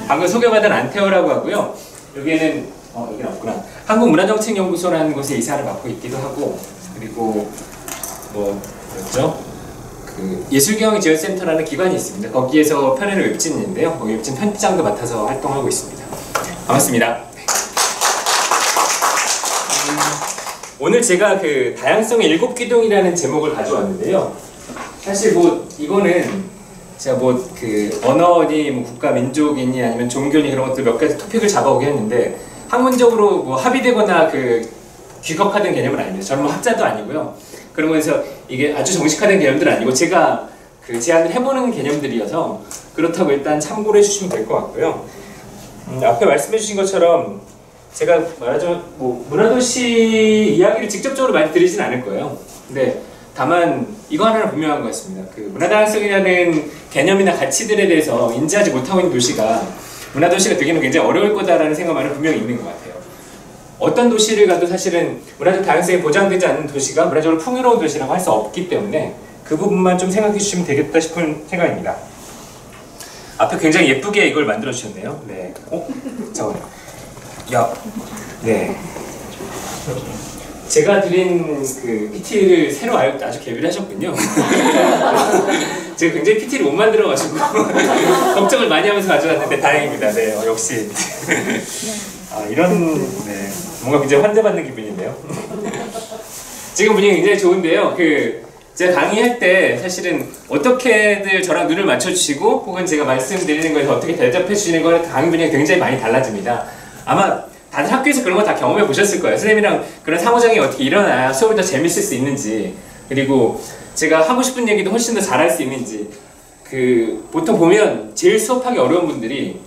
방금 소개받은 안태호라고 하고요. 여기는 여기는 없구나. 한국문화정책연구소라는 곳에 이사를 맡고 있기도 하고, 그리고 뭐였죠? 그 예술경영지원센터라는 기관이 있습니다. 거기에서 펴내는 웹진인데요. 거기 웹진 편집장도 맡아서 활동하고 있습니다. 반갑습니다. 오늘 제가 그 다양성의 일곱 기둥이라는 제목을 가져왔는데요. 사실 뭐 이거는 제가 뭐 그 언어니 뭐 국가 민족이니 아니면 종교니 그런 것들 몇 가지 토픽을 잡아오긴 했는데 학문적으로 뭐 합의되거나 그 귀국화된 개념은 아닙니다. 저는 뭐 학자도 아니고요. 그런 거에서 이게 아주 정식화된 개념들은 아니고 제가 그 제안을 해보는 개념들이어서 그렇다고 일단 참고를 해주시면 될 것 같고요. 앞에 말씀해주신 것처럼 제가 말하자면 뭐 문화도시 이야기를 직접적으로 많이 드리진 않을 거예요. 근데 다만 이거 하나는 분명한 것 같습니다. 그 문화다양성이라는 개념이나 가치들에 대해서 인지하지 못하고 있는 도시가 문화도시가 되기는 굉장히 어려울 거다라는 생각만은 분명히 있는 것 같아요. 어떤 도시를 가도 사실은 문화적 다양성이 보장되지 않는 도시가 문화적으로 풍요로운 도시라고 할 수 없기 때문에 그 부분만 좀 생각해 주시면 되겠다 싶은 생각입니다. 앞에 굉장히 예쁘게 이걸 만들어 주셨네요. 네. 잠깐만요. 네. 제가 드린 그 PT를 새로 아주 개비를 하셨군요. 제가 굉장히 PT를 못 만들어가지고 걱정을 많이 하면서 가져왔는데 다행입니다. 네, 역시 이런 뭔가 굉장히 환대받는 기분인데요. 지금 분위기 굉장히 좋은데요. 제가 강의할 때 사실은 어떻게들 저랑 눈을 맞춰주시고 혹은 제가 말씀드리는 거에서 어떻게 대답해 주시는 거는 강의 분위기가 굉장히 많이 달라집니다. 아마 다들 학교에서 그런 거 다 경험해 보셨을 거예요. 선생님이랑 그런 상호작용이 어떻게 일어나야 수업이 더 재밌을 수 있는지, 그리고 제가 하고 싶은 얘기도 훨씬 더 잘할 수 있는지. 보통 보면 제일 수업하기 어려운 분들이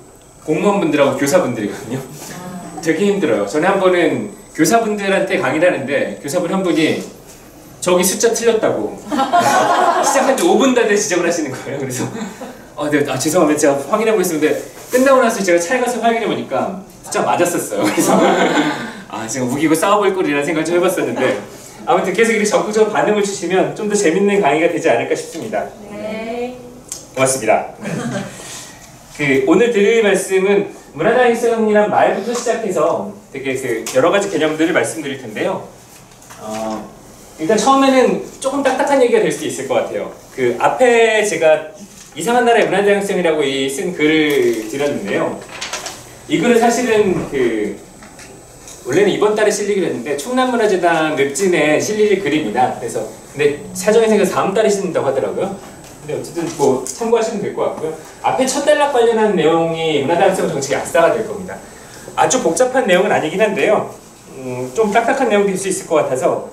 공무원분들하고 교사분들이거든요. 되게 힘들어요. 전에 한 번은 교사분들한테 강의를 하는데 교사분 한 분이 저기 숫자 틀렸다고 시작한 지 5분 다 돼 지적을 하시는 거예요. 그래서 네, 죄송합니다. 제가 확인하고 있었는데 끝나고 나서 제가 차에 가서 확인해 보니까 숫자 맞았었어요. 그래서 제가 우기고 싸워볼 거리라는 생각을 좀 해봤었는데 아무튼 계속 이렇게 적극적으로 반응을 주시면 좀 더 재밌는 강의가 되지 않을까 싶습니다. 네. 고맙습니다. 오늘 드릴 말씀은 문화다양성이란 말부터 시작해서 되게 여러 가지 개념들을 말씀드릴 텐데요. 일단 처음에는 조금 딱딱한 얘기가 될 수 있을 것 같아요. 앞에 제가 이상한 나라의 문화다양성이라고 쓴 글을 드렸는데요. 이 글은 사실은 원래는 이번 달에 실리기로 했는데 충남문화재단 웹진에 실릴 글입니다. 그래서 근데 사정이 생겨서 다음 달에 실린다고 하더라고요. 근데 어쨌든 뭐 참고하시면 될 것 같고요. 앞에 첫 단락 관련한 내용이 문화다양성 정책의 약사가 될 겁니다. 아주 복잡한 내용은 아니긴 한데요. 좀 딱딱한 내용도 있을 수 있을 것 같아서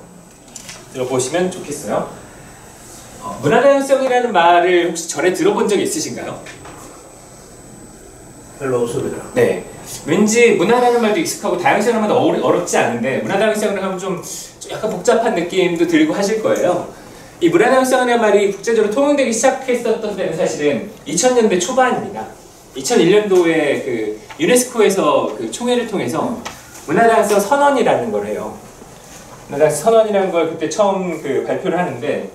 들어보시면 좋겠어요. 문화다양성이라는 말을 혹시 전에 들어본 적이 있으신가요? 별로 없습니다. 네. 왠지 문화라는 말도 익숙하고 다양성이라는 말도 어렵지 않은데 문화다양성을 하면 좀 약간 복잡한 느낌도 들고 하실 거예요. 이 문화다양성이라는 말이 국제적으로 통용되기 시작했었던 때는 사실은 2000년대 초반입니다. 2001년도에 유네스코에서 총회를 통해서 문화다양성 선언이라는 걸 해요. 문화다양성 선언이라는 걸 그때 처음 발표를 하는데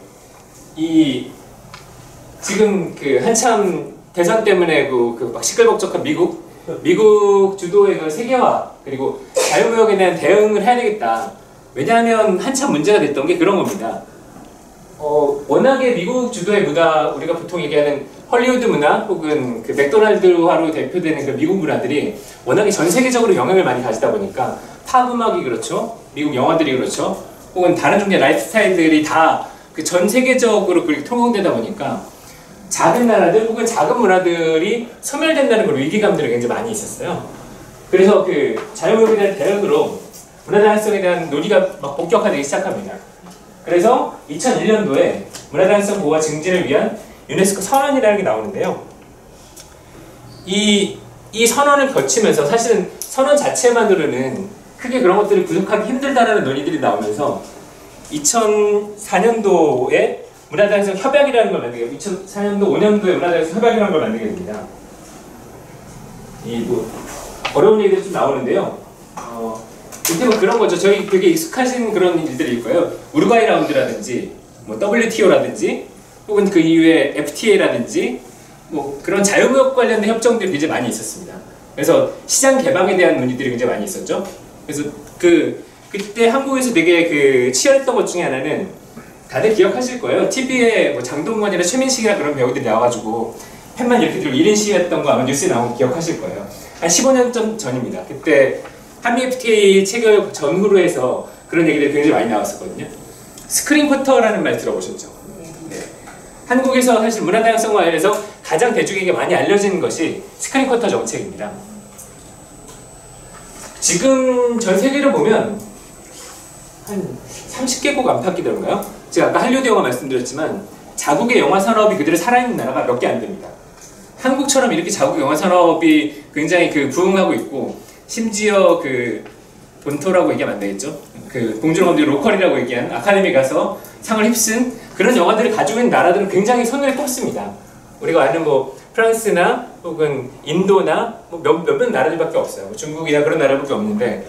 지금 한참 대선 때문에 막 시끌벅적한 미국 주도의 세계화 그리고 자유무역에 대한 대응을 해야 되겠다. 왜냐하면 한참 문제가 됐던 게 그런 겁니다. 워낙에 미국 주도의 문화, 우리가 보통 얘기하는 헐리우드 문화 혹은 맥도날드화로 대표되는 미국 문화들이 워낙에 전 세계적으로 영향을 많이 가지다 보니까 팝 음악이 그렇죠, 미국 영화들이 그렇죠, 혹은 다른 종류의 라이프 스타일들이 다 전 세계적으로 그렇게 통용되다 보니까 작은 나라들 혹은 작은 문화들이 소멸된다는 걸 위기감들이 굉장히 많이 있었어요. 그래서 자유무역에 대한 대응으로 문화다양성에 대한 논의가 막 본격화되기 시작합니다. 그래서 2001년도에 문화다양성 보호와 증진을 위한 유네스코 선언이라는 게 나오는데요. 이 선언을 거치면서 사실은 선언 자체만으로는 크게 그런 것들을 부족하기 힘들다라는 논의들이 나오면서 2004년도에 문화다양성 협약이라는 걸 만들게 됩니다. 2004년도, 5년도에 문화다양성 협약이라는 걸 만들게 됩니다. 어려운 얘기들이 좀 나오는데요. 이때 뭐 그런 거죠. 저희 되게 익숙하신 그런 일들일 거예요. 우루과이 라운드라든지, WTO라든지, 혹은 그 이후에 FTA라든지, 뭐 그런 자유무역 관련된 협정들이 굉장히 많이 있었습니다. 그래서 시장 개방에 대한 논의들이 굉장히 많이 있었죠. 그래서 그때 한국에서 되게 치열했던 것 중에 하나는 다들 기억하실 거예요. TV에 뭐 장동건이나 최민식이나 그런 배우들이 나와가지고 펜만 이렇게 들고 1인 시위했던 거 아마 뉴스에 나온 거 기억하실 거예요. 한 15년 전입니다. 그때 한미 FTA 체결 전후로 해서 그런 얘기들이 굉장히 많이 나왔었거든요. 스크린 쿼터라는 말 들어보셨죠? 네. 한국에서 사실 문화 다양성과 관련해서 가장 대중에게 많이 알려진 것이 스크린 쿼터 정책입니다. 지금 전 세계를 보면 한 30개국 안팎이던가요? 제가 아까 할리우드 영화 말씀드렸지만 자국의 영화 산업이 그대로 살아있는 나라가 몇 개 안 됩니다. 한국처럼 이렇게 자국의 영화 산업이 굉장히 부흥하고 있고, 심지어 본토라고 얘기하면 안 되겠죠? 봉준호 감독이 로컬이라고 얘기한 아카데미 가서 상을 휩쓴 그런 영화들을 가지고 있는 나라들은 굉장히 손에 꼽습니다. 우리가 아는 뭐 프랑스나 혹은 인도나 뭐 몇몇 나라들밖에 없어요. 중국이나 그런 나라밖에 없는데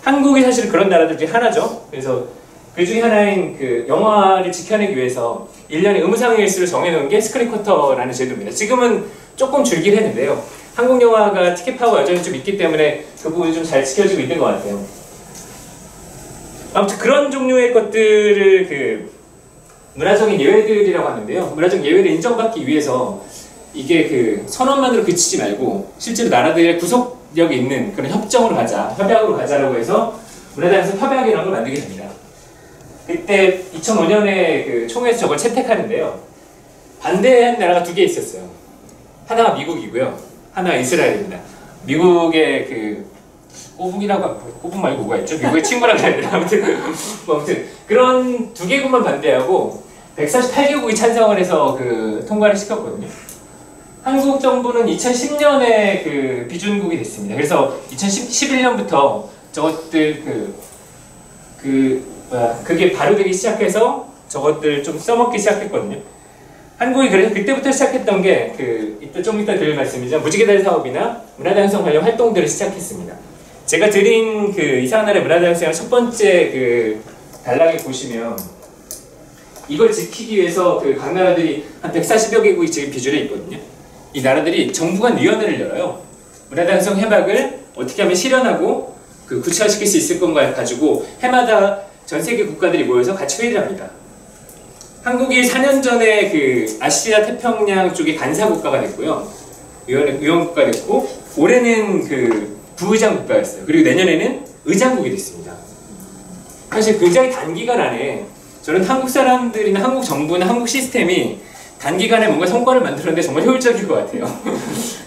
한국이 사실 그런 나라들 중에 하나죠. 그래서 그 중에 하나인 영화를 지켜내기 위해서 1년에 의무상의 일수를 정해놓은 게 스크린 쿼터라는 제도입니다. 지금은 조금 줄긴 했는데요. 한국 영화가 티켓 파워가 여전히 좀 있기 때문에 그 부분이 좀 잘 지켜지고 있는 것 같아요. 아무튼 그런 종류의 것들을 문화적인 예외들이라고 하는데요. 문화적 예외를 인정받기 위해서 이게 선언만으로 그치지 말고 실제로 나라들의 구속력이 있는 그런 협정으로 가자, 협약으로 가자라고 해서 문화다양성 협약이라는 걸 만들게 됩니다. 그때 2005년에 총회에서 저걸 채택하는데요. 반대한 나라가 두 개 있었어요. 하나가 미국이고요. 하나가 이스라엘입니다. 미국의 꼬북이라고, 꼬북 말고 뭐가 있죠? 미국의 친구라고 해야 되나? 아무튼 그런 두 개국만 반대하고 148개국이 찬성을 해서 통과를 시켰거든요. 한국 정부는 2010년에 비준국이 됐습니다. 그래서 2011년부터 저것들 그게 발효되기 시작해서 저것들 좀 써먹기 시작했거든요. 한국이 그래서 그때부터 시작했던 게 좀 이따 드릴 말씀이죠. 무지개다리 사업이나 문화다양성 관련 활동들을 시작했습니다. 제가 드린 이상한 나라의 문화다양성의 첫 번째 단락에 보시면 이걸 지키기 위해서 각 나라들이 한 140여 개국이 지금 비준에 있거든요. 이 나라들이 정부 간 위원회를 열어요. 문화다양성 협약을 어떻게 하면 실현하고 구체화시킬 수 있을 건가 가지고 해마다 전 세계 국가들이 모여서 같이 회의를 합니다. 한국이 4년 전에 아시아 태평양 쪽에 간사 국가가 됐고요. 위원 국가가 됐고, 올해는 부의장 국가였어요. 그리고 내년에는 의장국이 됐습니다. 사실 굉장히 단기간 안에 저는 한국 사람들이나 한국 정부나 한국 시스템이 단기간에 뭔가 성과를 만들었는데 정말 효율적일 것 같아요.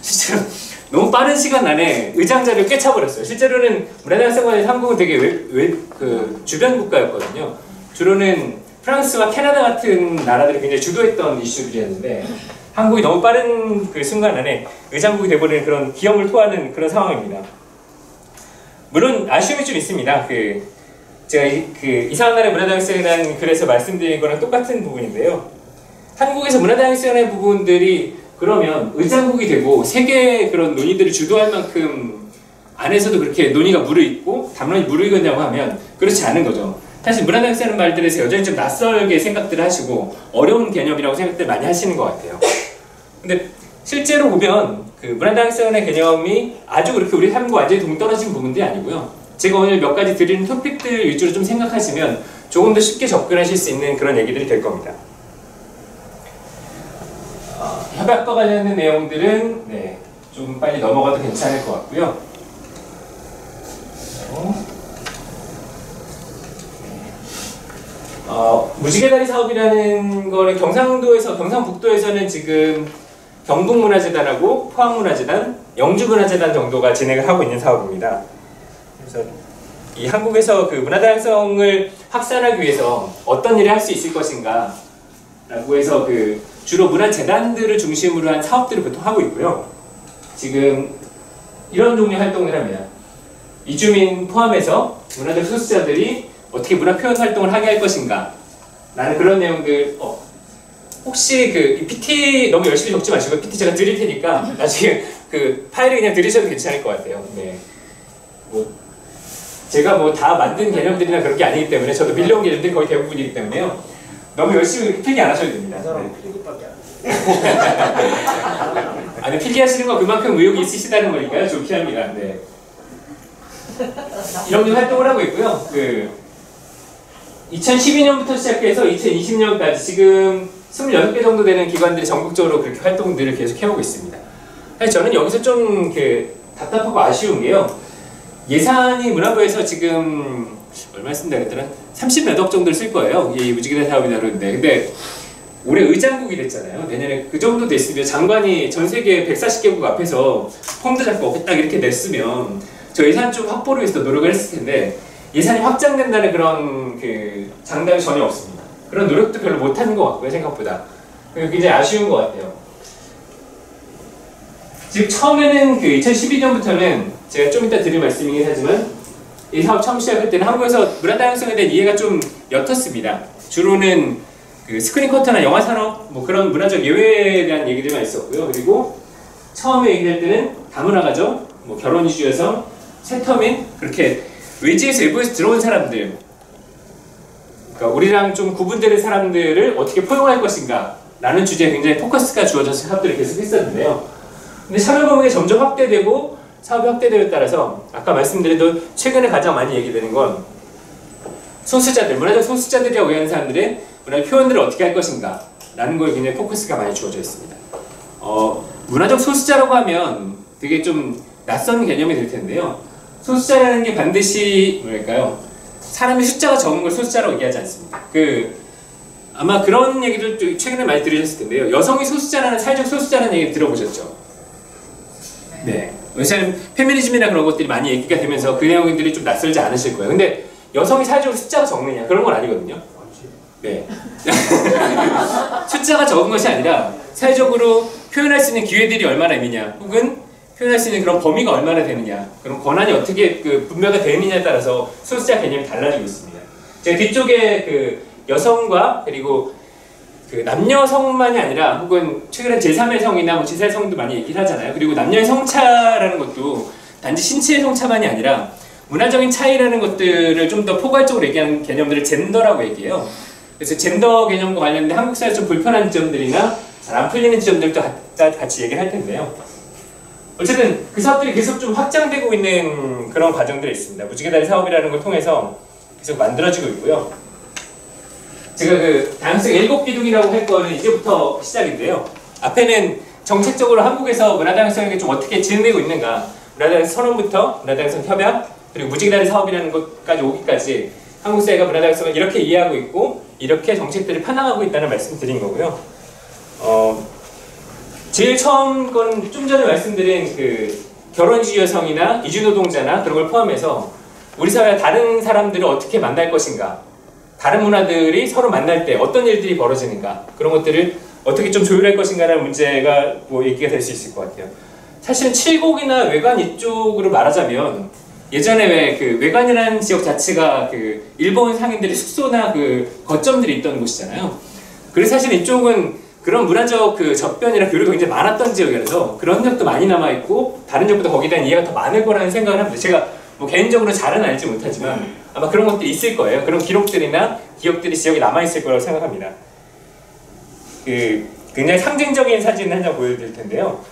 실제로 너무 빠른 시간 안에 의장 자리를 꿰차버렸어요. 실제로는 문화다양성관에서 한국은 되게 주변 국가였거든요. 주로는 프랑스와 캐나다 같은 나라들이 굉장히 주도했던 이슈들이었는데 한국이 너무 빠른 순간 안에 의장국이 돼버리는 그런 기염을 토하는 그런 상황입니다. 물론 아쉬움이 좀 있습니다. 제가 이상한 나라의 문화다양성이라는 글에서 말씀드린 거랑 똑같은 부분인데요. 한국에서 문화다양성의 부분들이 그러면 의장국이 되고 세계의 그런 논의들을 주도할 만큼 안에서도 그렇게 논의가 무르익고 담론이 무르익었냐고 하면 그렇지 않은 거죠. 사실 문화다양성이라는 말들에서 여전히 좀 낯설게 생각들을 하시고 어려운 개념이라고 생각들 많이 하시는 것 같아요. 근데 실제로 보면 문화다양성의 개념이 아주 그렇게 우리 삶과 완전히 동떨어진 부분들이 아니고요. 제가 오늘 몇 가지 드리는 토픽들 위주로 좀 생각하시면 조금 더 쉽게 접근하실 수 있는 그런 얘기들이 될 겁니다. 협약과 관련된 내용들은 좀 빨리 넘어가도 괜찮을 것 같고요. 무지개다리 사업이라는 거는 경상북도에서는 지금 경북문화재단하고 포항문화재단, 영주문화재단 정도가 진행을 하고 있는 사업입니다. 그래서 이 한국에서 문화다양성을 확산하기 위해서 어떤 일을 할 수 있을 것인가 라고 해서 주로 문화재단들을 중심으로 한 사업들을 보통 하고 있고요. 지금 이런 종류의 활동을 합니다. 이주민 포함해서 문화재 소수자들이 어떻게 문화 표현 활동을 하게 할 것인가 라는 그런 내용들. 혹시 이 PT 너무 열심히 적지 마시고 PT 제가 드릴 테니까 나중에 파일을 그냥 들으셔도 괜찮을 것 같아요. 네. 제가 다 만든 개념들이나 그런 게 아니기 때문에 저도 밀려온 개념들이 거의 대부분이기 때문에요. 너무 열심히 필기 안 하셔도 됩니다. 아니 필기하시는 거 그만큼 의욕이 있으시다는 거니까요. 좋게 합니다. 네. 이런 활동을 하고 있고요. 2012년부터 시작해서 2020년까지 지금 26개 정도 되는 기관들이 전국적으로 그렇게 활동들을 계속 해오고 있습니다. 사실 저는 여기서 좀 답답하고 아쉬운 게요. 예산이 문화부에서 지금 얼마 쓴다 그랬더라? 30몇 억 정도를 쓸 거예요. 이 무지개달 사업이 다루는데. 근데 올해 의장국이 됐잖아요. 내년에 그 정도 됐으면 장관이 전 세계 140개국 앞에서 폼도 잡고 딱 이렇게 냈으면 저 예산 좀 확보를 위해서 노력을 했을 텐데 예산이 확장된다는 그런 장담이 전혀 없습니다. 그런 노력도 별로 못하는 것 같고요. 생각보다. 굉장히 아쉬운 것 같아요. 즉 처음에는 2012년부터는 제가 좀 이따 드릴 말씀이긴 하지만 이 사업 처음 시작할 때는 한국에서 문화다양성에 대한 이해가 좀 옅었습니다. 주로는 스크린 커터나 영화 산업 그런 문화적 예외에 대한 얘기들만 있었고요. 그리고 처음에 얘기할 때는 다문화 가정, 결혼 이주 여성, 세터민 그렇게 외지에서 일부에서 들어온 사람들, 그러니까 우리랑 좀 구분되는 사람들을 어떻게 포용할 것인가 라는 주제에 굉장히 포커스가 주어져서 사업들을 계속 했었는데요. 근데 참여 범위가 점점 확대되고 사업이 확대됨에 따라서 아까 말씀드린 최근에 가장 많이 얘기되는 건 소수자들, 문화적 소수자들이라고 얘기하는 사람들의 문화적 표현들을 어떻게 할 것인가 라는 거에 굉장히 포커스가 많이 주어져 있습니다. 문화적 소수자라고 하면 되게 좀 낯선 개념이 될 텐데요. 소수자라는 게 반드시 뭐랄까요? 사람의 숫자가 적은 걸 소수자라고 얘기하지 않습니다. 아마 그런 얘기를 최근에 많이 들으셨을 텐데요. 여성이 소수자라는 사회적 소수자라는 얘기 들어보셨죠? 네. 왜냐하면 페미니즘이나 그런 것들이 많이 얘기가 되면서 그 내용들이 좀 낯설지 않으실 거예요. 근데 여성이 사회적으로 숫자가 적느냐 그런 건 아니거든요. 네. 숫자가 적은 것이 아니라 사회적으로 표현할 수 있는 기회들이 얼마나 있느냐 혹은 표현할 수 있는 그런 범위가 얼마나 되느냐 그런 권한이 어떻게 분배가 되느냐에 따라서 소수자 개념이 달라지고 있습니다. 제가 뒤쪽에 여성과 그리고 남녀 성만이 아니라 혹은 최근에 제3의 성이나 제4의 성도 많이 얘기를 하잖아요. 그리고 남녀의 성차라는 것도 단지 신체의 성차만이 아니라 문화적인 차이라는 것들을 좀 더 포괄적으로 얘기하는 개념들을 젠더라고 얘기해요. 그래서 젠더 개념과 관련된 한국 사회에서 좀 불편한 지점들이나 잘 안 풀리는 지점들도 같이 얘기를 할 텐데요. 어쨌든 그 사업들이 계속 좀 확장되고 있는 그런 과정들이 있습니다. 무지개다리 사업이라는 걸 통해서 계속 만들어지고 있고요. 제가 다양성 7기둥이라고 할 거는 이제부터 시작인데요. 앞에는 정책적으로 한국에서 문화다양성에게 좀 어떻게 진행되고 있는가, 문화다양성 선언부터 문화다양성 협약, 그리고 무지개다리 사업이라는 것까지 오기까지 한국 사회가 문화다양성을 이렇게 이해하고 있고 이렇게 정책들을 펴나가고 있다는 말씀을 드린 거고요. 제일 처음 건 좀 전에 말씀드린 결혼이주 여성이나 이주노동자나 그런 걸 포함해서 우리 사회와 다른 사람들을 어떻게 만날 것인가, 다른 문화들이 서로 만날 때 어떤 일들이 벌어지는가, 그런 것들을 어떻게 좀 조율할 것인가라는 문제가 얘기가 될 수 있을 것 같아요. 사실은 칠곡이나 외관 이쪽으로 말하자면 예전에 왜 외관이라는 지역 자체가 일본 상인들의 숙소나 거점들이 있던 곳이잖아요. 그래서 사실 이쪽은 그런 문화적 접변이나 교류가 굉장히 많았던 지역이라서 그런 적도 많이 남아있고 다른 지역보다 거기에 대한 이해가 더 많을 거라는 생각을 합니다. 제가 개인적으로 잘은 알지 못하지만 아마 그런 것들이 있을 거예요. 그런 기록들이나 기억들이 지역에 남아있을 거라고 생각합니다. 굉장히 상징적인 사진을 한 장 보여드릴 텐데요.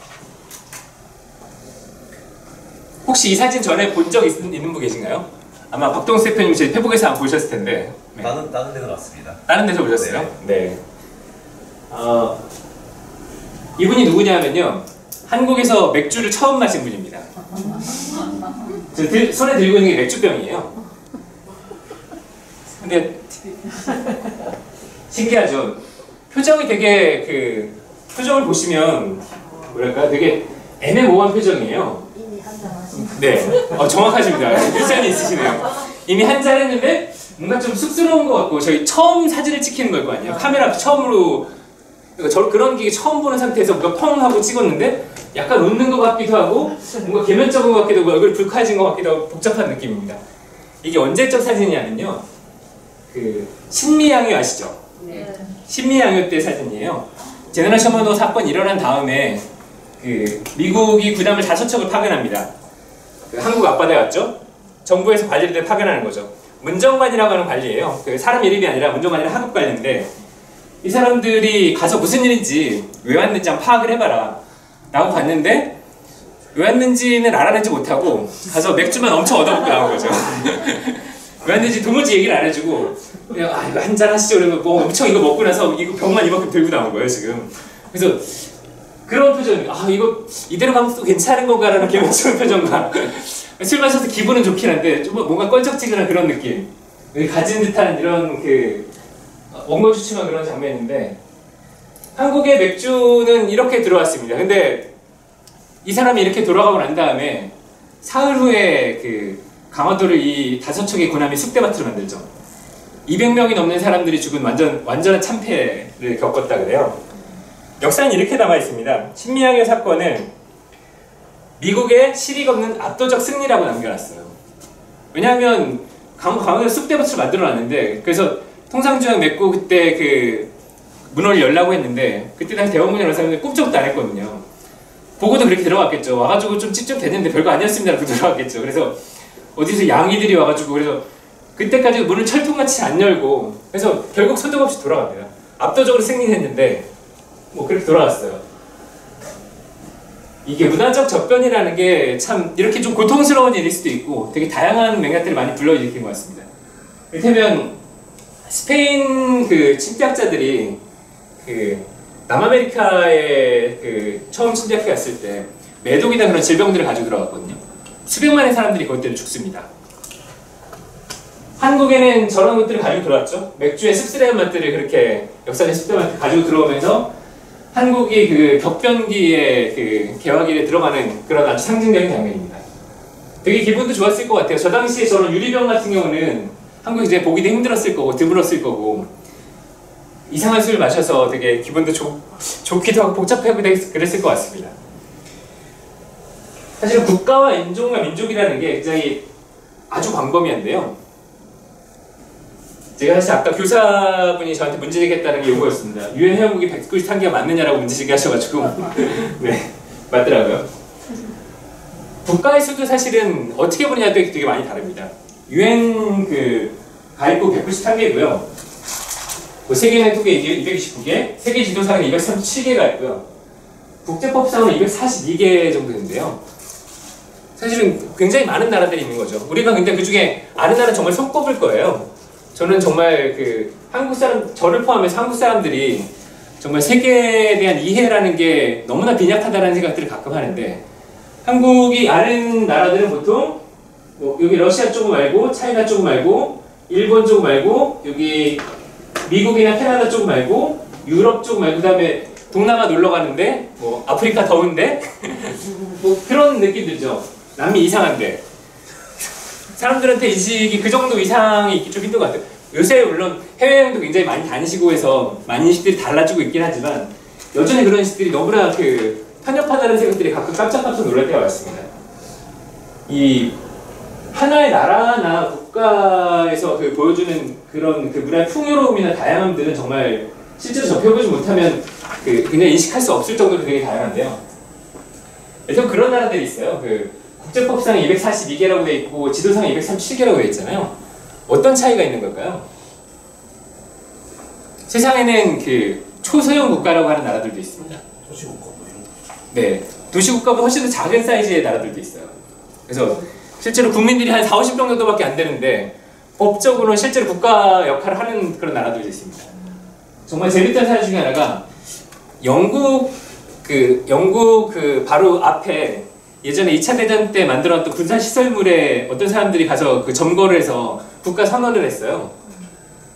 혹시 이 사진 전에 본 적 있는 분 계신가요? 아마 박동수 대표님 제 페북에서 안 보셨을 텐데. 네. 다른 데서 봤습니다. 다른 데서 보셨어요? 네. 이분이 누구냐면요, 한국에서 맥주를 처음 마신 분입니다. 손에 들고 있는 게 맥주병이에요. 근데 신기하죠? 표정이 되게 표정을 보시면 뭐랄까 되게 애매모호한 표정이에요. 이미 한잔 하신 네, 정확하십니다. 일산이 있으시네요. 이미 한잔 했는데 뭔가 좀 쑥스러운 것 같고, 저희 처음 사진을 찍히는 걸 거 아니에요. 카메라 앞에 처음으로, 그러니까 그런 게 처음 보는 상태에서 뭔가 펑 하고 찍었는데 약간 웃는 것 같기도 하고 뭔가 개면적인 것 같기도 하고 얼굴이 불쾌해진 것 같기도 하고 복잡한 느낌입니다. 이게 언제적 사진이냐면요, 신미양요 아시죠? 네. 신미양요 때 사진이에요. 제너럴 셔먼호 사건이 일어난 다음에 미국이 구담을 5척을 파견합니다. 한국 앞바다에 왔죠? 정부에서 관리를 파견하는 거죠. 문정관이라고 하는 관리예요. 사람 이름이 아니라 문정관이라는 하급 관리인데 이 사람들이 가서 무슨 일인지 왜 왔는지 한번 파악을 해봐라 라고 봤는데 왜 왔는지는 알아내지 못하고 가서 맥주만 엄청 얻어먹고 나온 거죠. 왜 왔는지 도무지 얘기를 안 해주고 그냥 이거 한잔 하시죠 그러면 뭐 엄청 이거 먹고 나서 이거 병만 이만큼 들고 나온 거예요 지금. 그래서 그런 표정, 이거 이대로 가면 또 괜찮은 건가라는 개망스러운 표정과 술 마셔서 기분은 좋긴 한데 좀 뭔가 껄쩍지근한 그런 느낌 가진 듯한 이런 그 엉거주춤한 그런 장면인데 한국의 맥주는 이렇게 들어왔습니다. 근데 이 사람이 이렇게 돌아가고 난 다음에 사흘 후에 그 강화도를 이 5척의 군함이 쑥대밭으로 만들죠. 200명이 넘는 사람들이 죽은 완전한 참패를 겪었다 그래요. 역사는 이렇게 남아 있습니다. 신미양요 사건은 미국의 실익 없는 압도적 승리라고 남겨놨어요. 왜냐하면 강화도 쑥대밭을 만들어놨는데 그래서 통상조약 맺고 그때 그 문호를 열라고 했는데 그때 당시 대원군이 여러 사람들이 꿈쩍도 안 했거든요. 보고도 그렇게 들어갔겠죠. 와가지고 좀 찝찝됐는데 별거 아니었습니다 라고 들어갔겠죠. 그래서 어디서 양이들이 와가지고 그래서 그때까지 문을 철통같이 안 열고 그래서 결국 소득 없이 돌아갑니다. 압도적으로 승리했는데 뭐 그렇게 돌아갔어요. 이게 문화적 접변이라는 게 참 이렇게 좀 고통스러운 일일 수도 있고 되게 다양한 맥락들을 많이 불러일으킨 것 같습니다. 이를테면 스페인 그 침략자들이 그 남아메리카에 그 처음 침략해 갔을 때 매독이나 그런 질병들을 가지고 들어갔거든요. 수백만의 사람들이 그것 때문에 죽습니다. 한국에는 저런 것들을 가지고 들어왔죠. 맥주의 씁쓸한 맛들을 그렇게 역사적 씁쓸한 맛을 가지고 들어오면서 한국이 그 격변기의 그 개화기에 들어가는 그런 아주 상징적인 장면입니다. 되게 기분도 좋았을 것 같아요. 저 당시에 저런 유리병 같은 경우는 한국이 이제 보기도 힘들었을 거고 드물었을 거고 이상한 술을 마셔서 되게 기분도 좋기도 하고 복잡하고 그랬을 것 같습니다. 사실은 국가와 인종과 민족이라는 게 굉장히 아주 광범위한데요. 제가 사실 아까 교사분이 저한테 문제제기했다는 게 이거였습니다. 유엔 회원국이 191개가 맞느냐라고 문제제기 하셔가지고 네, 맞더라고요. 국가의 수도 사실은 어떻게 보느냐도 되게 많이 다릅니다. 유엔 그 가입국 193개고요. 세계 네트워크에 229개, 세계 지도상에 237개가 있고요. 국제법상은 242개 정도 되는데요. 사실은 굉장히 많은 나라들이 있는 거죠. 우리가 근데 그 중에 아는 나라는 정말 손꼽을 거예요. 저는 정말 그 한국 사람, 저를 포함해서 한국 사람들이 정말 세계에 대한 이해라는 게 너무나 빈약하다는 생각들을 가끔 하는데 한국이 아는 나라들은 보통 뭐 여기 러시아 쪽 말고 차이나 쪽 말고 일본 쪽 말고 여기 미국이나 캐나다 쪽 말고 유럽 쪽 말고 그다음에 동남아 놀러 가는데 뭐 아프리카 더운데 뭐 그런 느낌 들죠. 남미 이상한데 사람들한테 인식이 그 정도 이상이 있기 좀 힘든 것 같아요. 요새 물론 해외여행도 굉장히 많이 다니시고 해서 많은 인식들이 달라지고 있긴 하지만 여전히 그런 인식들이 너무나 그 편협하다는 생각들이 가끔 깜짝깜짝 놀랄 때가 많습니다. 이 하나의 나라나 국가에서 그 보여주는 그런 그 문화의 풍요로움이나 다양함들은 정말 실제로 접해보지 못하면 그 굉장히 인식할 수 없을 정도로 되게 다양한데요. 예를 그런 나라들이 있어요. 그 국제법상에 242개라고 돼 있고 지도상에 237개라고 돼 있잖아요. 어떤 차이가 있는 걸까요? 세상에는 그 초소형 국가라고 하는 나라들도 있습니다. 도시국가 뭐 이런 거. 네, 도시국가보다 훨씬 더 작은 사이즈의 나라들도 있어요. 그래서 실제로 국민들이 한 4, 50명 정도밖에 안 되는데 법적으로는 실제로 국가 역할을 하는 그런 나라들이 있습니다. 정말 재밌던 사실 중에 하나가 영국 바로 앞에 예전에 2차 대전 때 만들어놨던 군사시설물에 어떤 사람들이 가서 그 점거를 해서 국가 선언을 했어요.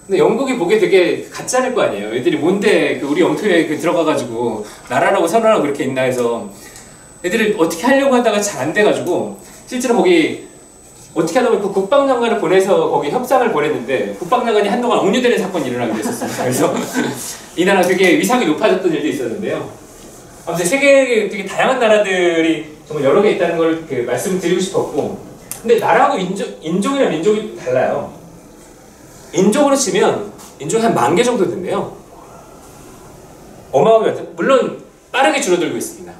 근데 영국이 보기에 되게 가짜일 거 아니에요. 애들이 뭔데 그 우리 영토에 들어가가지고 나라라고 선언하고 그렇게 있나 해서 애들이 어떻게 하려고 하다가 잘 안 돼가지고 실제로 거기 어떻게 하다 보니 그 국방장관을 보내서 거기 협상을 보냈는데 국방장관이 한동안 억류되는 사건이 일어나기도 했었습니다. 그래서 이 나라 되게 위상이 높아졌던 일도 있었는데요. 아무튼 세계에 되게 다양한 나라들이 정말 여러 개 있다는 걸 말씀을 드리고 싶었고, 근데 나라하고 인종이나 민족이 달라요. 인종으로 치면 인종이 한 10,000개 정도 된대요. 어마어마하죠. 물론 빠르게 줄어들고 있습니다.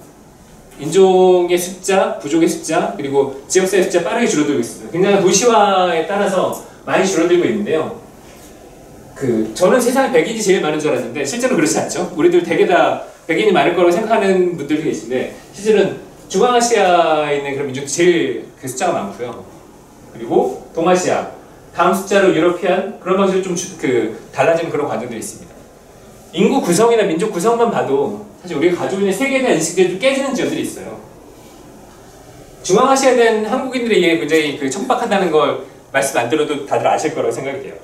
인종의 숫자, 부족의 숫자, 그리고 지역사회 숫자 빠르게 줄어들고 있습니다. 굉장히 도시화에 따라서 많이 줄어들고 있는데요. 저는 세상에 백인이 제일 많은 줄 알았는데 실제로 그렇지 않죠. 우리들 되게 다 백인이 많을 거라고 생각하는 분들도 계신데 실제로는 중앙아시아에 있는 그런 민족도 제일 그 숫자가 많고요. 그리고 동아시아, 다음 숫자로 유러피안 그런 방식으로 좀 달라지는 그런 과정들이 있습니다. 인구 구성이나 민족 구성만 봐도 사실 우리가 가지고 있는 세계에 대한 인식들이 좀 깨지는 지점들이 있어요. 중앙아시아에 대한 한국인들의 이해 굉장히 척박하다는 걸 말씀 안 들어도 다들 아실 거라고 생각이 돼요.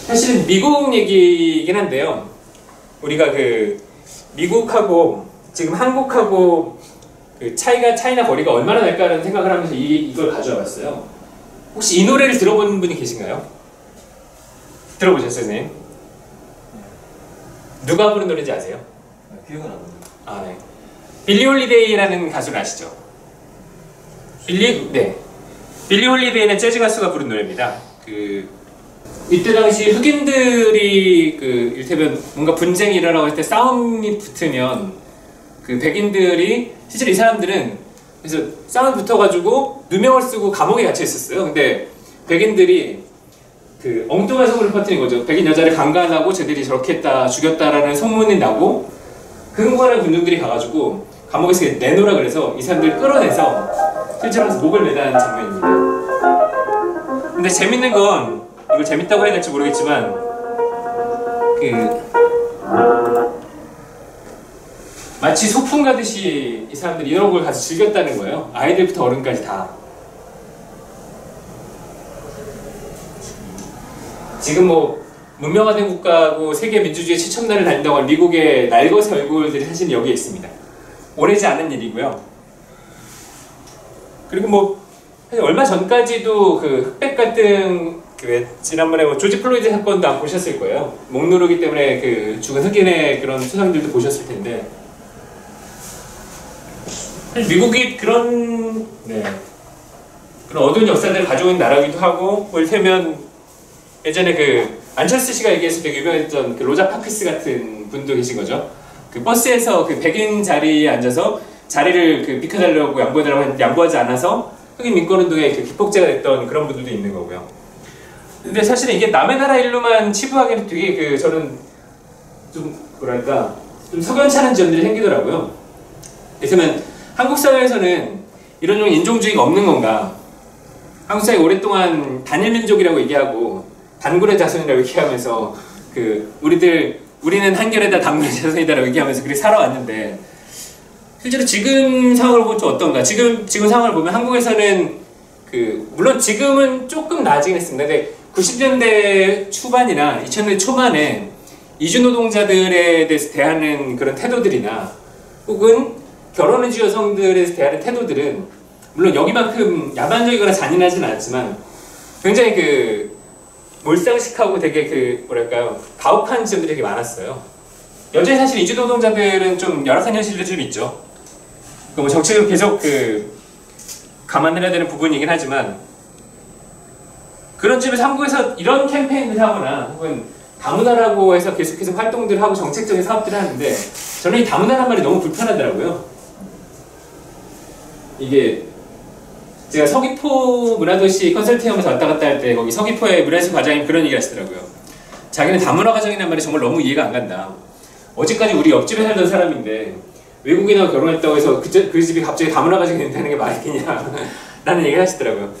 사실은 미국 얘기이긴 한데요. 우리가 미국하고 지금 한국하고 차이나 거리가 얼마나 날까라는 생각을 하면서 이걸 가져와 봤어요. 혹시 이 노래를 들어본 분이 계신가요? 들어보셨어요, 선생님? 누가 부른 노래인지 아세요? 기억은 안 나요. 아, 네. 빌리 홀리데이라는 가수를 아시죠? 빌리 홀리데이는 재즈 가수가 부른 노래입니다. 이때 당시 흑인들이 이를테면 뭔가 분쟁이 일어나고 할 때 싸움이 붙으면 백인들이 실제로 이 사람들은 그래서 싸움이 붙어가지고 누명을 쓰고 감옥에 갇혀 있었어요. 근데 백인들이 엉뚱한 소문을 퍼뜨린 거죠. 백인 여자를 강간하고 쟤들이 저렇게 했다, 죽였다라는 소문이 나고 흥분한 군중들이 가가지고 감옥에서 내놓으라 그래서 이 사람들을 끌어내서 실제로 목을 매단 장면입니다. 근데 재밌는 건 이걸 재밌다고 해야 될지 모르겠지만 마치 소풍 가듯이 이 사람들이 이런 걸 가서 즐겼다는 거예요. 아이들부터 어른까지 다. 지금 문명화된 국가고 세계 민주주의 최첨단을 달린다고 하는 미국의 날것의 얼굴들이 사실 여기에 있습니다. 오래지 않은 일이고요. 그리고 사실 얼마 전까지도 흑백 갈등 지난번에 조지 플로이드 사건도 안 보셨을 거예요. 목 누르기 때문에 죽은 흑인의 그런 수상들도 보셨을 텐데 미국이 그런 어두운 역사들을 가지고 있는 나라기도 하고 이를테면 예전에 안철수 씨가 얘기해서 되게 유명했던 로자 파크스 같은 분도 계신 거죠. 버스에서 백인 자리에 앉아서 자리를 비켜달라고 양보해달라고 했는데 양보하지 않아서 흑인 민권운동의 기폭제가 됐던 그런 분들도 있는 거고요. 근데 사실은 이게 남의 나라 일로만 치부하기는 되게 저는 좀 석연찮은 지점들이 생기더라고요. 그렇다면 한국 사회에서는 이런 종 인종주의가 없는 건가? 한국 사회 오랫동안 단일민족이라고 얘기하고 단군의 자손이라고 얘기하면서 우리는 한결에다 단군의 자손이다라고 얘기하면서 그렇게 살아왔는데 실제로 지금 상황을 보면 좀 어떤가? 지금 상황을 보면 한국에서는 물론 지금은 조금 나아지긴 했습니다. 근데 90년대 초반이나 2000년대 초반에 이주노동자들에 대해서 대하는 그런 태도들이나 혹은 결혼해준 여성들에 대해서 대하는 태도들은 물론 여기만큼 야만적이거나 잔인하진 않았지만 굉장히 몰상식하고 되게 가혹한 지점들이 되게 많았어요. 여전히 사실 이주노동자들은 좀 열악한 현실도 좀 있죠. 정책으로 계속 감안을 해야 되는 부분이긴 하지만 그런 점에서 한국에서 이런 캠페인을 하거나 혹은 다문화라고 해서 계속해서 활동들을 하고 정책적인 사업들을 하는데 저는 이 다문화란 말이 너무 불편하더라고요. 이게 제가 서귀포 문화도시 컨설팅하면서 왔다 갔다 할 때 거기 서귀포의 문화예술 과장님 그런 얘기 하시더라고요. 자기는 다문화 가정이란 말이 정말 너무 이해가 안 간다. 어제까지 우리 옆집에 살던 사람인데 외국인하고 결혼했다고 해서 그 집이 갑자기 다문화 가정이 된다는 게 말이냐 라는 얘기를 하시더라고요.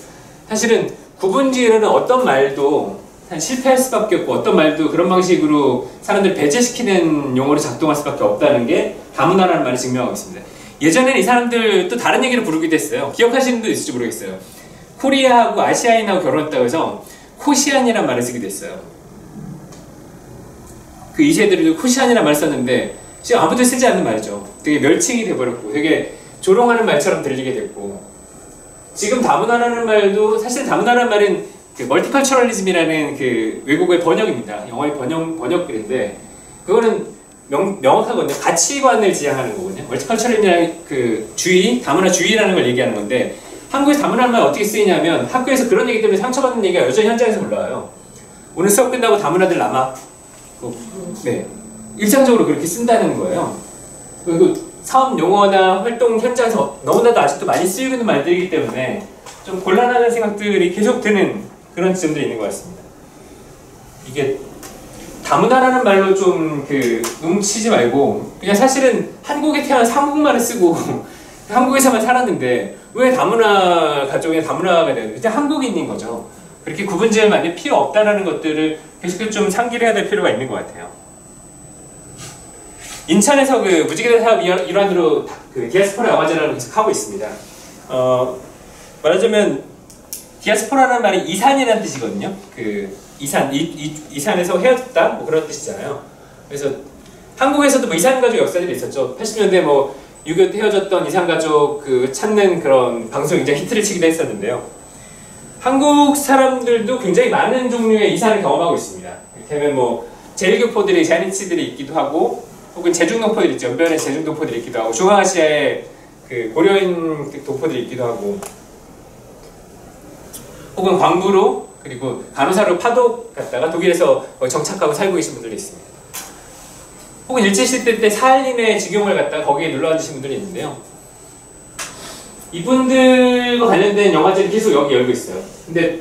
사실은 구분지으로는 어떤 말도 실패할 수밖에 없고 어떤 말도 그런 방식으로 사람들을 배제시키는 용어로 작동할 수밖에 없다는 게 다문화라는 말을 증명하고 있습니다. 예전에는 이 사람들 또 다른 얘기를 부르기도 했어요. 기억하시는 분도 있을지 모르겠어요. 코리아하고 아시아인하고 결혼했다고 해서 코시안이라는 말을 쓰기도 했어요. 이 세대들도 코시안이라는 말을 썼는데 지금 아무도 쓰지 않는 말이죠. 되게 멸칭이 돼버렸고 되게 조롱하는 말처럼 들리게 됐고 지금 다문화라는 말도 사실 다문화라는 말은 멀티컬처럴리즘이라는 외국어의 번역입니다. 영어의 번역글인데 그거는 명확하거든요. 가치관을 지향하는 거거든요. 멀티컬처럴이라는 다문화주의라는 걸 얘기하는 건데 한국에서 다문화라는 말 어떻게 쓰이냐면 학교에서 그런 얘기 때문에 상처받는 얘기가 여전히 현장에서 올라와요. 오늘 수업 끝나고 다문화들 남아. 일상적으로 그렇게 쓴다는 거예요. 그리고 사업 용어나 활동 현장에서 너무나도 아직도 많이 쓰이고 있는 말들이기 때문에 좀 곤란하다는 생각들이 계속 드는 그런 지점들이 있는 것 같습니다. 이게 다문화라는 말로 좀 뭉치지 말고 그냥 사실은 한국에 태어나서 한국말을 쓰고 한국에서만 살았는데 왜 다문화 가족의 다문화가 되는 그냥 한국인인 거죠. 그렇게 구분지을 만들 필요 없다는 것들을 계속 좀 상기를 해야 될 필요가 있는 것 같아요. 인천에서 그 무지개달 사업 일환으로 그 디아스포라 영화제라는 걸 계속 하고 있습니다. 말하자면 디아스포라라는 말이 이산이라는 뜻이거든요. 그 이산에서 헤어졌다 뭐 그런 뜻이잖아요. 그래서 한국에서도 뭐 이산가족 역사들이 있었죠. 80년대 뭐 6.25 때 헤어졌던 이산가족 그 찾는 그런 방송이 굉장히 히트를 치기도 했었는데요. 한국 사람들도 굉장히 많은 종류의 이산을 경험하고 있습니다. 이를테면 뭐 제일교포들이 자이니치들이 있기도 하고 혹은 제중동포들이 있죠. 연변에 제중동포들이 있기도 하고 중앙아시아에 그 고려인 동포들이 있기도 하고 혹은 광부로 그리고 간호사로 파독 갔다가 독일에서 정착하고 살고 계신 분들이 있습니다. 혹은 일제시대 때 사할린의 직용을 갔다가 거기에 눌러 앉으신 분들이 있는데요. 이분들과 관련된 영화제를 계속 여기 열고 있어요. 근데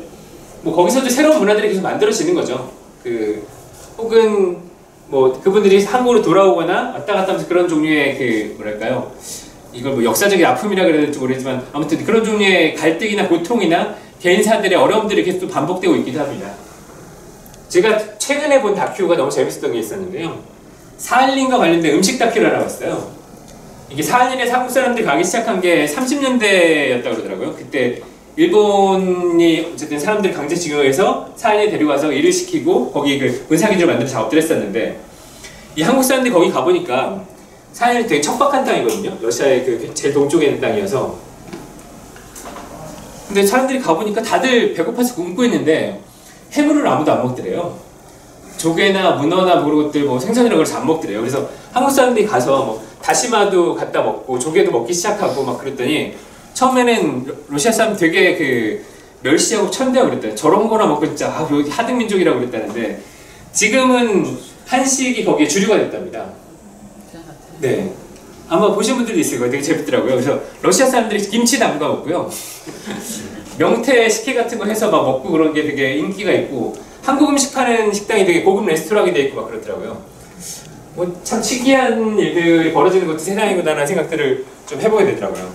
뭐 거기서도 새로운 문화들이 계속 만들어지는 거죠. 혹은 뭐 그분들이 한국으로 돌아오거나 왔다 갔다 하면서 그런 종류의 그 뭐랄까요, 이걸 뭐 역사적인 아픔이라 그래야 될지 모르지만 아무튼 그런 종류의 갈등이나 고통이나 개인사들의 어려움들이 계속 반복되고 있기도 합니다. 제가 최근에 본 다큐가 너무 재밌었던 게 있었는데요. 사할린과 관련된 음식 다큐를 알아봤어요. 이게 사할린에 한국 사람들이 가기 시작한 게 30년대였다고 그러더라고요. 그때 일본이 어쨌든 사람들 강제징용해서 사할린에 데려가서 일을 시키고 거기 그 군사기지를 만드는 작업들을 했었는데 이 한국 사람들이 거기 가보니까 사할린이 되게 척박한 땅이거든요. 러시아의 그 제일 동쪽에 있는 땅이어서. 근데 사람들이 가보니까 다들 배고파서 굶고 있는데 해물을 아무도 안 먹더래요. 조개나 문어나 뭐 그런 것들 뭐 생선이라고 해서 안 먹더래요. 그래서 한국 사람들이 가서 뭐 다시마도 갖다 먹고 조개도 먹기 시작하고 막 그랬더니 처음에는 러시아 사람 되게 그 멸시하고 천대하고 그랬대요. 저런 거나 먹고 진짜 여기 하등민족이라고 그랬다는데 지금은 한식이 거기에 주류가 됐답니다. 네. 아마 보신 분들도 있을 거예요. 되게 재밌더라고요. 그래서 러시아 사람들이 김치 담가 먹고요. 명태 식혜 같은 거 해서 막 먹고 그런 게 되게 인기가 있고 한국 음식 파는 식당이 되게 고급 레스토랑이 돼 있고 막 그렇더라고요. 뭐 참 특이한 일들이 벌어지는 것도 세상이구나라는 생각들을 좀 해보게 되더라고요.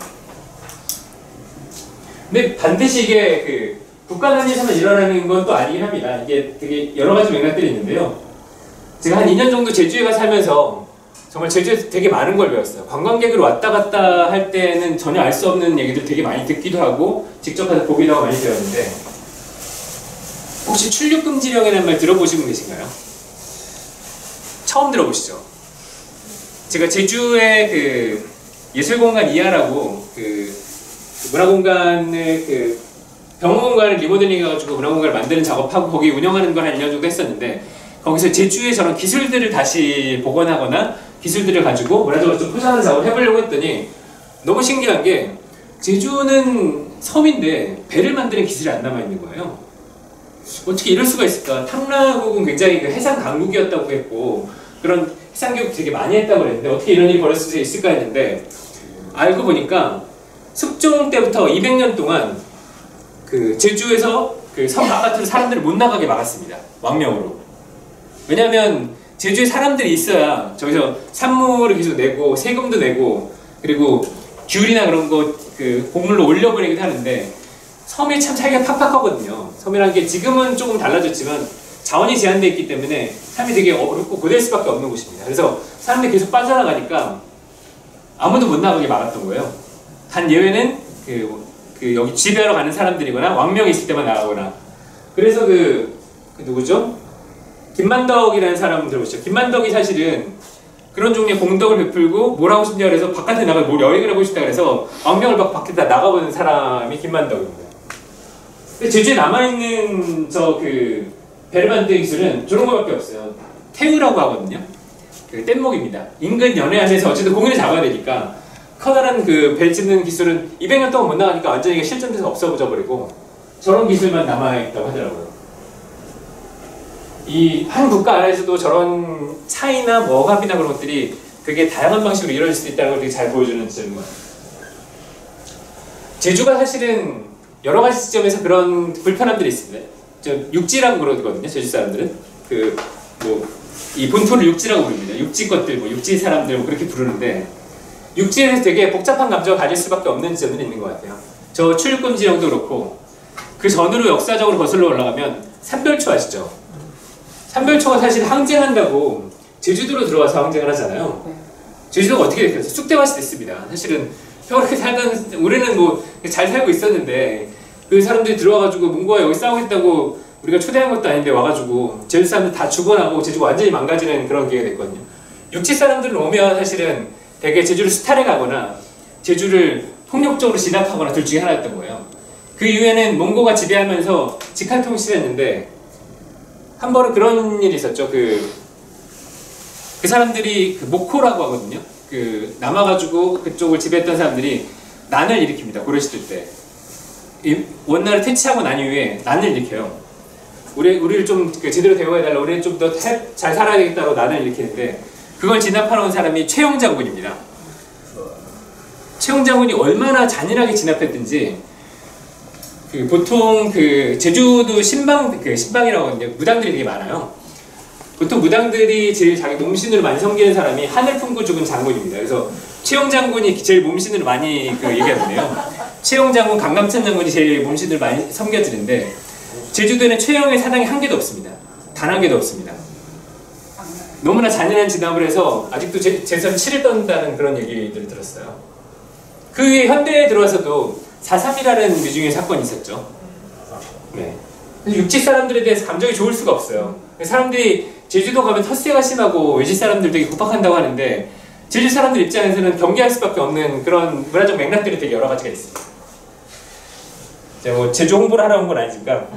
근데 반드시 이게 그 국가 단위에서만 일어나는 건 또 아니긴 합니다. 이게 되게 여러 가지 맥락들이 있는데요. 제가 한 2년 정도 제주에 가 살면서 정말 제주에서 되게 많은 걸 배웠어요. 관광객으로 왔다 갔다 할 때는 전혀 알 수 없는 얘기들 되게 많이 듣기도 하고 직접 가서 보기도 하고 많이 배웠는데 혹시 출入금지령이라는 말 들어보신 분 계신가요? 처음 들어보시죠? 제가 제주의 그 예술공간 이하라고 그 문화공간을 그 병원공간을 리모델링 해가지고 문화공간을 만드는 작업하고 거기 운영하는 걸 한 2년 정도 했었는데 거기서 제주의 저런 기술들을 다시 복원하거나 기술들을 가지고 문화적으로 좀 포장하는 작업을 해보려고 했더니 너무 신기한 게 제주는 섬인데 배를 만드는 기술이 안 남아있는 거예요. 어떻게 이럴 수가 있을까? 탕라국은 굉장히 그 해상 강국이었다고 했고 그런 해상교육 되게 많이 했다고 그랬는데 어떻게 이런 일이 벌어질 수 있을까 했는데 알고 보니까 숙종 때부터 200년 동안 그 제주에서 그 섬 바깥으로 사람들을 못 나가게 막았습니다. 왕명으로. 왜냐하면 제주에 사람들이 있어야 저기서 산물을 계속 내고 세금도 내고 그리고 귤이나 그런 거 그 곡물로 올려보내기도 하는데 섬이 참 살기가 팍팍하거든요. 섬이라는 게 지금은 조금 달라졌지만 자원이 제한되어 있기 때문에 삶이 되게 어렵고 고될 수밖에 없는 곳입니다. 그래서 사람들이 계속 빠져나가니까 아무도 못 나가게 막았던 거예요. 단 예외는 여기 지배하러 가는 사람들이거나 왕명이 있을 때만 나가거나. 그래서 그 누구죠? 김만덕이라는 사람 들어보시죠. 김만덕이 사실은 그런 종류의 공덕을 베풀고 뭘 하고 싶냐 그래서 바깥에 나가 뭘 여행을 하고 싶다 그래서 왕명을 막 밖에 다 나가보는 사람이 김만덕입니다. 근데 제주에 남아있는 배를 만드는 기술은 저런 거밖에 없어요. 태우라고 하거든요. 그 뗏목입니다. 인근 연해안에서 어쨌든 공인을 잡아야 되니까 커다란 그 배 짓는 기술은 200년 동안 못 나가니까 완전히 실전돼서 없어져 버리고 저런 기술만 남아있다고 하더라고요. 이 한 국가 안에서도 저런 차이나 뭐 억압이나 그런 것들이 되게 다양한 방식으로 이루어질 수 있다는 걸 되게 잘 보여주는 지점인 것 같아요. 제주가 사실은 여러 가지 지점에서 그런 불편함들이 있습니다. 저 육지라고 그러거든요. 제주 사람들은 이 본토를 육지라고 부릅니다. 육지 것들, 육지 사람들 그렇게 부르는데 육지에서 되게 복잡한 감정을 가질 수밖에 없는 지점들이 있는 것 같아요. 저 출입금 지형도 그렇고 그 전으로 역사적으로 거슬러 올라가면 삼별초 아시죠? 삼별초가 사실 항쟁한다고 제주도로 들어와서 항쟁을 하잖아요. 제주도가 어떻게 됐어요? 쑥대밭이 됐습니다. 사실은 평화롭게 살던 우리는 잘 살고 있었는데 그 사람들이 들어와가지고 몽고가 여기 싸우겠다고 우리가 초대한 것도 아닌데 와가지고 제주 사람들 다 죽어나고 제주가 완전히 망가지는 그런 기회가 됐거든요. 육지 사람들은 오면 사실은 되게 제주를 수탈해 가거나 제주를 폭력적으로 진압하거나 둘 중에 하나였던 거예요. 그 이후에는 몽고가 지배하면서 직할통치를 했는데 한 번은 그런 일이 있었죠. 그 사람들이 목호라고 하거든요. 남아가지고 그쪽을 지배했던 사람들이 난을 일으킵니다. 고려시대 때. 원나라를 퇴치하고 난 이후에 난을 일으켜요. 우리를 좀 제대로 대우해달라, 우리는 좀 더 잘 살아야 되겠다고 난을 일으키는데 그걸 진압하러 온 사람이 최영 장군입니다. 최영 장군이 얼마나 잔인하게 진압했든지 보통 제주도 신방이라고 하는데 무당들이 되게 많아요. 보통 무당들이 제일 자기 몸신으로 많이 섬기는 사람이 하늘 품고 죽은 장군입니다. 그래서 최영 장군이 제일 몸신으로 많이 얘기하는데요. 최영 장군, 강감찬 장군이 제일 몸신으로 많이 섬겨지는데 제주도에는 최영의 사당이 한 개도 없습니다. 단 한 개도 없습니다. 너무나 잔인한 진압을 해서 아직도 재선 치를 떤다는 그런 얘기들을 들었어요. 그 후에 현대에 들어와서도 4.3이라는 미중의 사건이 있었죠. 네. 육지 사람들에 대해서 감정이 좋을 수가 없어요. 사람들이 제주도 가면 텃세가 심하고 외지 사람들 되게 구박한다고 하는데 제주 사람들 입장에서는 경계할 수밖에 없는 그런 문화적 맥락들이 되게 여러 가지가 있습니다. 제가 제주 홍보를 하러 온 건 아니니까.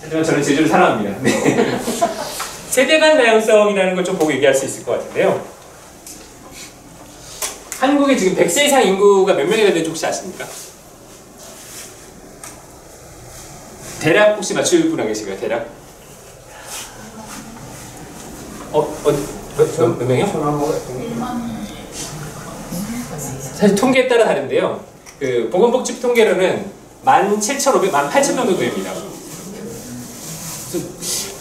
하지만 저는 제주를 사랑합니다. 네. 세대 간 다양성이라는 걸 좀 보고 얘기할 수 있을 것 같은데요. 한국에 지금 100세 이상 인구가 몇 명이나 되는지 혹시 아십니까? 대략 혹시 맞출 분 계실까요? 대략? 몇 명이요? 사실 통계에 따라 다른데요. 보건복지부 통계로는 17,800명 정도 됩니다.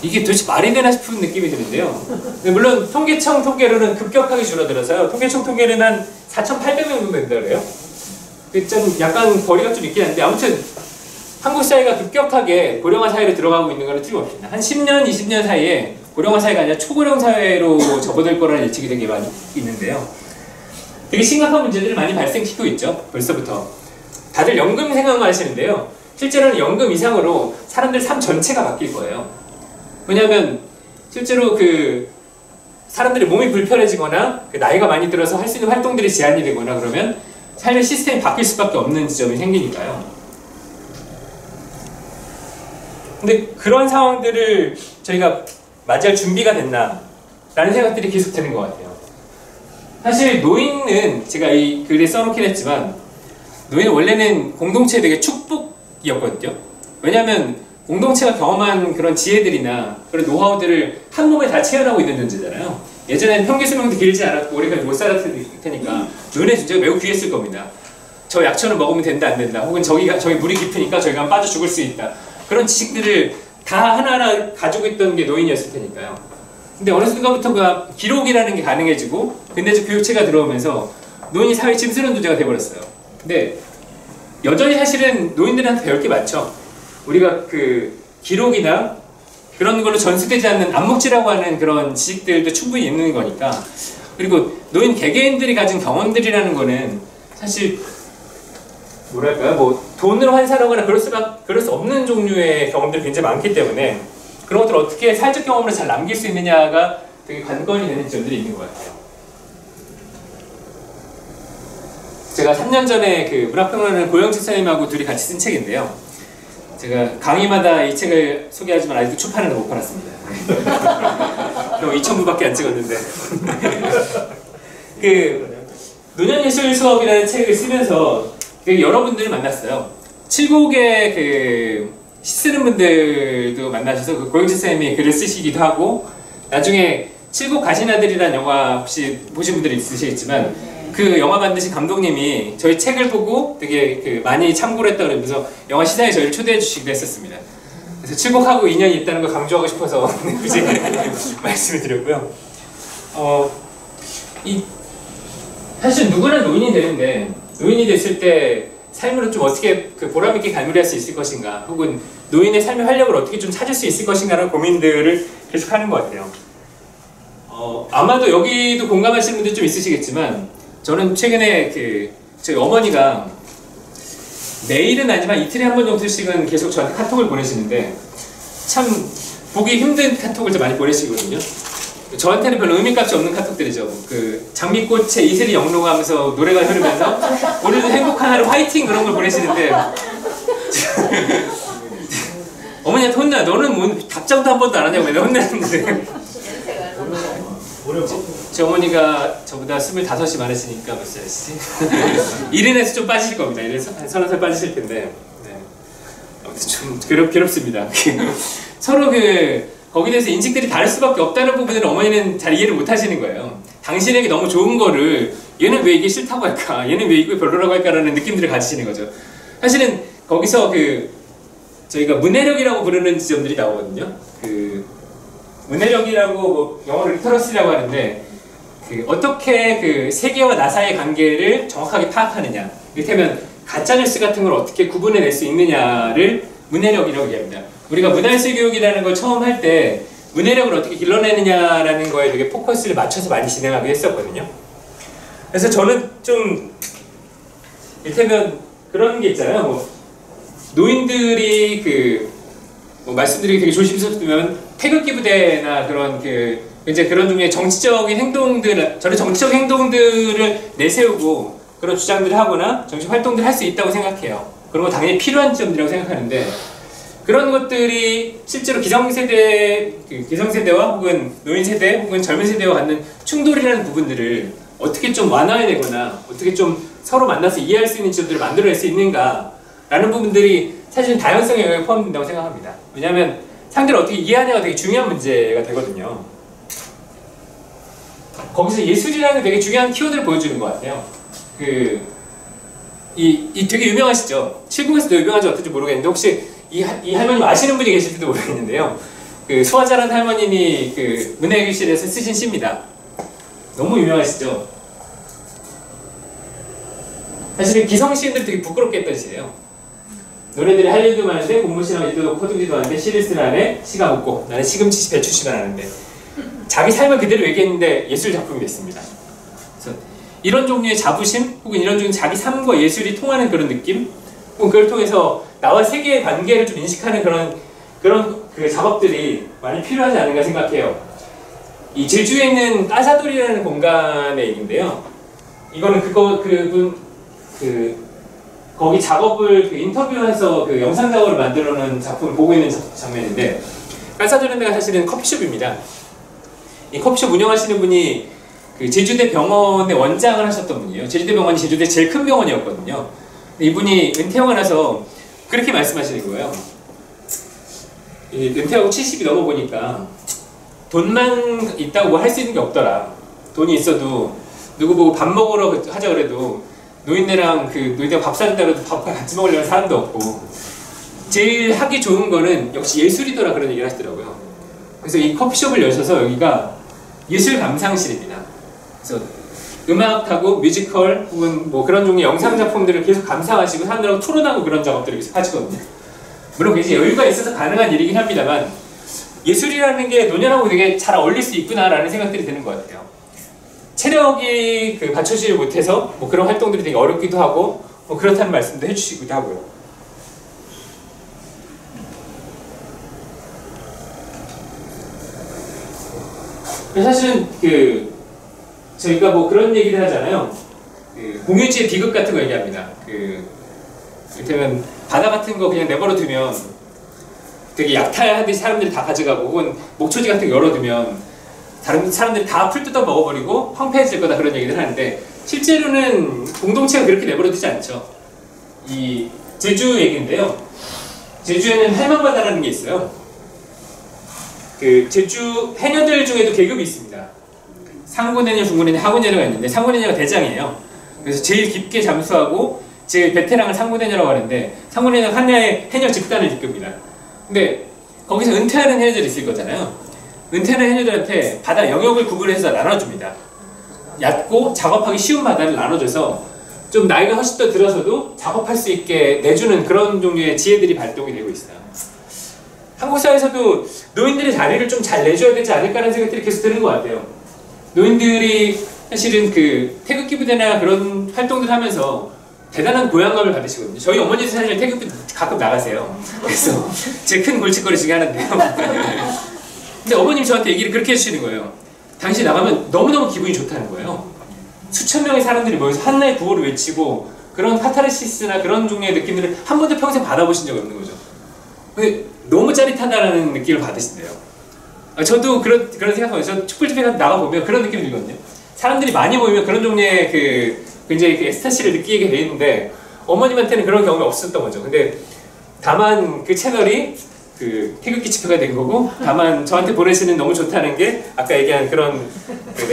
이게 도대체 말이 되나 싶은 느낌이 드는데요. 물론 통계청 통계로는 급격하게 줄어들어서요. 통계청 통계는 한 4,800명 정도 된다 그래요. 좀 약간 거리가 좀 있긴 한데 아무튼 한국 사회가 급격하게 고령화 사회로 들어가고 있는 것은 틀림없습니다. 한 10년, 20년 사이에 고령화 사회가 아니라 초고령 사회로 접어들 거라는 예측이 되게 많이 있는데요. 되게 심각한 문제들을 많이 발생시키고 있죠. 벌써부터. 다들 연금 생각만 하시는데요. 실제로는 연금 이상으로 사람들 삶 전체가 바뀔 거예요. 왜냐하면 실제로 사람들이 몸이 불편해지거나 나이가 많이 들어서 할 수 있는 활동들이 제한이 되거나 그러면 삶의 시스템이 바뀔 수밖에 없는 지점이 생기니까요. 근데 그런 상황들을 저희가 맞이할 준비가 됐나 라는 생각들이 계속 드는 것 같아요. 사실 노인은 제가 이 글에 써놓긴 했지만 노인은 원래는 공동체의 되게 축복이었거든요. 왜냐하면 공동체가 경험한 그런 지혜들이나 그런 노하우들을 한 몸에 다 체현하고 있는 존재잖아요. 예전에는 평균 수명도 길지 않았고 오래까지 못 살았을 테니까 노인의 존재가 매우 귀했을 겁니다. 저 약초는 먹으면 된다 안 된다, 혹은 저기 물이 깊으니까 저기 가면 빠져 죽을 수 있다, 그런 지식들을 다 하나하나 가지고 있던 게 노인이었을 테니까요. 근데 어느 순간부터가 기록이라는 게 가능해지고 근대적 교육체가 들어오면서 노인이 사회 짐스러운 존재가 돼버렸어요. 근데 여전히 사실은 노인들한테 배울 게 많죠. 우리가 기록이나 그런 걸로 전수되지 않는 암묵지라고 하는 그런 지식들도 충분히 있는 거니까. 그리고 노인 개개인들이 가진 경험들이라는 거는 사실 뭐랄까요, 돈으로 환산하거나 그럴 수 없는 종류의 경험들이 굉장히 많기 때문에 그런 것들을 어떻게 사회적 경험으로 잘 남길 수 있느냐가 되게 관건이 되는 점들이 있는 것 같아요. 제가 3년 전에 문학평론가는 고영식 선생님하고 둘이 같이 쓴 책인데요. 제가 강의마다 이 책을 소개하지만 아직도 출판을 못 팔았습니다. 2,000부밖에 안 찍었는데. 노년예술 수업이라는 책을 쓰면서 여러분들을 만났어요. 7곡의 시 쓰는 분들도 만나셔서 고영식 선생님이 글을 쓰시기도 하고, 나중에 7곡 가시나들이라는 영화 혹시 보신 분들이 있으시겠지만 그 영화 만드신 감독님이 저희 책을 보고 되게 그 많이 참고를 했다 그러면서 영화 시사에 저희를 초대해 주시기도 했었습니다. 그래서 칠곡하고 인연이 있다는 걸 강조하고 싶어서 굳이 말씀을 드렸고요. 사실 누구나 노인이 되는데 노인이 됐을 때 삶을 좀 어떻게 그 보람있게 갈무리할 수 있을 것인가, 혹은 노인의 삶의 활력을 어떻게 좀 찾을 수 있을 것인가라는 고민들을 계속하는 것 같아요. 아마도 여기도 공감하시는 분들 좀 있으시겠지만, 저는 최근에 저희 어머니가 매일은 아니지만 이틀에 한 번 정도씩은 계속 저한테 카톡을 보내시는데, 참 보기 힘든 카톡을 좀 많이 보내시거든요. 저한테는 별로 의미값이 없는 카톡들이죠. 그 장미꽃의 이슬이 영롱하면서 노래가 흐르면서 오늘도 행복한 하루 화이팅 그런 걸 보내시는데 어머니한테 혼나. 너는 뭐 답장도 한 번도 안 하냐고 맨날 혼내는데 제 어머니가 저보다 25이 많으시니까 몇 살이시지? 70에서 좀 빠지실 겁니다. 30살 빠지실 텐데 아무튼 좀 괴롭습니다. 서로 거기에 대해서 인식들이 다를 수밖에 없다는 부분을 어머니는 잘 이해를 못 하시는 거예요. 당신에게 너무 좋은 거를 얘는 왜 이게 싫다고 할까? 얘는 왜 이거 별로라고 할까라는 느낌들을 가지시는 거죠. 사실은 거기서 저희가 문해력이라고 부르는 지점들이 나오거든요. 문해력이라고 뭐 영어로 리터러시라고 하는데 어떻게 세계와 나 사이의 관계를 정확하게 파악하느냐, 이를테면 가짜뉴스 같은 걸 어떻게 구분해낼 수 있느냐를 문해력이라고 얘기합니다. 우리가 문화예술 교육이라는 걸 처음 할 때 문해력을 어떻게 길러내느냐라는 거에 되게 포커스를 맞춰서 많이 진행하기도 했었거든요. 그래서 저는 좀 이를테면 그런 게 있잖아요. 뭐 노인들이 뭐 말씀드리기 되게 조심스럽지만 태극기 부대나 그런 이제 그런 종류의 정치적인 행동들, 저는 정치적 행동들을 내세우고 그런 주장들을 하거나 정치 활동들을 할 수 있다고 생각해요. 그런 거 당연히 필요한 점들이라고 생각하는데, 그런 것들이 실제로 기성세대와 혹은 노인세대 혹은 젊은 세대와 갖는 충돌이라는 부분들을 어떻게 좀 완화해내거나 어떻게 좀 서로 만나서 이해할 수 있는 지점들을 만들어낼 수 있는가 라는 부분들이 사실은 다양성의 영역에 포함된다고 생각합니다. 왜냐하면 상대를 어떻게 이해하냐가 되게 중요한 문제가 되거든요. 거기서 예술이라는 되게 중요한 키워드를 보여주는 것 같아요. 되게 유명하시죠? 칠곡에서도 유명한지 어떨지 모르겠는데, 혹시 이 할머님 아시는 분이 계실지도 모르겠는데요. 소아자란 할머님이 문해교실에서 쓰신 시입니다. 너무 유명하시죠? 사실은 기성시인들 되게 부끄럽게 했던 시예요. 노래들이 할 일도 많은데 공부시나 일도 코드기도 하는데 시를 쓰라네 시가 묻고 나는 시금치 배추시만 하는데, 자기 삶을 그대로 얘기했는데 예술 작품이 됐습니다. 그래서 이런 종류의 자부심 혹은 이런 종류의 자기 삶과 예술이 통하는 그런 느낌, 혹은 그걸 통해서 나와 세계의 관계를 좀 인식하는 그런 작업들이 많이 필요하지 않은가 생각해요. 이 제주에 있는 까사돌이라는 공간의 얘기인데요. 이거는 거기 작업을 인터뷰해서 영상 작업을 만들어 놓은 작품을 보고 있는 장면인데, 까사돌이라는 데가 사실은 커피숍입니다. 이 커피숍 운영하시는 분이 제주대 병원의 원장을 하셨던 분이에요. 제주대 병원이 제주대 제일 큰 병원이었거든요. 이분이 은퇴하고 나서 그렇게 말씀하시는 거예요. 은퇴하고 70이 넘어보니까 돈만 있다고 할 수 있는 게 없더라. 돈이 있어도 누구 보고 밥 먹으러 하자 그래도 노인네가 밥 사준다 그래도 밥 같이 먹으려는 사람도 없고, 제일 하기 좋은 거는 역시 예술이더라, 그런 얘기를 하시더라고요. 그래서 이 커피숍을 여셔서 여기가 예술 감상실입니다. 그래서 음악하고 뮤지컬 혹은 뭐 그런 종류의 영상 작품들을 계속 감상하시고 사람들하고 토론하고 그런 작업들을 계속 하시거든요. 물론 굉장히 여유가 있어서 가능한 일이긴 합니다만, 예술이라는 게 노년하고 되게 잘 어울릴 수 있구나라는 생각들이 드는 것 같아요. 체력이 받쳐주지 못해서 뭐 그런 활동들이 되게 어렵기도 하고 뭐 그렇다는 말씀도 해주시기도 하고요. 사실은 저희가 뭐 그런 얘기를 하잖아요. 공유지의 비극 같은 거 얘기합니다. 이를테면 바다 같은 거 그냥 내버려 두면 되게 약탈하듯이 사람들이 다 가져가고, 혹은 목초지 같은 거 열어두면 다른 사람들이 다 풀 뜯어 먹어버리고 황폐해질 거다, 그런 얘기를 하는데, 실제로는 공동체가 그렇게 내버려 두지 않죠. 이 제주 얘기인데요. 제주에는 할망바다라는 게 있어요. 제주 해녀들 중에도 계급이 있습니다. 상고내녀, 중고내녀, 하고내녀가 있는데 상고내녀가 대장이에요. 그래서 제일 깊게 잠수하고 제일 베테랑을 상고내녀라고 하는데 상고내녀는 하나의 해녀 집단을 이끕니다. 근데 거기서 은퇴하는 해녀들이 있을 거잖아요. 은퇴하는 해녀들한테 바다 영역을 구분해서 나눠줍니다. 얕고 작업하기 쉬운 바다를 나눠줘서 좀 나이가 훨씬 더 들어서도 작업할 수 있게 내주는 그런 종류의 지혜들이 발동이 되고 있어요. 한국 사회에서도 노인들의 자리를 좀 잘 내줘야 되지 않을까라는 생각들이 계속 드는 것 같아요. 노인들이 사실은 그 태극기 부대나 그런 활동들 하면서 대단한 고향감을 받으시거든요. 저희 어머니도 사실 태극기 가끔 나가세요. 그래서 제 큰 골칫거리 중에 하나인데요. 근데 어머님이 저한테 얘기를 그렇게 해주시는 거예요. 당신 나가면 너무너무 기분이 좋다는 거예요. 수천 명의 사람들이 모여서 한나의 구호를 외치고 그런 카타르시스나 그런 종류의 느낌들을 한 번도 평생 받아보신 적이 없는 거죠. 근데 너무 짜릿하다라는 느낌을 받으신대요. 저도 그런 생각하면서 저 촛불 집회 나가보면 그런 느낌이 들거든요. 사람들이 많이 모이면 그런 종류의 굉장히 에스타시를 느끼게 돼 있는데 어머님한테는 그런 경험이 없었던 거죠. 근데 다만 그 채널이 그 태극기 집회가 된 거고, 다만 저한테 보내시는 너무 좋다는 게 아까 얘기한 그런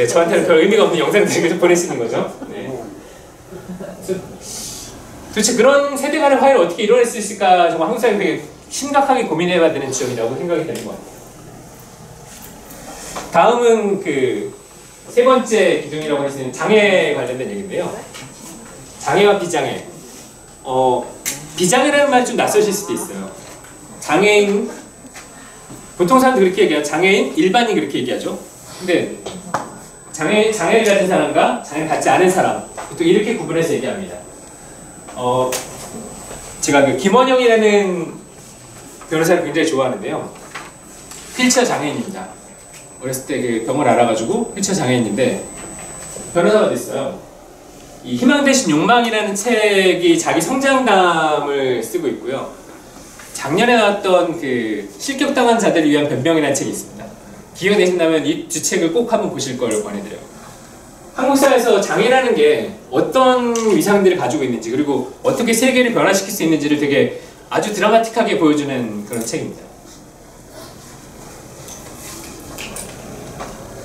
저한테는 별 의미가 없는 영상들을 보내시는 거죠. 네. 도대체 그런 세대 간의 화해를 어떻게 이뤄낼 수 있을까 정말 한국 사회가 되게 심각하게 고민해봐야 되는 지역이라고 생각이 되는 것 같아요. 다음은 그 세 번째 기둥이라고 할 수 있는 장애 관련된 얘기인데요. 장애와 비장애. 비장애라는 말 좀 낯서실 수도 있어요. 장애인, 보통 사람들 그렇게 얘기해요. 장애인, 일반인 그렇게 얘기하죠. 근데 장애를 가진 사람과 장애를 갖지 않은 사람, 보통 이렇게 구분해서 얘기합니다. 제가 그 김원영이라는 변호사를 굉장히 좋아하는데요. 휠체어 장애인입니다. 어렸을 때 그 병을 알아가지고 휠체어 장애인인데 변호사가 됐어요. 이 희망 대신 욕망이라는 책이 자기 성장담을 쓰고 있고요. 작년에 나왔던 그 실격당한 자들을 위한 변명이라는 책이 있습니다. 기회가 되신다면 이 두 책을 꼭 한번 보실 걸 권해드려요. 한국 사회에서 장애라는 게 어떤 위상들을 가지고 있는지, 그리고 어떻게 세계를 변화시킬 수 있는지를 되게 아주 드라마틱하게 보여주는 그런 책입니다.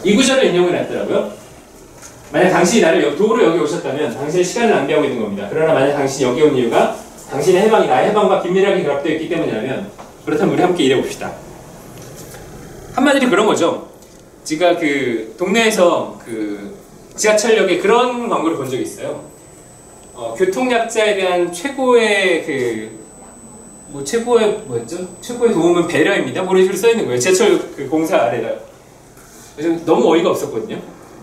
이 구절을 인용을 했더라고요. 만약 당신이 나를 도우러 여기 오셨다면 당신의 시간을 낭비하고 있는 겁니다. 그러나 만약 당신이 여기 온 이유가 당신의 해방이 나의 해방과 긴밀하게 결합되어 있기 때문이라면, 그렇다면 우리 함께 일해봅시다. 한마디로 그런 거죠. 제가 그 동네에서 그 지하철역에 그런 광고를 본 적이 있어요. 교통약자에 대한 최고의 최고의 도움은 배려입니다. 뭐 이런 식으로 써 있는 거예요. 지하철 그 공사 아래다. 그래서 너무 어이가 없었거든요.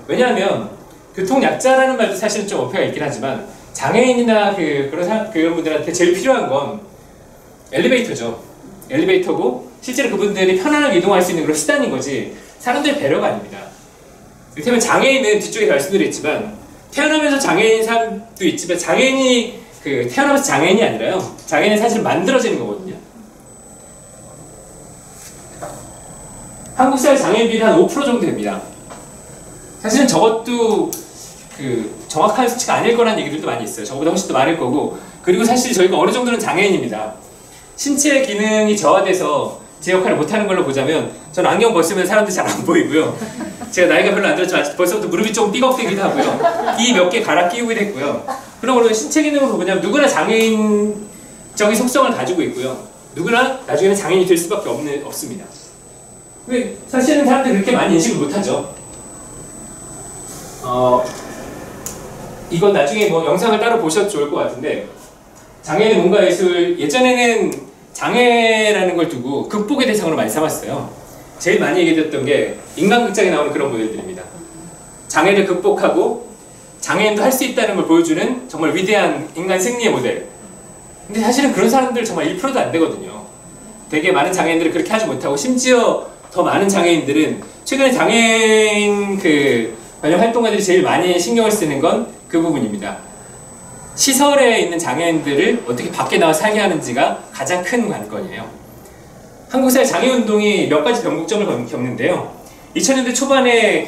왜냐하면 교통약자라는 말도 사실은 좀 어폐가 있긴 하지만 장애인이나 그런 분들한테 제일 필요한 건 엘리베이터죠. 엘리베이터고 실제로 그분들이 편안하게 이동할 수 있는 그런 수단인 거지 사람들의 배려가 아닙니다. 이를테면 장애인은 뒤쪽에 말씀드렸지만 태어나면서 장애인 사람도 있지만 장애인이 태어나면서 장애인이 아니라요. 장애인은 사실 만들어지는 거거든요. 한국 사회 장애인 비율이 한 5% 정도 됩니다. 사실은 저것도 정확한 수치가 아닐 거라는 얘기들도 많이 있어요. 저보다 훨씬 더 많을 거고, 그리고 사실 저희가 어느 정도는 장애인입니다. 신체 기능이 저하돼서 제 역할을 못하는 걸로 보자면 저는 안경 벗으면 사람들이 잘 안 보이고요. 제가 나이가 별로 안 들었지만 벌써부터 무릎이 좀 삐걱대기도 하고요. 이 몇 개 갈아 끼우기도 했고요. 그러고 신체 기능으로 보자면 누구나 장애인적인 속성을 가지고 있고요. 누구나 나중에는 장애인이 될 수밖에 없습니다. 근데 사실은 사람들이 그렇게 많이 인식을 못하죠. 이건 나중에 뭐 영상을 따로 보셔도 좋을 것 같은데, 장애인의 문과 예술, 예전에는 장애라는 걸 두고 극복의 대상으로 많이 삼았어요. 제일 많이 얘기했던 게 인간극장에 나오는 그런 모델들입니다. 장애를 극복하고 장애인도 할 수 있다는 걸 보여주는 정말 위대한 인간 승리의 모델. 근데 사실은 그런 사람들 정말 1%도 안 되거든요. 되게 많은 장애인들은 그렇게 하지 못하고, 심지어 더 많은 장애인들은 최근에 장애인 관련 활동가들이 제일 많이 신경을 쓰는 건 그 부분입니다. 시설에 있는 장애인들을 어떻게 밖에 나와 살게 하는지가 가장 큰 관건이에요. 한국 사회 장애운동이 몇 가지 변곡점을 겪는데요. 2000년대 초반에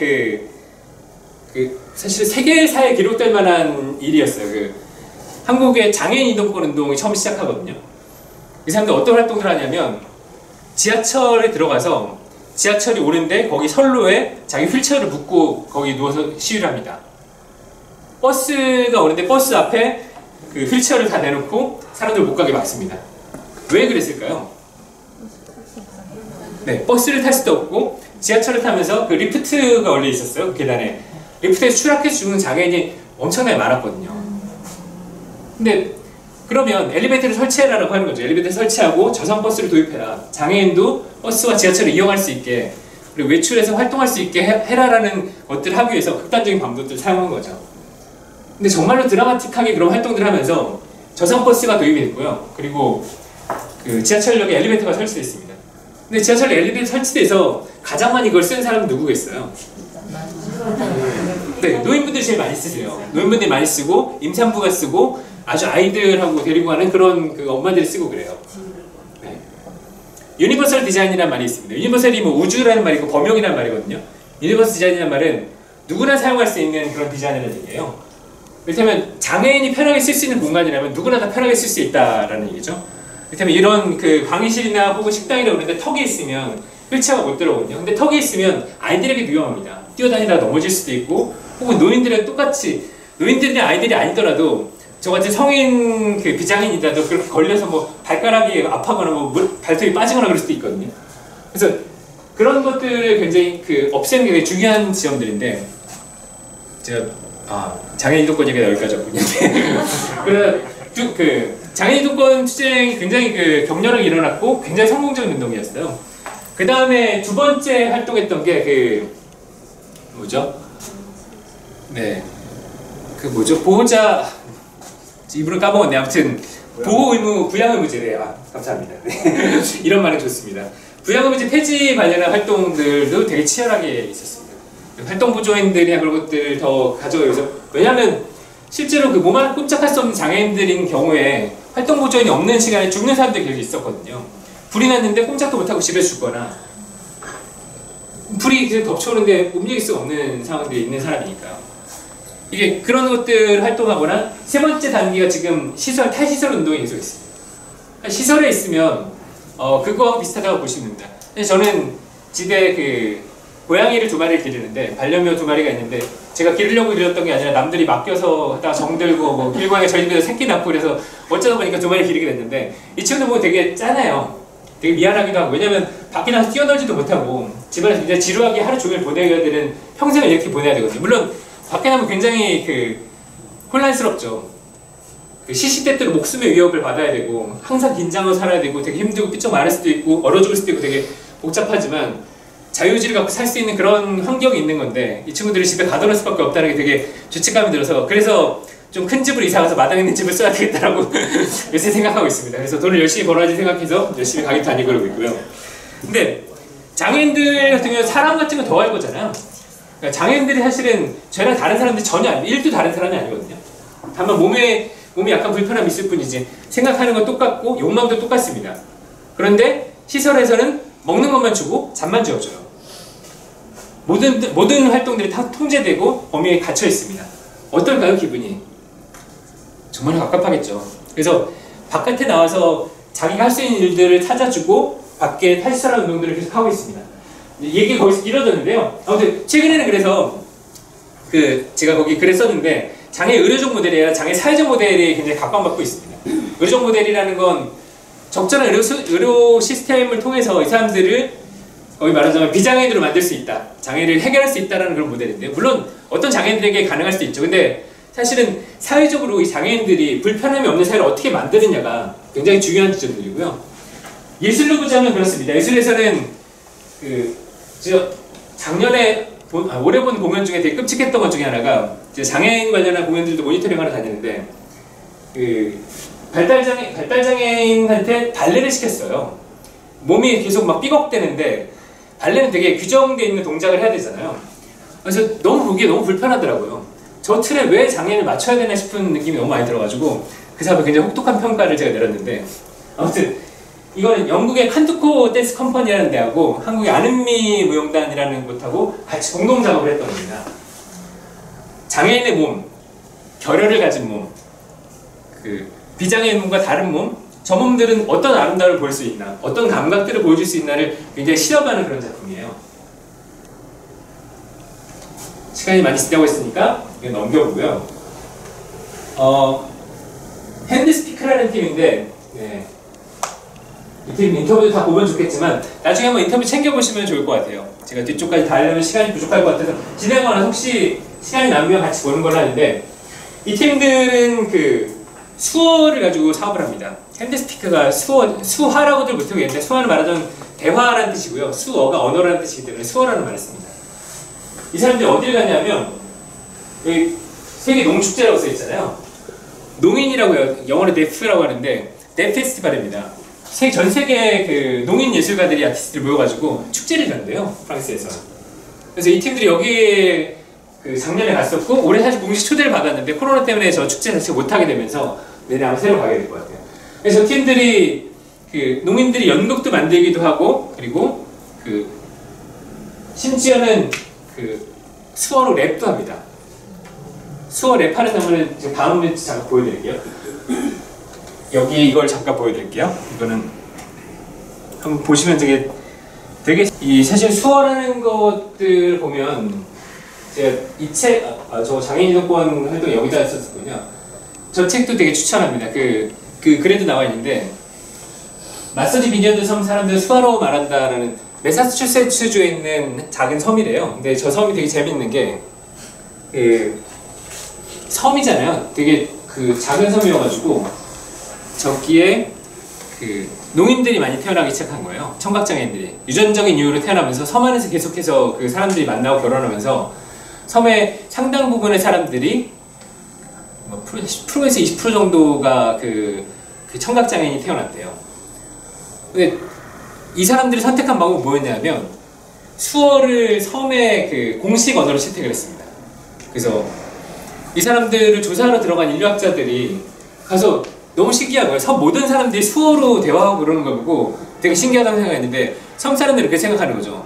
사실 세계사에 기록될 만한 일이었어요. 한국의 장애인 이동권 운동이 처음 시작하거든요. 이 사람들 어떤 활동을 하냐면 지하철에 들어가서 지하철이 오는데 거기 선로에 자기 휠체어를 묶고 거기 누워서 시위를 합니다. 버스가 오는데 버스 앞에 그 휠체어를 다 내놓고 사람들 못 가게 막습니다. 왜 그랬을까요? 네, 버스를 탈 수도 없고 지하철을 타면서 그 리프트가 원래 있었어요. 그 계단에. 리프트에서 추락해서 죽는 장애인이 엄청나게 많았거든요. 근데 그러면 엘리베이터를 설치해라라고 하는 거죠. 엘리베이터 설치하고 저상 버스를 도입해라. 장애인도 버스와 지하철을 이용할 수 있게 그리고 외출해서 활동할 수 있게 해라라는 것들을 하기 위해서 극단적인 방법들을 사용한 거죠. 근데 정말로 드라마틱하게 그런 활동들을 하면서 저상 버스가 도입이 됐고요. 그리고 그 지하철역에 엘리베이터가 설치됐습니다. 근데 지하철 엘리베이터 설치돼서 가장 많이 이걸 쓰는 사람은 누구겠어요? 네, 노인분들이 제일 많이 쓰세요. 노인분들이 많이 쓰고 임산부가 쓰고 아주 아이들하고 데리고 가는 그런 그 엄마들이 쓰고 그래요. 네. 유니버설 디자인이라는 말이 있습니다. 유니버설이 뭐 우주라는 말이고 범용이라는 말이거든요. 유니버설 디자인이라는 말은 누구나 사용할 수 있는 그런 디자인이라는 얘기예요. 이를테면 장애인이 편하게 쓸 수 있는 공간이라면 누구나 다 편하게 쓸 수 있다라는 얘기죠. 이를테면 이런 그 강의실이나 혹은 식당이라고 그러는데 턱이 있으면 휠체어가 못 들어오거든요. 근데 턱이 있으면 아이들에게 위험합니다. 뛰어다니다가 넘어질 수도 있고 혹은 노인들은 똑같이 노인들이나 아이들이 아니더라도 저같이 성인 그 비장애인이라도 그렇게 걸려서 뭐 발가락이 아파거나 뭐 발톱이 빠지거나 그럴 수도 있거든요. 그래서 그런 것들을 굉장히 그 없애는 게 중요한 지점들인데 제가 장애인 인권권 얘기가 여기까지였군요. 그래서 그 장애인 인권 투쟁이 굉장히 그 격렬하게 일어났고 굉장히 성공적인 운동이었어요. 그 다음에 두 번째 활동했던 게 그 뭐죠? 네, 그 뭐죠? 보호자 이분은 까먹었네. 아무튼 보호 의무 부양 의무제래. 감사합니다. 네. 이런 말은 좋습니다. 부양 의무제 폐지 관련한 활동들도 되게 치열하게 있었습니다. 활동 보조인들이나 그런 것들을 더 가져가면서 왜냐하면 실제로 그 몸 하나 꼼짝할 수 없는 장애인들인 경우에 활동 보조인이 없는 시간에 죽는 사람들이 계속 있었거든요. 불이 났는데 꼼짝도 못하고 집에 죽거나 불이 계속 덮쳐오는데 움직일 수 없는 상황들이 있는 사람이니까요. 이게 그런 것들 활동하거나 세 번째 단계가 지금 탈시설 운동이 계속 있습니다. 시설에 있으면 그거하고 비슷하다고 보시면 됩니다. 저는 집에 그 고양이를 2마리를 기르는데 반려묘 2마리가 있는데 제가 기르려고 기르었던 게 아니라 남들이 맡겨서 하다가 정들고 뭐 길고양이가 저희 집에서 새끼 낳고 그래서 어쩌다 보니까 2마리 기르게 됐는데 이 친구들 보면 되게 짠해요. 되게 미안하기도 하고 왜냐면 밖에 나가서 뛰어놀지도 못하고 집안에서 굉장히 지루하게 하루 종일 보내야 되는 평생을 이렇게 보내야 되거든요. 물론 밖에 나면 굉장히 그 혼란스럽죠. 그 시시때때로 목숨의 위협을 받아야 되고 항상 긴장하고 살아야 되고 되게 힘들고 삐쩍 마를 수도 있고 얼어 죽을 수도 있고 되게 복잡하지만 자유의지를 갖고 살 수 있는 그런 환경이 있는 건데 이 친구들이 집에 가둬놓을 수밖에 없다는 게 되게 죄책감이 들어서 그래서 좀 큰 집으로 이사가서 마당 있는 집을 써야 되겠다라고 요새 생각하고 있습니다. 그래서 돈을 열심히 벌어야지 생각해서 열심히 가게 다니고 그러고 있고요. 근데 장애인들 같은 경우는 사람 같은 거 더 할 거잖아요. 그러니까 장애인들이 사실은 저희랑 다른 사람들이 전혀 아니에요. 1도 다른 사람이 아니거든요. 다만 몸이 약간 불편함이 있을 뿐이지 생각하는 건 똑같고 욕망도 똑같습니다. 그런데 시설에서는 먹는 것만 주고 잠만 재워줘요. 모든 활동들이 다 통제되고 범위에 갇혀 있습니다. 어떨까요, 기분이? 정말 갑갑하겠죠. 그래서 바깥에 나와서 자기가 할 수 있는 일들을 찾아주고 밖에 탈시설 운동들을 계속 하고 있습니다. 얘기가 거기서 길어졌는데요. 아무튼 최근에는 그래서 제가 거기 글에 썼는데 장애 의료적 모델이 아니라 장애 사회적 모델이 굉장히 각광받고 있습니다. 의료적 모델이라는 건 적절한 의료 시스템을 통해서 이 사람들을 거의 말하자면 비장애인으로 만들 수 있다. 장애를 해결할 수 있다는 그런 모델인데 물론 어떤 장애인들에게 가능할 수도 있죠. 근데 사실은 사회적으로 이 장애인들이 불편함이 없는 사회를 어떻게 만드느냐가 굉장히 중요한 지점들이고요. 예술로 보자면 그렇습니다. 예술에서는 올해 본 공연 중에 되게 끔찍했던 것 중에 하나가 장애인 관련한 공연들도 모니터링하러 다니는데 발달장애인한테 발레를 시켰어요. 몸이 계속 막 삐걱대는데 발레는 되게 규정되어 있는 동작을 해야 되잖아요. 그래서 너무 보기에 너무 불편하더라고요. 저 틀에 왜 장애인을 맞춰야 되나 싶은 느낌이 너무 많이 들어가지고 그 사람은 굉장히 혹독한 평가를 제가 내렸는데 아무튼 이거는 영국의 칸투코 댄스 컴퍼니라는 데하고 한국의 아는미 무용단이라는 곳하고 같이 공동 작업을 했던 겁니다. 장애인의 몸, 결혈을 가진 몸, 비장애인 몸과 다른 몸, 저 몸들은 어떤 아름다움을 볼 수 있나, 어떤 감각들을 보여줄 수 있나를 굉장히 실험하는 그런 작품이에요. 시간이 많이 지나고 있으니까 이거 넘겨보고요. 핸드스피크라는 팀인데, 네. 이 팀 인터뷰도 다 보면 좋겠지만 나중에 한번 인터뷰 챙겨보시면 좋을 것 같아요. 제가 뒤쪽까지 다 하려면 시간이 부족할 것 같아서 진행하거나 혹시 시간이 남으면 같이 보는 걸로 하는데, 이 팀들은 그 수어를 가지고 사업을 합니다. 핸드스피크가 수화라고들 보통 얘기하는데, 수화는 말하자면 대화라는 뜻이고요. 수어가 언어라는 뜻이기 때문에 수어라는 말을 씁니다. 이 사람들이 어디를 갔냐면, 여기 세계 농축제라고 써있잖아요. 농인이라고 영어로 데프라고 하는데, 데프 페스티벌입니다. 전 세계 그 농인 예술가들이 아티스트들 모여가지고 축제를 열는데요, 프랑스에서. 그래서 이 팀들이 여기에 그 작년에 갔었고, 올해 사실 공식 초대를 받았는데 코로나 때문에 저 축제 자체가 못하게 되면서 내년 아마 새로 가게 될 것 같아요. 그래서 저 팀들이 그 농인들이 연극도 만들기도 하고, 그리고 그 심지어는 그 수어로 랩도 합니다. 수어 랩하는 장면을 제가 다음에 잠깐 보여드릴게요. 여기 이걸 잠깐 보여드릴게요. 이거는 한번 보시면 되게 이 사실 수어라는 것들 보면, 제가 이 책, 저 장애인 인권 활동 여기다 했었거든요. 저 책도 되게 추천합니다. 그 글에도 나와 있는데, 마서지 비니언드 섬 사람들 수어로 말한다라는 매사추세츠주에 있는 작은 섬이래요. 근데 저 섬이 되게 재밌는 게, 그 섬이잖아요. 되게 그 작은 섬이어가지고 저기에 그 농인들이 많이 태어나기 시작한 거예요. 청각장애인들이 유전적인 이유로 태어나면서 섬 안에서 계속해서 그 사람들이 만나고 결혼하면서 섬의 상당 부분의 사람들이 뭐 10%에서 20% 정도가 그 청각장애인이 태어났대요. 근데 이 사람들이 선택한 방법은 뭐였냐면, 수어를 섬의 그 공식 언어로 채택을 했습니다. 그래서 이 사람들을 조사하러 들어간 인류학자들이 가서 너무 신기한 거예요. 섬 모든 사람들이 수어로 대화하고 그러는 거 보고 되게 신기하다고 생각했는데, 섬 사람들이 이렇게 생각하는 거죠.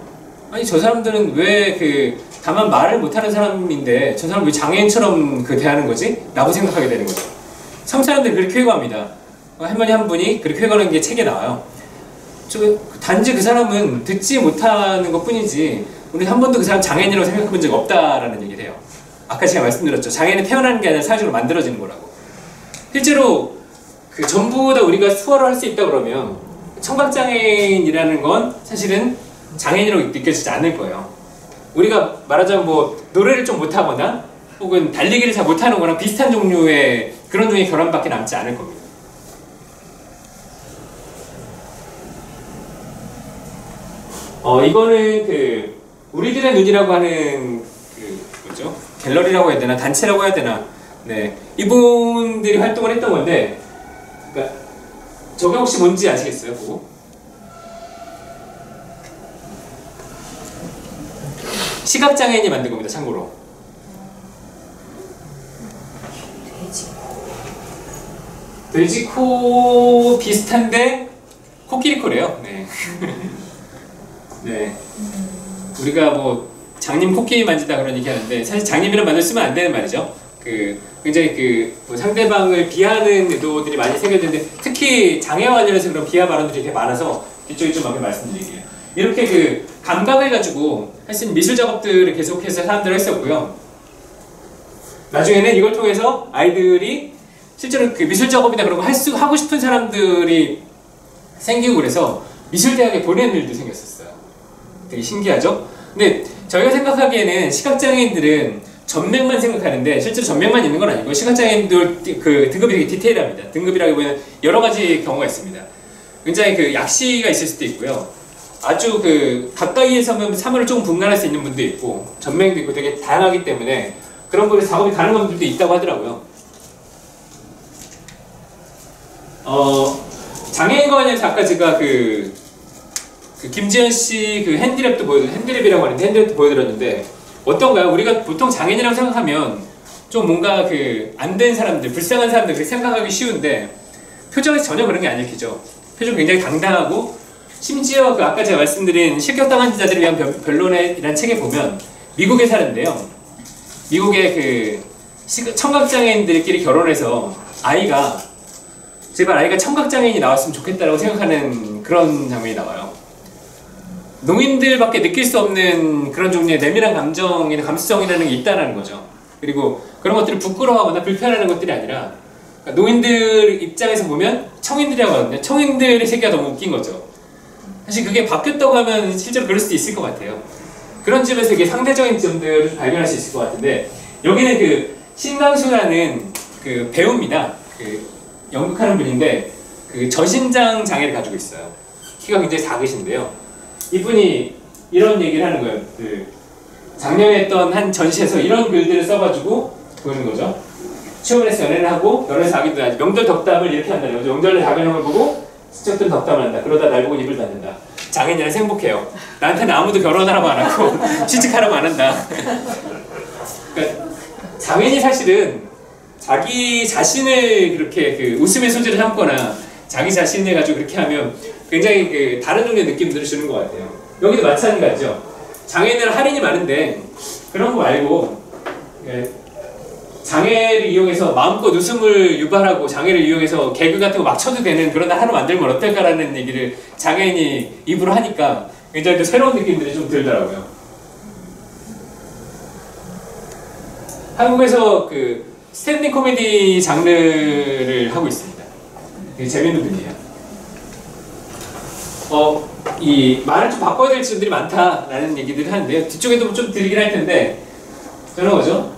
아니, 저 사람들은 왜 다만 말을 못하는 사람인데 저 사람 왜 장애인처럼 대하는 거지? 라고 생각하게 되는 거죠. 섬 사람들이 그렇게 회고합니다. 할머니 한 분이 그렇게 회고하는 게 책에 나와요. 단지 그 사람은 듣지 못하는 것 뿐이지 우리 한 번도 그 사람 장애인이라고 생각해 본 적 없다라는 얘기를 해요. 아까 제가 말씀드렸죠. 장애인은 태어나는 게 아니라 사회적으로 만들어지는 거라고. 실제로 전부 다 우리가 수어를 할 수 있다 그러면 청각장애인이라는 건 사실은 장애인이라고 느껴지지 않을 거예요. 우리가 말하자면 뭐 노래를 좀 못하거나 혹은 달리기를 잘 못하는 거랑 비슷한 종류의 그런 종의 결함밖에 남지 않을 겁니다. 이거는 우리들의 눈이라고 하는 뭐죠? 갤러리라고 해야 되나? 단체라고 해야 되나? 네, 이분들이 활동을 했던 건데, 그러니까 저게 혹시 뭔지 아시겠어요? 보고? 시각장애인이 만든 겁니다. 참고로. 돼지코 비슷한데 코끼리코래요. 네. 네. 우리가 뭐 장님 코끼리 만지다 그런 얘기 하는데, 사실 장님이란 말을 쓰면 안 되는 말이죠. 굉장히 뭐 상대방을 비하하는 의도들이 많이 생겼는데, 특히 장애와 관련해서 그런 비하 발언들이 되게 많아서 뒤쪽에 좀 많이 말씀드릴게요. 이렇게 감각을 가지고 할 수 있는 미술 작업들을 계속해서 사람들을 했었고요. 나중에는 이걸 통해서 아이들이 실제로 미술 작업이나 그런 거 하고 싶은 사람들이 생기고, 그래서 미술대학에 보내는 일도 생겼었어요. 되게 신기하죠? 근데 저희가 생각하기에는 시각장애인들은 전맥만 생각하는데, 실제로 전맥만 있는 건 아니고 시각장애인들 등급이 되게 디테일합니다. 등급이라기보다는 여러 가지 경우가 있습니다. 굉장히 약시가 있을 수도 있고요. 아주 가까이에서 사물을 조금 분간할 수 있는 분도 있고, 전맥도 있고 되게 다양하기 때문에 그런 거에 작업이 가능한 분들도 있다고 하더라고요. 장애인과 관련해서 아까 제가 김지현 씨 핸디랩이라고 하는데 핸디랩도 보여드렸는데, 어떤가요? 우리가 보통 장애인이라고 생각하면 좀 뭔가 안 된 사람들, 불쌍한 사람들 그렇게 생각하기 쉬운데, 표정에서 전혀 그런 게 안 읽히죠. 표정 굉장히 당당하고, 심지어 아까 제가 말씀드린 실격당한 자들을 위한 변론이라는 책에 보면 미국에 사는데요. 미국의 청각장애인들끼리 결혼해서 아이가 제발 아이가 청각장애인이 나왔으면 좋겠다라고 생각하는 그런 장면이 나와요. 농인들밖에 느낄 수 없는 그런 종류의 내밀한 감정이나 감수성이라는 게 있다는 거죠. 그리고 그런 것들을 부끄러워하거나 불편해하는 것들이 아니라 그러니까 노인들 입장에서 보면 청인들이라고 하거든요. 청인들의 세계가 너무 웃긴 거죠. 사실 그게 바뀌었다고 하면 실제로 그럴 수도 있을 것 같아요. 그런 점에서 이게 상대적인 점들을 좀 발견할 수 있을 것 같은데 여기는 그 신강수라는 그 배우입니다. 그 연극하는 분인데 그 저신장 장애를 가지고 있어요. 키가 굉장히 작으신데요. 이분이 이런 얘기를 하는 거예요. 그 작년에 했던 한 전시에서 이런 글들을 써가지고 보는 거죠. 취업해서 연애를 하고 연애에서 아기도 낳지 명절 덕담을 이렇게 한다는 거죠. 명절에 작은 형을 보고 스쩍들 덕담을 한다. 그러다 날 보고 입을 닫는다. 장애인이라서 행복해요. 나한테는 아무도 결혼하라고 안 하고 취직하라고 안 한다. 그러니까 장애인이 사실은 자기 자신을 그렇게 그 웃음의 소재를 삼거나 자기 자신을 가지고 그렇게 하면 굉장히 그 다른 종류의 느낌들을 주는 것 같아요. 여기도 마찬가지죠. 장애인은 할인이 많은데 그런 거 말고 장애를 이용해서 마음껏 웃음을 유발하고 장애를 이용해서 개그 같은 거 막 쳐도 되는 그런 날 하루 만들면 어떨까라는 얘기를 장애인이 입으로 하니까 굉장히 또 새로운 느낌들이 좀 들더라고요. 한국에서 그 스탠딩 코미디 장르를 하고 있습니다. 되게 재밌는 분이에요. 이 말을 좀 바꿔야 될 점들이 많다라는 얘기들을 하는데요. 뒤쪽에도 좀 들리긴 할 텐데 저는 뭐죠?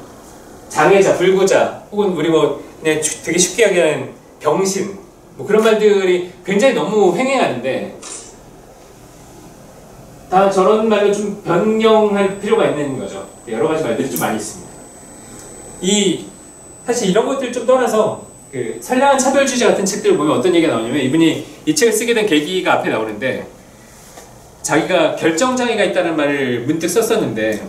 장애자, 불구자, 혹은 우리 뭐 그냥 되게 쉽게 얘기하는 병신 뭐 그런 말들이 굉장히 너무 횡행하는데 다 저런 말로 좀 변경할 필요가 있는 거죠. 여러 가지 말들이 좀 많이 있습니다. 사실 이런 것들 좀 떠나서 그 선량한 차별주의 같은 책들을 보면 어떤 얘기가 나오냐면 이분이 이 책을 쓰게 된 계기가 앞에 나오는데 자기가 결정장애가 있다는 말을 문득 썼었는데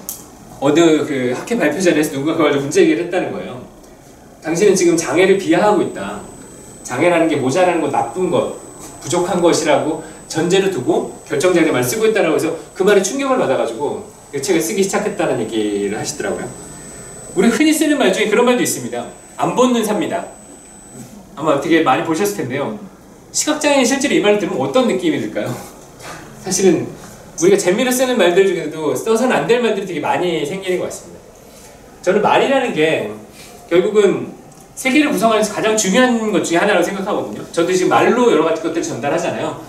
어느 그 학회 발표 자리에서 누군가 그걸 문제 제기를 했다는 거예요. 당신은 지금 장애를 비하하고 있다. 장애라는 게 모자라는 것, 나쁜 것, 부족한 것이라고 전제를 두고 결정장애만 쓰고 있다고 해서 그 말에 충격을 받아가지고 그 책을 쓰기 시작했다는 얘기를 하시더라고요. 우리 흔히 쓰는 말 중에 그런 말도 있습니다. 안 보는 삽니다. 아마 되게 많이 보셨을 텐데요. 시각장애인 실제로 이 말을 들으면 어떤 느낌이 들까요? 사실은 우리가 재미로 쓰는 말들 중에도 써서는 안 될 말들이 되게 많이 생기는 것 같습니다. 저는 말이라는 게 결국은 세계를 구성하는 가장 중요한 것 중에 하나라고 생각하거든요. 저도 지금 말로 여러 가지 것들을 전달하잖아요.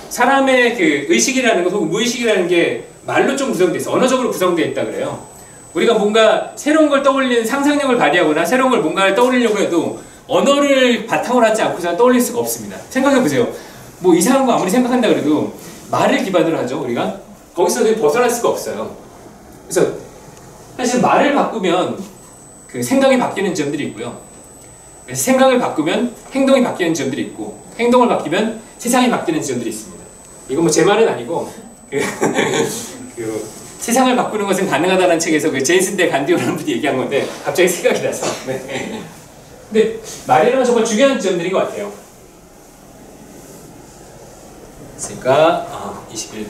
사람의 그 의식이라는 것 혹은 무의식이라는 게 말로 좀 구성되어 있어. 언어적으로 구성되어 있다 그래요. 우리가 뭔가 새로운 걸 떠올리는 상상력을 발휘하거나 새로운 걸 뭔가를 떠올리려고 해도 언어를 바탕으로 하지 않고서 떠올릴 수가 없습니다. 생각해보세요. 뭐 이상한 거 아무리 생각한다 그래도 말을 기반으로 하죠, 우리가? 거기서 벗어날 수가 없어요. 그래서 사실 말을 바꾸면 그 생각이 바뀌는 점들이 있고요. 그래서 생각을 바꾸면 행동이 바뀌는 점들이 있고 행동을 바뀌면 세상이 바뀌는 점들이 있습니다. 이건 뭐 제 말은 아니고 그 세상을 바꾸는 것은 가능하다는 책에서 그 제이슨 대 간디오라는 분이 얘기한 건데 갑자기 생각이 나서 네. 근데 말이라는 건 정말 중요한 점들인 것 같아요. 그러니까 21분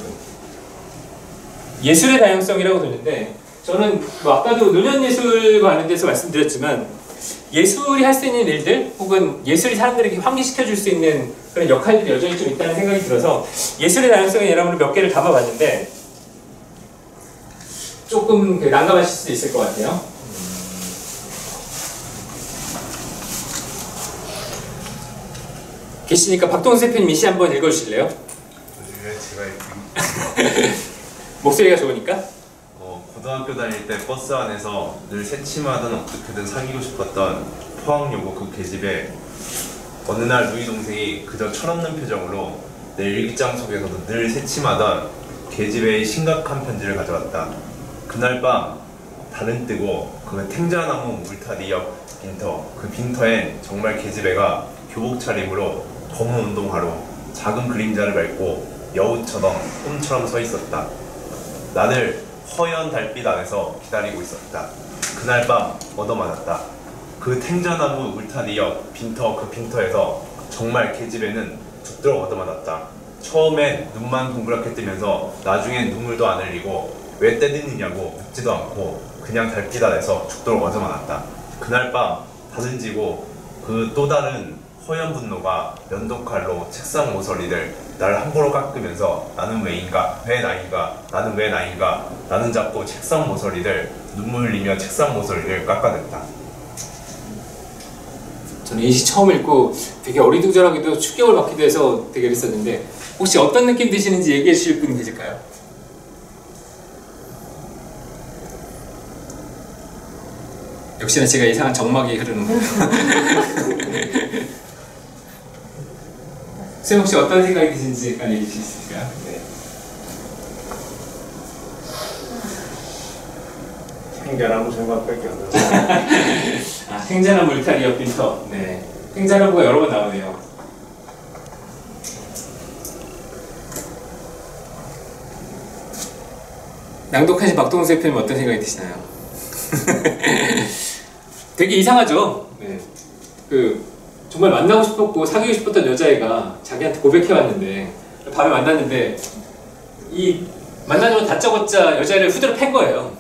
예술의 다양성이라고 되는데 저는 뭐 아까도 노년예술과 하는 데서 말씀드렸지만 예술이 할 수 있는 일들 혹은 예술이 사람들에게 환기시켜줄 수 있는 그런 역할들이 여전히 좀 있다는 생각이 들어서 예술의 다양성에 여러분을 몇 개를 담아봤는데 조금 난감하실 수도 있을 것 같아요. 계시니까 박동수 대표님이 시 한번 읽어주실래요? 제가 목소리가 좋으니까? 고등학교 다닐 때 버스 안에서 늘 새침하든 어떻게든 사귀고 싶었던 포항여고 그 계집에 어느 날 누이 동생이 그저 철없는 표정으로 내 일기장 속에서도 늘 새침하던 계집의 심각한 편지를 가져왔다. 그날 밤 달은 뜨고 그 탱자나무 울타리 옆 빈터 그 빈터엔 정말 계집애가 교복 차림으로 검은 운동화로 작은 그림자를 밟고 여우처럼 꿈처럼 서 있었다. 나를 허연 달빛 안에서 기다리고 있었다. 그날 밤 얻어맞았다. 그 탱자나무 울타리 옆 빈터 그 빈터에서 정말 계집애는 죽도록 얻어맞았다. 처음엔 눈만 동그랗게 뜨면서 나중엔 눈물도 안 흘리고 왜 때리느냐고 묻지도 않고 그냥 달빛 안에서 죽도록 얻어맞았다. 그날 밤 다듬지고 그 또 다른 허연 분노가 면도칼로 책상 모서리를 날 함부로 깎으면서 나는 왜인가? 왜 나인가? 나는 왜 나인가? 나는 자꾸 책상 모서리를 눈물 흘리며 책상 모서리를 깎아냈다. 저는 이 시 처음 읽고 되게 어리둥절하기도 충격을 받기도 해서 되게 그랬었는데 혹시 어떤 느낌 드시는지 얘기해 주실 분 계실까요? 역시나 제가 이상한 정막이 흐르는 거예요. 선생님 혹시 어떤 생각이 드시는지 약간 얘기해 주실 수 있을까요? 네. 생겨나무 생각밖에 안 나요. 아, 횡자나무 울타리 옆 빈터. 네. 횡자나무가 여러 번 나오네요. 낭독하신 박동수 대표님 어떤 생각이 드시나요? 되게 이상하죠? 네. 정말 만나고 싶었고 사귀고 싶었던 여자애가 자기한테 고백해왔는데 밤에 만났는데 이 만나자마자 다짜고짜 여자애를 후드로 팬 거예요.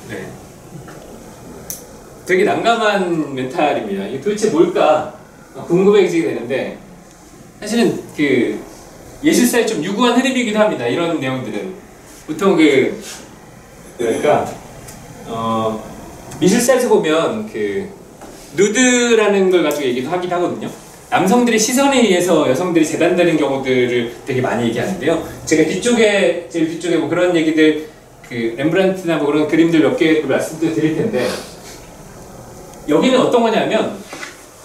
네. 되게 난감한 멘탈입니다. 이게 도대체 뭘까 궁금해지게 되는데 사실은 예술사의 좀 유구한 흐름이기도 합니다. 이런 내용들은 보통 그러니까 미술사에서 보면 누드라는 걸 가지고 얘기도 하긴 하거든요. 남성들의 시선에 의해서 여성들이 재단되는 경우들을 되게 많이 얘기하는데요. 제가 제일 뒤쪽에 뭐 그런 얘기들 렘브란트나 뭐 그런 그림들 몇 개 말씀도 드릴 텐데 여기는 어떤 거냐면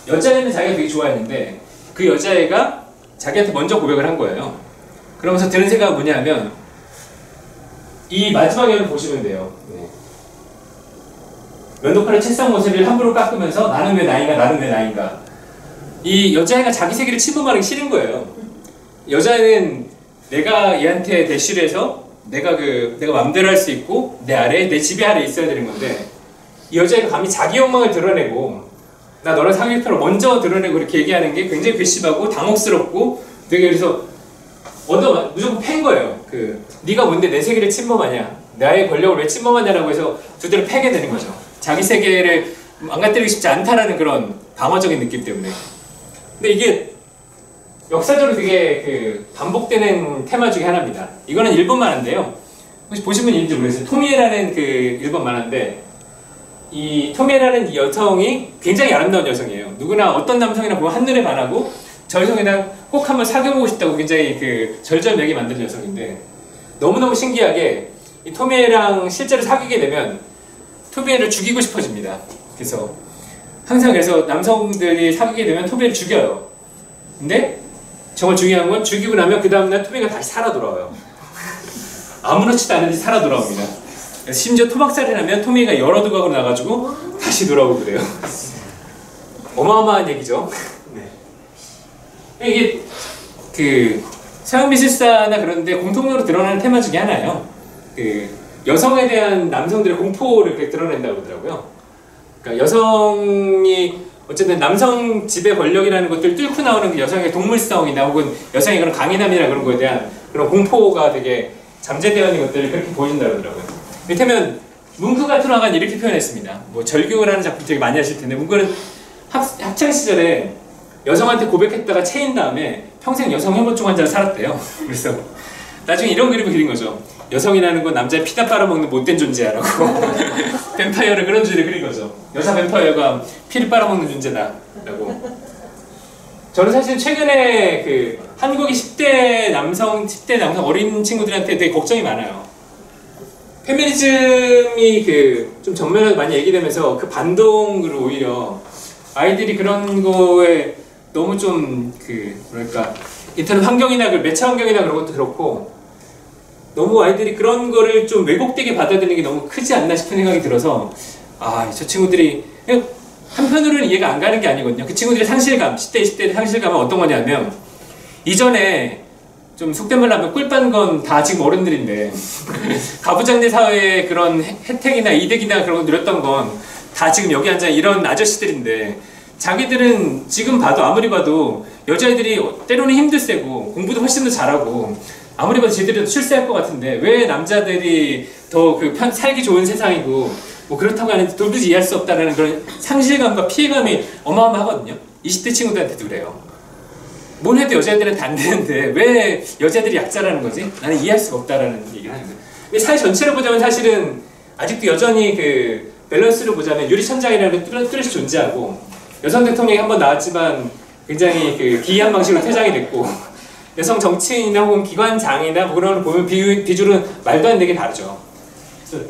여자애는 자기가 되게 좋아했는데 그 여자애가 자기한테 먼저 고백을 한 거예요. 그러면서 드는 생각은 뭐냐면 이 마지막 연을 보시면 돼요. 네. 면도칼로 책상 모서리를 함부로 깎으면서 나는 왜 나인가 나는 왜 나인가 이 여자애가 자기 세계를 침범하기 싫은 거예요. 여자애는 내가 얘한테 대시를 해서 내가 맘대로 할 수 있고 내 아래 내 지배 아래 있어야 되는 건데 이 여자애가 감히 자기 욕망을 드러내고 나 너랑 사귈 필요 먼저 드러내고 이렇게 얘기하는 게 굉장히 괘씸하고 당혹스럽고 되게 그래서 무조건 팬 거예요. 네가 뭔데 내 세계를 침범하냐 나의 권력을 왜 침범하냐라고 해서 두드려 패게 되는 거죠. 자기 세계를 망가뜨리고 싶지 않다라는 그런 방어적인 느낌 때문에. 근데 이게 역사적으로 되게 반복되는 테마 중에 하나입니다. 이거는 일본 만화인데요. 혹시 보신 분 있는지 모르겠어요. 토미에라는 일본 만화인데 이 토미에라는 이 여성이 굉장히 아름다운 여성이에요. 누구나 어떤 남성이나 보면 한눈에 반하고 저 여성이랑 꼭 한번 사귀어보고 싶다고 굉장히 절절매게 만드는 여성인데 너무너무 신기하게 이 토미에랑 실제로 사귀게 되면 토미에를 죽이고 싶어집니다. 그래서 항상 남성들이 사귀게 되면 토미에를 죽여요. 근데 정말 중요한 건 죽이고 나면 그 다음날 토미에가 다시 살아 돌아와요. 아무렇지도 않은 듯이 살아 돌아옵니다. 심지어 토막살이 나면 토미에가 여러 두각으로 나가지고 다시 돌아오고 그래요. 어마어마한 얘기죠. 이게 서양 미술사나 그런데 공통적으로 드러나는 테마 중에 하나예요. 여성에 대한 남성들의 공포를 그렇게 드러낸다고 그러더라고요. 그러니까 여성이 어쨌든 남성 지배 권력이라는 것들을 뚫고 나오는 그 여성의 동물성이나 혹은 여성의 그런 강인함이나 그런 거에 대한 그런 공포가 되게 잠재되어 있는 것들을 그렇게 보여준다고 그러더라고요. 이를테면 뭉크 같은 화가는 이렇게 표현했습니다. 뭐 절규라는 작품 되게 많이 하실 텐데 뭉크는 학창 시절에 여성한테 고백했다가 체인 다음에 평생 여성 혐오증 환자로 살았대요. 그래서 나중에 이런 그림을 그린 거죠. 여성이라는 건 남자의 피다 빨아먹는 못된 존재야라고. 뱀파이어를 그런 주제를 그린 거죠. 여자 뱀파이어가 피를 빨아먹는 존재다라고. 저는 사실 최근에 한국의 10대 남성 어린 친구들한테 되게 걱정이 많아요. 페미니즘이 좀 전면으로 많이 얘기되면서 반동으로 오히려 아이들이 그런 거에 너무 좀 뭐랄까 인터넷 환경이나 매체 환경이나 그런 것도 그렇고 너무 아이들이 그런 거를 좀 왜곡되게 받아들이는 게 너무 크지 않나 싶은 생각이 들어서 저 친구들이 한편으로는 이해가 안 가는 게 아니거든요. 그 친구들의 상실감, 10대, 20대의 상실감은 어떤 거냐면 이전에 좀 속된 말로 하면 꿀빤 건 다 지금 어른들인데 가부장제 사회의 그런 혜택이나 이득이나 그런 거 누렸던 건 다 지금 여기 앉아 이런 아저씨들인데 자기들은 지금 봐도 아무리 봐도 여자애들이 때로는 힘도 세고 공부도 훨씬 더 잘하고 아무리 봐도 쟤들이 더 출세할 것 같은데 왜 남자들이 더 살기 좋은 세상이고 뭐 그렇다고 하는데 도무지 이해할 수 없다는 그런 상실감과 피해감이 어마어마하거든요. 20대 친구들한테도 그래요. 뭘 해도 여자애들한테 안 되는데 왜 여자들이 약자라는 거지? 나는 이해할 수가 없다라는 얘기를 하는데, 근데 사회 전체를 보자면 사실은 아직도 여전히 그 밸런스를 보자면 유리천장이라는 게 뚜렷이 존재하고, 여성 대통령이 한 번 나왔지만 굉장히 그 기이한 방식으로 퇴장이 됐고, 여성 정치인이나 혹은 기관장이나 뭐 그런 걸 보면 비율은 말도 안 되게 다르죠. 그래서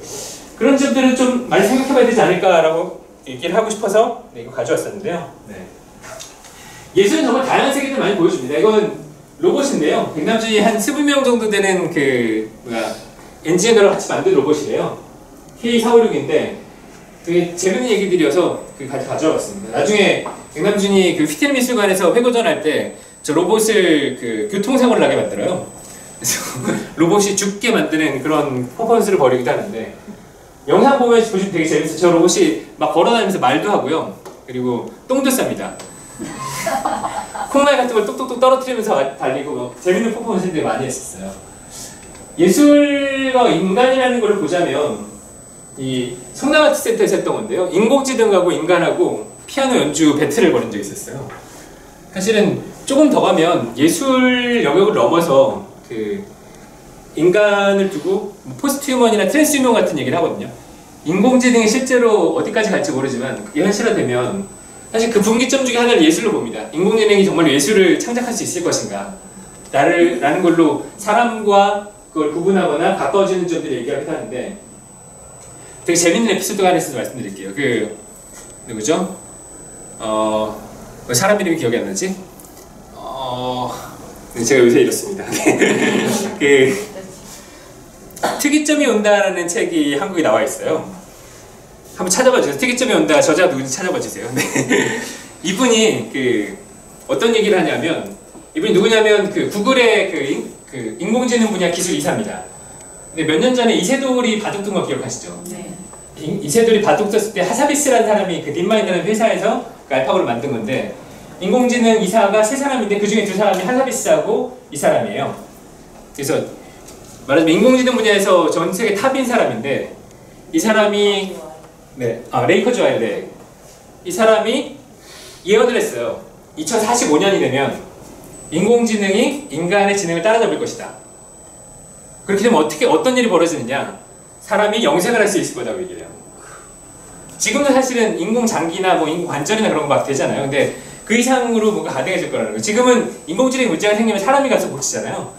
그런 점들은 좀 많이 생각해봐야 되지 않을까라고 얘기를 하고 싶어서 이거 가져왔었는데요. 네. 예술은 정말 다양한 세계를 많이 보여줍니다. 이건 로봇인데요. 백남준이 한 20명 정도 되는 그 엔지니어랑 같이 만든 로봇이래요. K456인데 되게 재밌는 얘기들이어서 같이 가져왔습니다. 나중에 백남준이 그 휘트니 미술관에서 회고전할 때 저 로봇을 그 교통사고를 나게 만들어요. 그래서 로봇이 죽게 만드는 그런 퍼포먼스를 벌이기도 하는데, 영상 보면 보시면 되게 재밌어요. 저 로봇이 막 걸어다니면서 말도 하고요. 그리고 똥도 쌉니다. 콩나물 같은 걸 똑똑똑 떨어뜨리면서 달리고 뭐 재밌는 퍼포먼스들이 많이 했었어요. 예술과 인간이라는 걸 보자면 이 성남아트센터에서 했던 건데요. 인공지능하고 인간하고 피아노 연주 배틀을 벌인 적이 있었어요. 사실은 조금 더 가면 예술 영역을 넘어서 그 인간을 두고 포스트 휴먼이나 트랜스 휴먼 같은 얘기를 하거든요. 인공지능이 실제로 어디까지 갈지 모르지만 그게 현실화되면 사실 그 분기점 중에 하나를 예술로 봅니다. 인공지능이 정말 예술을 창작할 수 있을 것인가 라는 걸로 사람과 그걸 구분하거나 가까워지는 점들을 얘기하기도 하는데, 되게 재밌는 에피소드가 하나 있어서 말씀드릴게요. 그 누구죠? 사람 이름이 기억이 안 나지? 제가 요새 이렇습니다. 그 특이점이 온다라는 책이 한국에 나와 있어요. 한번 찾아봐 주세요. 특이점이 온다. 저자 누군지 찾아봐 주세요. 이분이 그 어떤 얘기를 하냐면, 이분이 누구냐면 그 구글의 그 인공지능 분야 기술 이사입니다. 근데 몇 년 전에 이세돌이 바둑 둔 거 기억하시죠? 네. 이세돌이 바둑 뒀을 때 하사비스라는 사람이 그 딥마인드라는 회사에서 그 알파고를 만든 건데, 인공지능 이사가 3사람인데 그 중에 2사람이 하사비스하고 이 사람이에요. 그래서 말하자면 인공지능 분야에서 전 세계 탑인 사람인데, 이 사람이 레이커 좋아요. 네. 이 사람이 예언을 했어요. 2045년이 되면 인공지능이 인간의 지능을 따라잡을 것이다. 그렇게 되면 어떤 일이 벌어지느냐? 사람이 영생을 할 수 있을 거다고 얘기를 해요. 지금도 사실은 인공장기나 뭐 인공관절이나 그런 거 막 되잖아요. 근데 그 이상으로 뭔가 가능해질 거라는 거예요. 지금은 인공지능 문제가 생기면 사람이 가서 고치잖아요.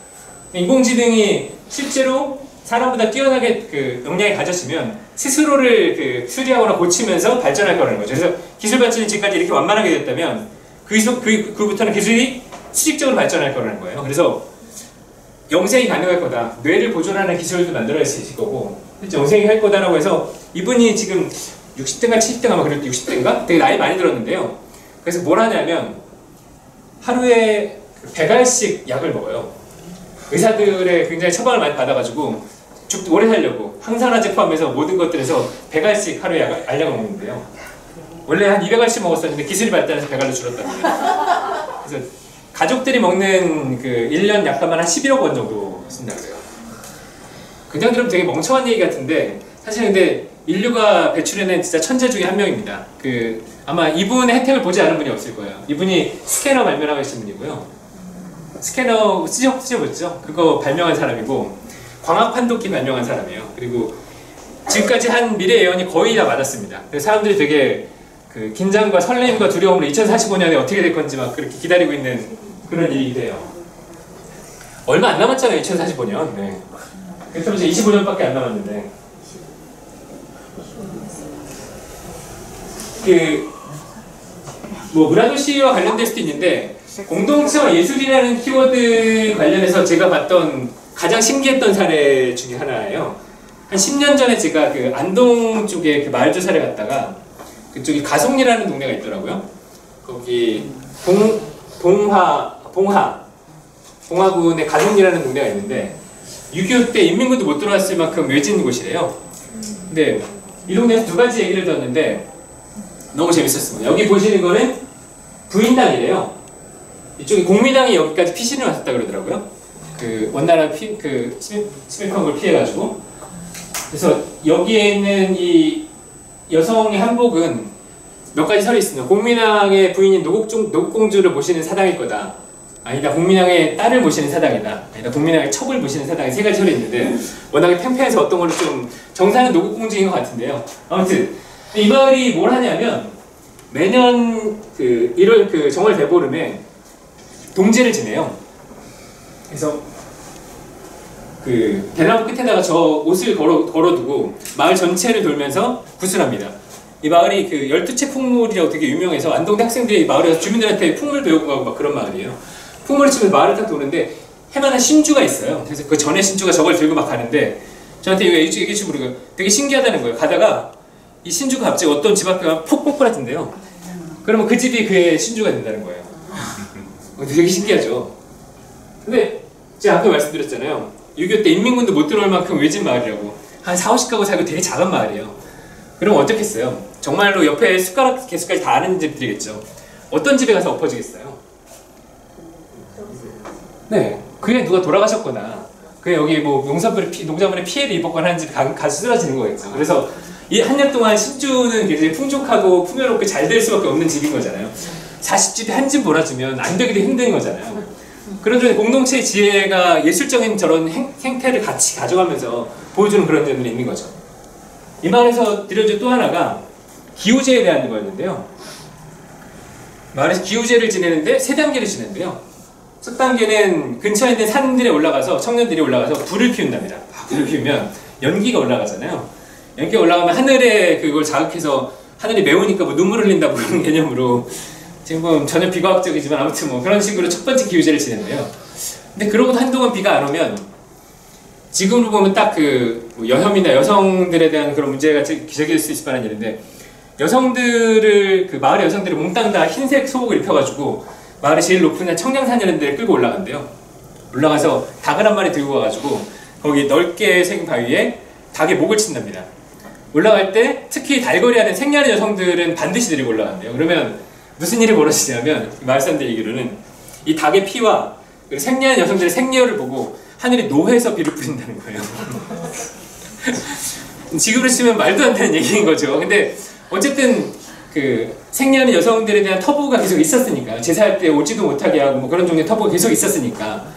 인공지능이 실제로 사람보다 뛰어나게 그 역량이 가졌으면 스스로를 그 수리하거나 고치면서 발전할 거라는 거죠. 그래서 기술 발전이 지금까지 이렇게 완만하게 됐다면 그부터는 기술이 수직적으로 발전할 거라는 거예요. 그래서 영생이 가능할 거다. 뇌를 보존하는 기술도 만들어낼 수 있을 거고, 영생이 할 거다라고 해서, 이분이 지금 60대인가 70대인가 아마 그래도 60대인가? 되게 나이 많이 들었는데요. 그래서 뭘 하냐면 하루에 100알씩 약을 먹어요. 의사들의 굉장히 처방을 많이 받아가지고 오래 살려고 항산화제 포함해서 모든 것들에서 100알씩 하루에 알약을 먹는데요. 원래 한 200알씩 먹었었는데 기술이 발달해서 100알로 줄었답니다. 그래서 가족들이 먹는 그 1년 약값만 한 11억 원 정도 쓴다 그래요. 그냥 들으면 되게 멍청한 얘기 같은데, 사실 근데 인류가 배출해낸 진짜 천재 중에 한 명입니다. 아마 이분의 혜택을 보지 않은 분이 없을 거예요. 이분이 스캐너 발명하고 계신 분이고요. 스캐너 쓰셔보셨죠? 그거 발명한 사람이고, 광학 판독기 발명한 사람이에요. 그리고 지금까지 한 미래 예언이 거의 다 맞았습니다. 그래서 사람들이 되게 그 긴장과 설렘과 두려움으로 2045년에 어떻게 될 건지 막 그렇게 기다리고 있는 그런 일이기도 해요. 얼마 안 남았잖아요, 2045년. 네. 그래서 이제 25년밖에 안 남았는데. 문화도시와 관련될 수도 있는데, 공동체와 예술이라는 키워드 관련해서 제가 봤던 가장 신기했던 사례 중에 하나예요. 한 10년 전에 제가 그 안동 쪽에 그 마을 조사를 갔다가, 그쪽이 가송리라는 동네가 있더라고요. 거기 봉화군의 가송리라는 동네가 있는데, 6.25 때 인민군도 못 들어왔을 만큼 외진 곳이래요. 근데 이 동네에서 2가지 얘기를 들었는데 너무 재밌었습니다. 여기 보시는 거는 부인당이래요. 이쪽에 공민당이 여기까지 피신을 왔었다 그러더라고요. 그 원나라 침입한 걸 피해가지고. 그래서 여기에 있는 이 여성의 한복은 몇 가지 설이 있습니다. 공민왕의 부인인 노국공주를 모시는 사당일 거다. 아니다. 공민왕의 딸을 모시는 사당이다. 아니다. 공민왕의 첩을 모시는 사당이 세 가지 설이 있는데 워낙에 팽팽해서 어떤 걸로 좀 정사는 노국공주인 것 같은데요. 아무튼 이 마을이 뭘 하냐면 매년 그 1월 그 정월 대보름에 동제를 지내요. 그래서 그 대나무 끝에다가 저 옷을 걸어두고 마을 전체를 돌면서 구슬합니다. 이 마을이 그 12채 풍물이라고 되게 유명해서 안동대 학생들이 이 마을에서 주민들한테 풍물 배우고 가고 막 그런 마을이에요. 풍물을 치면서 마을을 딱 도는데 해마다 신주가 있어요. 그래서 그 전에 신주가 저걸 들고 막 가는데 저한테 이거 얘기해 주고 그러고 되게 신기하다는 거예요. 가다가 이 신주가 갑자기 어떤 집 앞에 가면 폭 폭발하던데요. 그러면 그 집이 그의 신주가 된다는 거예요. 되게 신기하죠. 근데 제가 아까 말씀드렸잖아요. 6.25 때 인민군도 못 들어올 만큼 외진 마을이라고. 한 4, 50가구 살고 되게 작은 마을이에요. 그럼 어떻겠어요? 정말로 옆에 숟가락 개수까지 다 아는 집들이겠죠. 어떤 집에 가서 엎어지겠어요? 네, 그게 누가 돌아가셨거나 그게 여기 뭐 농작물에 피해를 입었거나 하는 집에 가서 쓰러지는 거겠죠. 그래서 이 한 년 동안 신주는 굉장히 풍족하고 풍요롭게 잘 될 수밖에 없는 집인 거잖아요. 40집이 한 집 몰아주면 안 되기도 힘든 거잖아요. 그런 점에 공동체의 지혜가 예술적인 저런 행태를 같이 가져가면서 보여주는 그런 점들이 있는 거죠. 이 마을에서 드려진 또 하나가 기우제에 대한 거였는데요. 마을에서 기우제를 지내는데 세 단계를 지내는데요. 첫 단계는 근처에 있는 산들에 올라가서 청년들이 올라가서 불을 피운답니다. 불을 피우면 연기가 올라가잖아요. 연기가 올라가면 하늘에 그걸 자극해서 하늘이 매우니까 뭐 눈물 흘린다고 그런 개념으로 지금 전혀 비과학적이지만 아무튼 뭐 그런 식으로 첫 번째 기우제를 지냈는데요. 근데 그러고도 한동안 비가 안 오면 지금으로 보면 딱 그 여혐이나 여성들에 대한 그런 문제가 기적일 수 있을 만한 일인데 여성들을 그 마을의 여성들을 몽땅 다 흰색 소복을 입혀가지고 마을의 제일 높은 청량산이라는 데를 끌고 올라간대요. 올라가서 닭을 한 마리 들고 가가지고 거기 넓게 생긴 바위에 닭의 목을 친답니다. 올라갈 때 특히 달거리하는 생리하는 여성들은 반드시 데리고 올라간대요. 그러면 무슨 일이 벌어지냐면 마을 사람들 얘기로는 이 닭의 피와 생리하는 여성들의 생리혈을 보고 하늘이 노해서 비를 뿌린다는 거예요. 지금으로 치면 말도 안 되는 얘기인 거죠. 근데 어쨌든 그 생리하는 여성들에 대한 터부가 계속 있었으니까 제사할 때 오지도 못하게 하고 뭐 그런 종류의 터부가 계속 있었으니까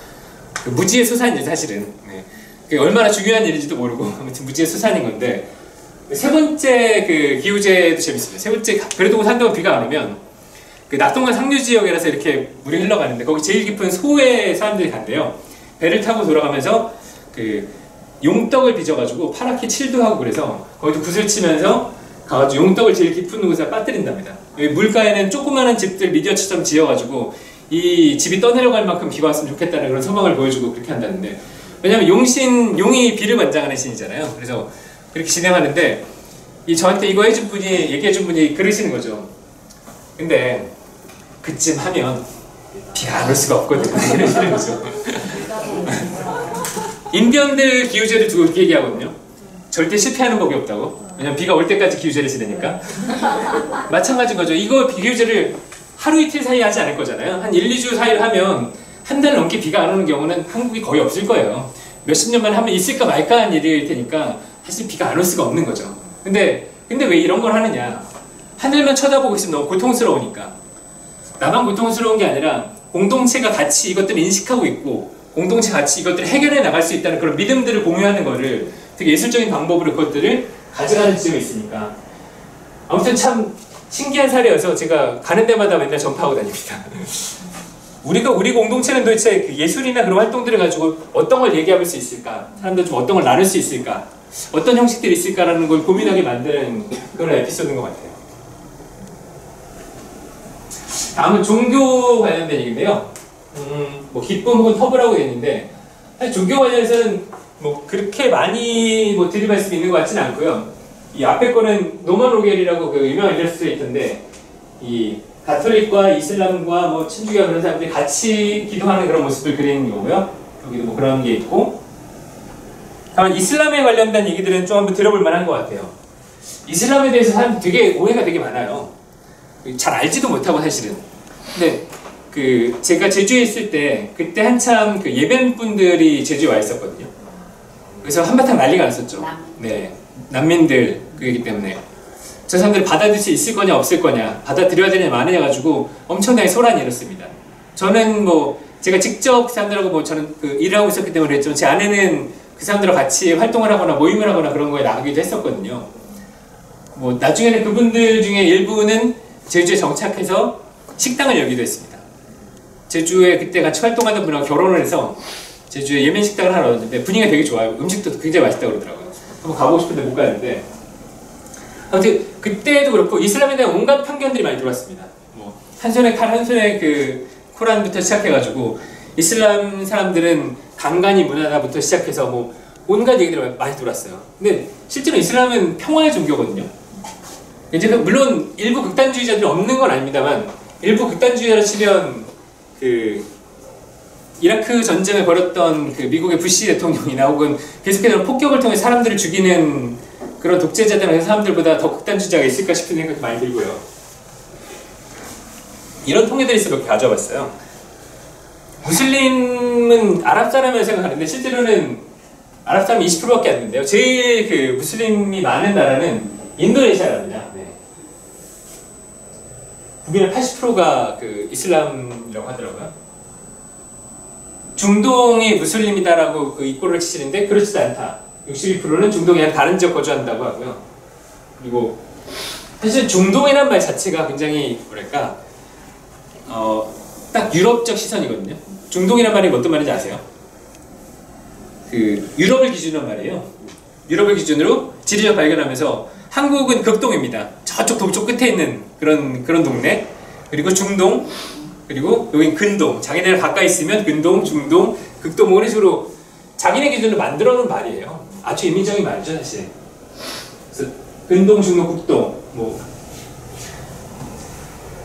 그 무지의 수산이죠 사실은. 네. 그게 얼마나 중요한 일인지도 모르고 아무튼 무지의 수산인 건데 세 번째 그 기우제도 재밌습니다. 세 번째 그래도 한동안 비가 안 오면 그 낙동강 상류 지역이라서 이렇게 물이 흘러가는데 거기 제일 깊은 소에 사람들이 간대요. 배를 타고 돌아가면서 그 용떡을 빚어가지고 파랗게 칠도 하고 그래서 거기도 굿을 치면서 가가지고 용떡을 제일 깊은 곳에 빠뜨린답니다. 여기 물가에는 조그마한 집들 미디어처럼 지어가지고 이 집이 떠내려갈 만큼 비가 왔으면 좋겠다는 그런 소망을 보여주고 그렇게 한다는데 왜냐면 용이 비를 관장하는 신이잖아요. 그래서 그렇게 진행하는데 이 저한테 이거 해준 분이 얘기해준 분이 그러시는 거죠. 근데 그쯤 하면 비가 안 올 수가 없거든요. 이러시는 거죠. 인변들 기우제를 두고 이렇게 얘기하거든요. 절대 실패하는 법이 없다고. 왜냐면 비가 올 때까지 기우제를 지내니까. 마찬가지인 거죠. 이거 기우제를 하루 이틀 사이에 하지 않을 거잖아요. 한 1, 2주 사이를 하면 한 달 넘게 비가 안 오는 경우는 한국이 거의 없을 거예요. 몇십 년만 하면 있을까 말까 한 일일 테니까 사실 비가 안 올 수가 없는 거죠. 근데 왜 이런 걸 하느냐. 하늘만 쳐다보고 있으면 너무 고통스러우니까. 나만 고통스러운 게 아니라 공동체가 같이 이것들을 인식하고 있고 공동체가 같이 이것들을 해결해 나갈 수 있다는 그런 믿음들을 공유하는 거를 되게 예술적인 방법으로 그것들을 가져가는 지점이 있으니까 아무튼 참 신기한 사례여서 제가 가는 데마다 맨날 전파하고 다닙니다. 우리 공동체는 도대체 그 예술이나 그런 활동들을 가지고 어떤 걸 얘기할 수 있을까? 사람들 좀 어떤 걸 나눌 수 있을까? 어떤 형식들이 있을까라는 걸 고민하게 만드는 그런 에피소드인 것 같아요. 다음은 종교 관련된 얘기인데요. 뭐 기쁨 혹은 터부라고 되어 사실 종교 관련해서는 뭐 그렇게 많이 뭐 드릴 말씀이 있는 것 같지는 않고요. 이 앞에 거는 노먼 로겔이라고 그 유명한 일러스트레이터인데 이 가톨릭과 이슬람과 뭐 친주교 그런 사람들이 같이 기도하는 그런 모습을 그리는 거고요. 여기도 뭐 그런 게 있고. 다만 이슬람에 관련된 얘기들은 좀 한번 들어볼 만한 것 같아요. 이슬람에 대해서 사람 되게 오해가 되게 많아요. 잘 알지도 못하고 사실은. 근데 그 제가 제주에 있을 때 그때 한참 그 예멘 분들이 제주에 와 있었거든요. 그래서 한바탕 난리가 났었죠. 네, 난민들 그이기 때문에 저 사람들을 받아들일 수 있을 거냐 없을 거냐, 받아들여야 되냐 마느냐 가지고 엄청나게 소란이 일었습니다. 저는 뭐 제가 직접 그 사람들하고 뭐 저는 그 일을 하고 있었기 때문에 그랬지만 제 아내는 그 사람들과 같이 활동을 하거나 모임을 하거나 그런 거에 나가기도 했었거든요. 뭐 나중에는 그분들 중에 일부는 제주에 정착해서 식당을 열기도 했습니다. 제주에 그때 같이 활동하던 분하고 결혼을 해서 제주에 예멘 식당을 하러 왔는데 분위기가 되게 좋아요. 음식도 굉장히 맛있다고 그러더라고요. 한번 가보고 싶은데 못 가는데, 아무튼 그때도 그렇고 이슬람에 대한 온갖 편견들이 많이 들어왔습니다. 뭐 한 손에 칼, 한 손에 그 코란부터 시작해가지고 이슬람 사람들은 강간이 문화다부터 시작해서 뭐 온갖 얘기들이 많이 들어왔어요. 근데 실제로 이슬람은 평화의 종교거든요. 이제 물론 일부 극단주의자들이 없는 건 아닙니다만, 일부 극단주의자를 치면 그 이라크 전쟁을 벌였던 그 미국의 부시 대통령이나 혹은 계속해서 폭격을 통해 사람들을 죽이는 그런 독재자들이나 사람들보다 더 극단주의자가 있을까 싶은 생각이 많이 들고요. 이런 통계들이 있어 몇 개 가져왔어요. 무슬림은 아랍 사람이라고 생각하는데 실제로는 아랍 사람이 20%밖에 안 된대요. 제일 그 무슬림이 많은 나라는 인도네시아랍니다. 네. 국민의 80%가 그 이슬람이라고 하더라고요. 중동이 무슬림이다라고 그 이꼬를 치시는데 그렇지도 않다. 62%는 중동이 아니라 다른 지역 거주한다고 하고요. 그리고 사실 중동이라는 말 자체가 굉장히 뭐랄까 딱 유럽적 시선이거든요. 중동이라는 말이 어떤 말인지 아세요? 그 유럽을 기준으로 말이에요. 유럽을 기준으로 지리적 발견하면서 한국은 극동입니다. 저쪽 동쪽 끝에 있는 그런 동네. 그리고 중동, 그리고 여긴 근동. 자기네랑 가까이 있으면 근동, 중동, 극동 뭐 이런 식으로 자기네 기준으로 만들어 놓은 말이에요. 아주 인민적인 말이죠, 사실. 그래서 근동, 중동, 북동 뭐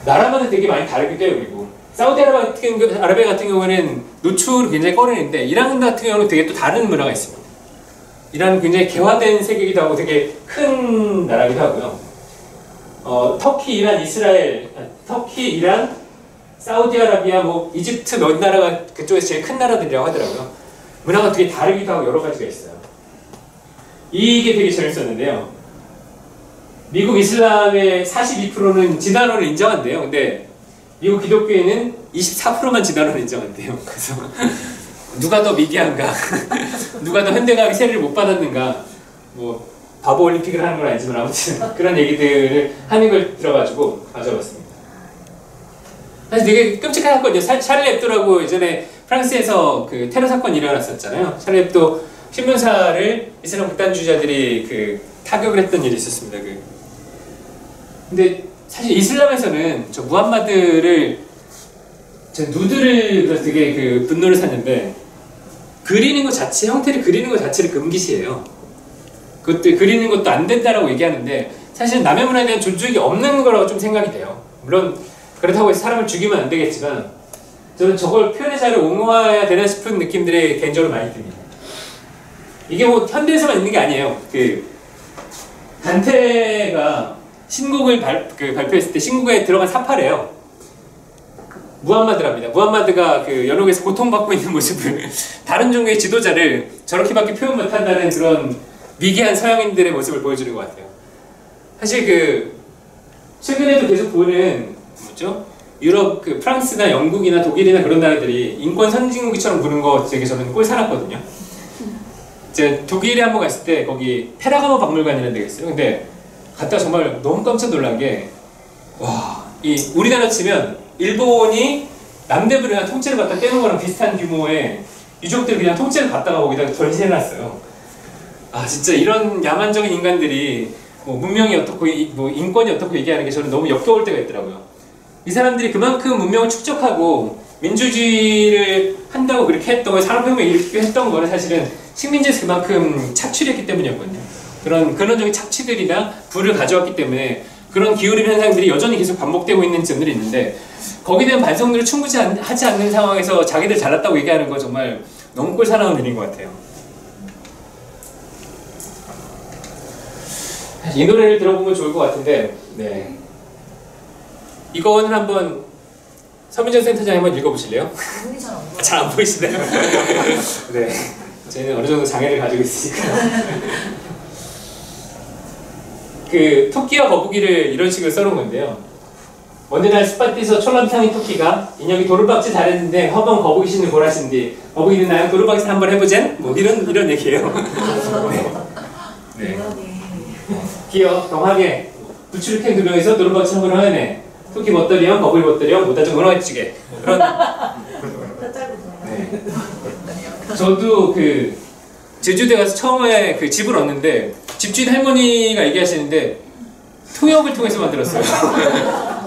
나라마다 되게 많이 다르기도 해요. 그리고 사우디아라비아 같은 경우에는 노출을 굉장히 꺼내는데 이란 같은 경우는 되게 또 다른 문화가 있습니다. 이란은 굉장히 개화된 세계이기도 하고 되게 큰 나라기도 하고요. 터키, 이란, 이스라엘, 터키, 이란, 사우디아라비아, 뭐 이집트 몇 나라가 그쪽에서 제일 큰 나라들이라고 하더라고요. 문화가 되게 다르기도 하고 여러 가지가 있어요. 이게 되게 재밌었는데요. 미국 이슬람의 42%는 진화론을 인정한대요. 근데 미국 기독교에는 24%만 진화론을 인정한대요. 그래서 누가 더 미개한가, 누가 더 현대과학의 세례를 못 받았는가, 뭐 바보 올림픽을 하는 건 아니지만 아무튼 그런 얘기들을 하는 걸 들어가지고 가져봤습니다. 사실 되게 끔찍한 사건이죠. 샤를리 앱도라고 예전에 프랑스에서 그 테러 사건이 일어났었잖아요. 샤를리 앱도 신문사를 이슬람 극단주의자들이 그 타격을 했던 일이 있었습니다. 근데 사실 이슬람에서는 저 무함마드를 저 누드를 되게 그 분노를 샀는데 그리는 것 자체, 형태를 그리는 것 자체를 금기시해요. 그것도 그리는 것도 안 된다라고 얘기하는데 사실 남의 문화에 대한 존중이 없는 거라고 좀 생각이 돼요. 물론 그렇다고 해서 사람을 죽이면 안 되겠지만 저는 저걸 표현의 자유를 옹호해야 되나 싶은 느낌들이 개인적으로 많이 듭니다. 이게 뭐 현대에서만 있는 게 아니에요. 그 단테가 신곡을 발표했을 때 신곡에 들어간 사파래요. 무함마드랍니다. 무함마드가 그 연옥에서 고통받고 있는 모습을 다른 종교의 지도자를 저렇게밖에 표현 못한다는 그런 미개한 서양인들의 모습을 보여주는 것 같아요. 사실 그 최근에도 계속 보는 뭐죠? 유럽 그 프랑스나 영국이나 독일이나 그런 나라들이 인권 선진국처럼 부른 거 되게 저는 꼴 살았거든요. 제가 독일에 한번 갔을 때 거기 페라가모 박물관이라는 데가 있어요. 근데 갔다가 정말 너무 깜짝 놀란 게 와, 이 우리나라 치면 일본이 남대문이나 통째를 갖다 떼는 거랑 비슷한 규모의 유족들 그냥 통째를 갖다가 거기다 전시해놨어요. 아 진짜 이런 야만적인 인간들이 뭐 문명이 어떻고 뭐 인권이 어떻고 얘기하는 게 저는 너무 역겨울 때가 있더라고요. 이 사람들이 그만큼 문명을 축적하고 민주주의를 한다고 그렇게 했던 거, 산업혁명을 일으키고 했던 거는 사실은 식민지에서 그만큼 착취를 했기 때문이었거든요. 그런 근원적인 착취들이나 부를 가져왔기 때문에 그런 기울임 현상들이 여전히 계속 반복되고 있는 점들이 있는데 거기에 대한 반성들을 충분히 하지 않는 상황에서 자기들 잘났다고 얘기하는 거 정말 너무 꼴사나운 일인 것 같아요. 이 노래를 들어보면 좋을 것 같은데 네. 이거는 한번 서민정 센터장이 한번 읽어보실래요? 잘 안 보이시나요? 네, 저희는 어느 정도 장애를 가지고 있으니까. 그 토끼와 거북이를 이런 식으로 써놓은 건데요. 어느 날 숲밭에서 촐람탕이 토끼가 인형이 도루박질 잘했는데 허번 거북이 씨는 뭘 하신디? 거북이는 나랑 도루박질 한번 해보젠? 뭐 이런 얘기예요. 네. 기어 동하게 부추르캔 두 명이서 도루박질 한번 하네. 토끼 멋들이요, 거북이 멋들이요, 못하죠 문어찌개. 그런. 네. 저도 그 제주도에 가서 처음에 그 집을 얻는데 집주인 할머니가 얘기하시는데 통역을 통해서 만들었어요.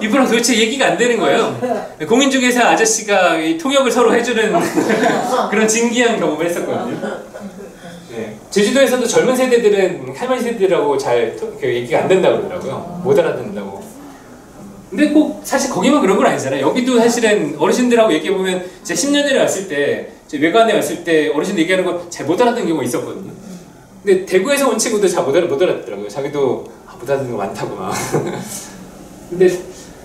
이분랑 도대체 얘기가 안 되는 거예요. 공인중개사 아저씨가 이 통역을 서로 해주는 그런 진기한 경험을 했었거든요. 네. 제주도에서도 젊은 세대들은 할머니 세대들하고 잘 얘기가 안 된다고 그러더라고요. 못 알아듣는다고. 근데 꼭 사실 거기만 그런 건 아니잖아요. 여기도 사실은 어르신들하고 얘기해보면 제가 10년 전에 왔을 때 외관에 왔을 때 어르신들 얘기하는 거 잘 못 알아듣는 경우가 있었거든요. 근데 대구에서 온 친구도 잘 못 알아듣더라고요. 자기도 못 알아듣는 거 많다고 막. 근데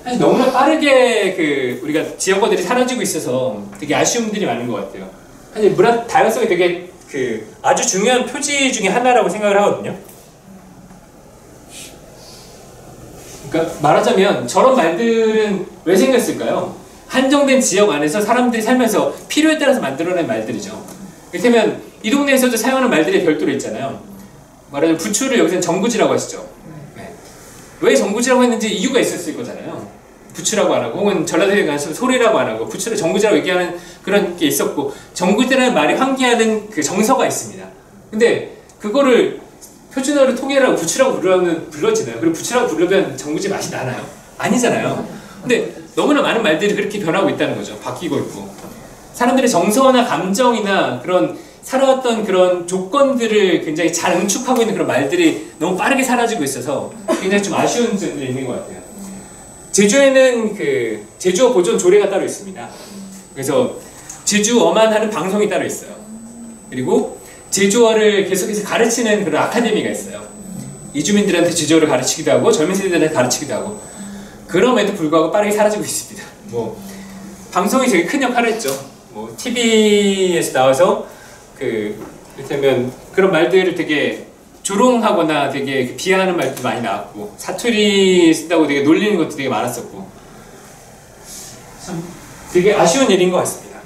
사실 너무나 빠르게 그 우리가 지역어들이 사라지고 있어서 되게 아쉬움들이 많은 것 같아요. 사실 문화 다양성이 되게 그 아주 중요한 표지 중에 하나라고 생각을 하거든요. 그러니까 말하자면 저런 말들은 왜 생겼을까요? 한정된 지역 안에서 사람들이 살면서 필요에 따라서 만들어낸 말들이죠. 이를테면 이 동네에서도 사용하는 말들이 별도로 있잖아요. 말하자면 부추를 여기서는 정부지라고 하시죠. 네. 왜 정부지라고 했는지 이유가 있었을 거잖아요. 부추라고 안 하고 혹은 전라도에 가서 소리라고 안 하고 부추를 정부지라고 얘기하는 그런 게 있었고 정부지라는 말이 환기하는 그 정서가 있습니다. 근데 그거를 표준어를 통일하고 부추라고 부르면 불러지나요? 그리고 부추라고 부르면 정부지 맛이 나나요? 아니잖아요. 근데 너무나 많은 말들이 그렇게 변하고 있다는 거죠. 바뀌고 있고. 사람들의 정서나 감정이나 그런 살아왔던 그런 조건들을 굉장히 잘 응축하고 있는 그런 말들이 너무 빠르게 사라지고 있어서 굉장히 좀 아쉬운 점들이 있는 것 같아요. 제주에는 그 제주어 보존 조례가 따로 있습니다. 그래서 제주어만 하는 방송이 따로 있어요. 그리고 제주어를 계속해서 가르치는 그런 아카데미가 있어요. 이주민들한테 제주어를 가르치기도 하고 젊은 세대들한테 가르치기도 하고 그럼에도 불구하고 빠르게 사라지고 있습니다. 뭐 방송이 되게 큰 역할을 했죠. 뭐 TV에서 나와서 그 이를테면 그런 말들을 되게 조롱하거나 되게 비하하는 말도 많이 나왔고 사투리 쓴다고 되게 놀리는 것도 되게 많았었고 참 되게 아쉬운 일인 것 같습니다.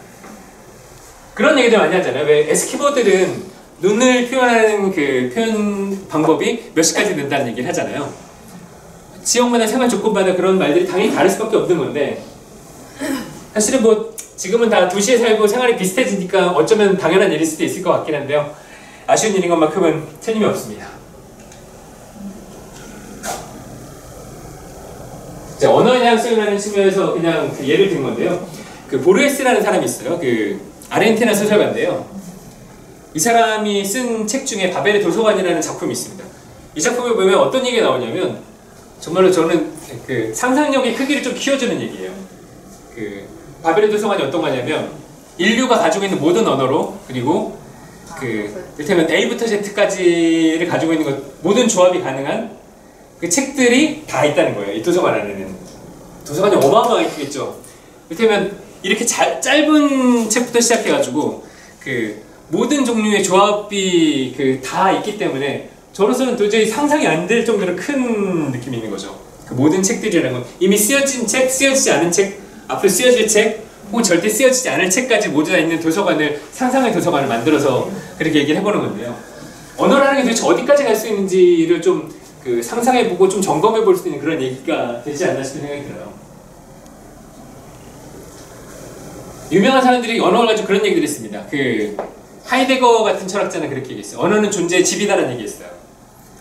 그런 얘기들 많이 하잖아요. 왜 에스키모들은 눈을 표현하는 그 표현 방법이 몇 시까지 된다는 얘기를 하잖아요. 지역마다 생활 조건마다 그런 말들이 당연히 다를 수밖에 없는 건데 사실은 뭐 지금은 다 도시에 살고 생활이 비슷해지니까 어쩌면 당연한 일일 수도 있을 것 같긴 한데요. 아쉬운 일인 것만큼은 틀림이 없습니다. 언어의 다양성이라는 측면에서 그냥 그 예를 든 건데요. 그 보르헤스라는 사람이 있어요. 그 아르헨티나 소설가인데요. 이 사람이 쓴 책 중에 바벨의 도서관이라는 작품이 있습니다. 이 작품을 보면 어떤 얘기가 나오냐면 정말로 저는 그 상상력의 크기를 좀 키워주는 얘기예요. 그 바벨의 도서관이 어떤 거냐면 인류가 가지고 있는 모든 언어로 그리고 그 이를테면 A부터 Z까지를 가지고 있는 것 모든 조합이 가능한 그 책들이 다 있다는 거예요. 이 도서관 안에는. 도서관이 어마어마하게 크겠죠. 이를테면 이렇게 짧은 책부터 시작해가지고 그 모든 종류의 조합이 그 다 있기 때문에 저로서는 도저히 상상이 안 될 정도로 큰 느낌이 있는 거죠. 그 모든 책들이라는 건 이미 쓰여진 책, 쓰여지지 않은 책, 앞으로 쓰여질 책, 혹은 절대 쓰여지지 않을 책까지 모두 다 있는 도서관을 상상의 도서관을 만들어서 그렇게 얘기를 해보는 건데요. 언어라는 게 도대체 어디까지 갈 수 있는지를 좀 그 상상해보고 좀 점검해볼 수 있는 그런 얘기가 되지 않나 싶은 생각이 들어요. 유명한 사람들이 언어를 가지고 그런 얘기를 했습니다. 그 하이데거 같은 철학자는 그렇게 얘기했어요. 언어는 존재의 집이다라는 얘기했어요.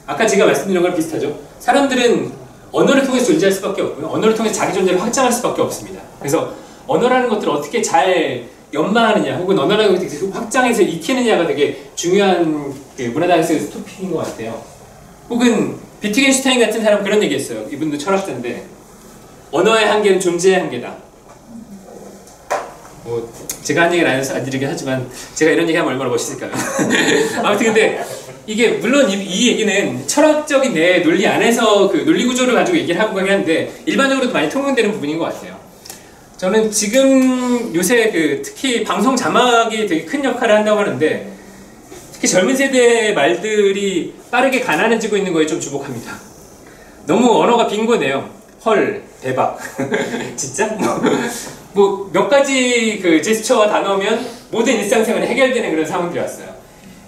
아까 제가 말씀드린 거랑 비슷하죠. 사람들은 언어를 통해서 존재할 수밖에 없고요. 언어를 통해서 자기 존재를 확장할 수밖에 없습니다. 그래서 언어라는 것들을 어떻게 잘 연마하느냐 혹은 언어라는 것들을 확장해서 익히느냐가 되게 중요한 그 문화다양성의 토픽인 것 같아요. 혹은 비트겐슈타인 같은 사람은 그런 얘기했어요. 이분도 철학자인데 언어의 한계는 존재의 한계다. 뭐 제가 한 얘기를 안 드리긴 하지만 제가 이런 얘기하면 얼마나 멋있을까요? 아무튼 근데 이게 물론 이 얘기는 철학적인 내 논리 안에서 그 논리 구조를 가지고 얘기를 하고 가긴 하는데 일반적으로도 많이 통용되는 부분인 것 같아요. 저는 지금 요새 그 특히 방송 자막이 되게 큰 역할을 한다고 하는데 특히 젊은 세대의 말들이 빠르게 가난해지고 있는 거에 좀 주목합니다. 너무 언어가 빈 거네요. 헐, 대박. 진짜? 뭐 몇 가지 그 제스처와 단어면 모든 일상생활이 해결되는 그런 상황들이 왔어요.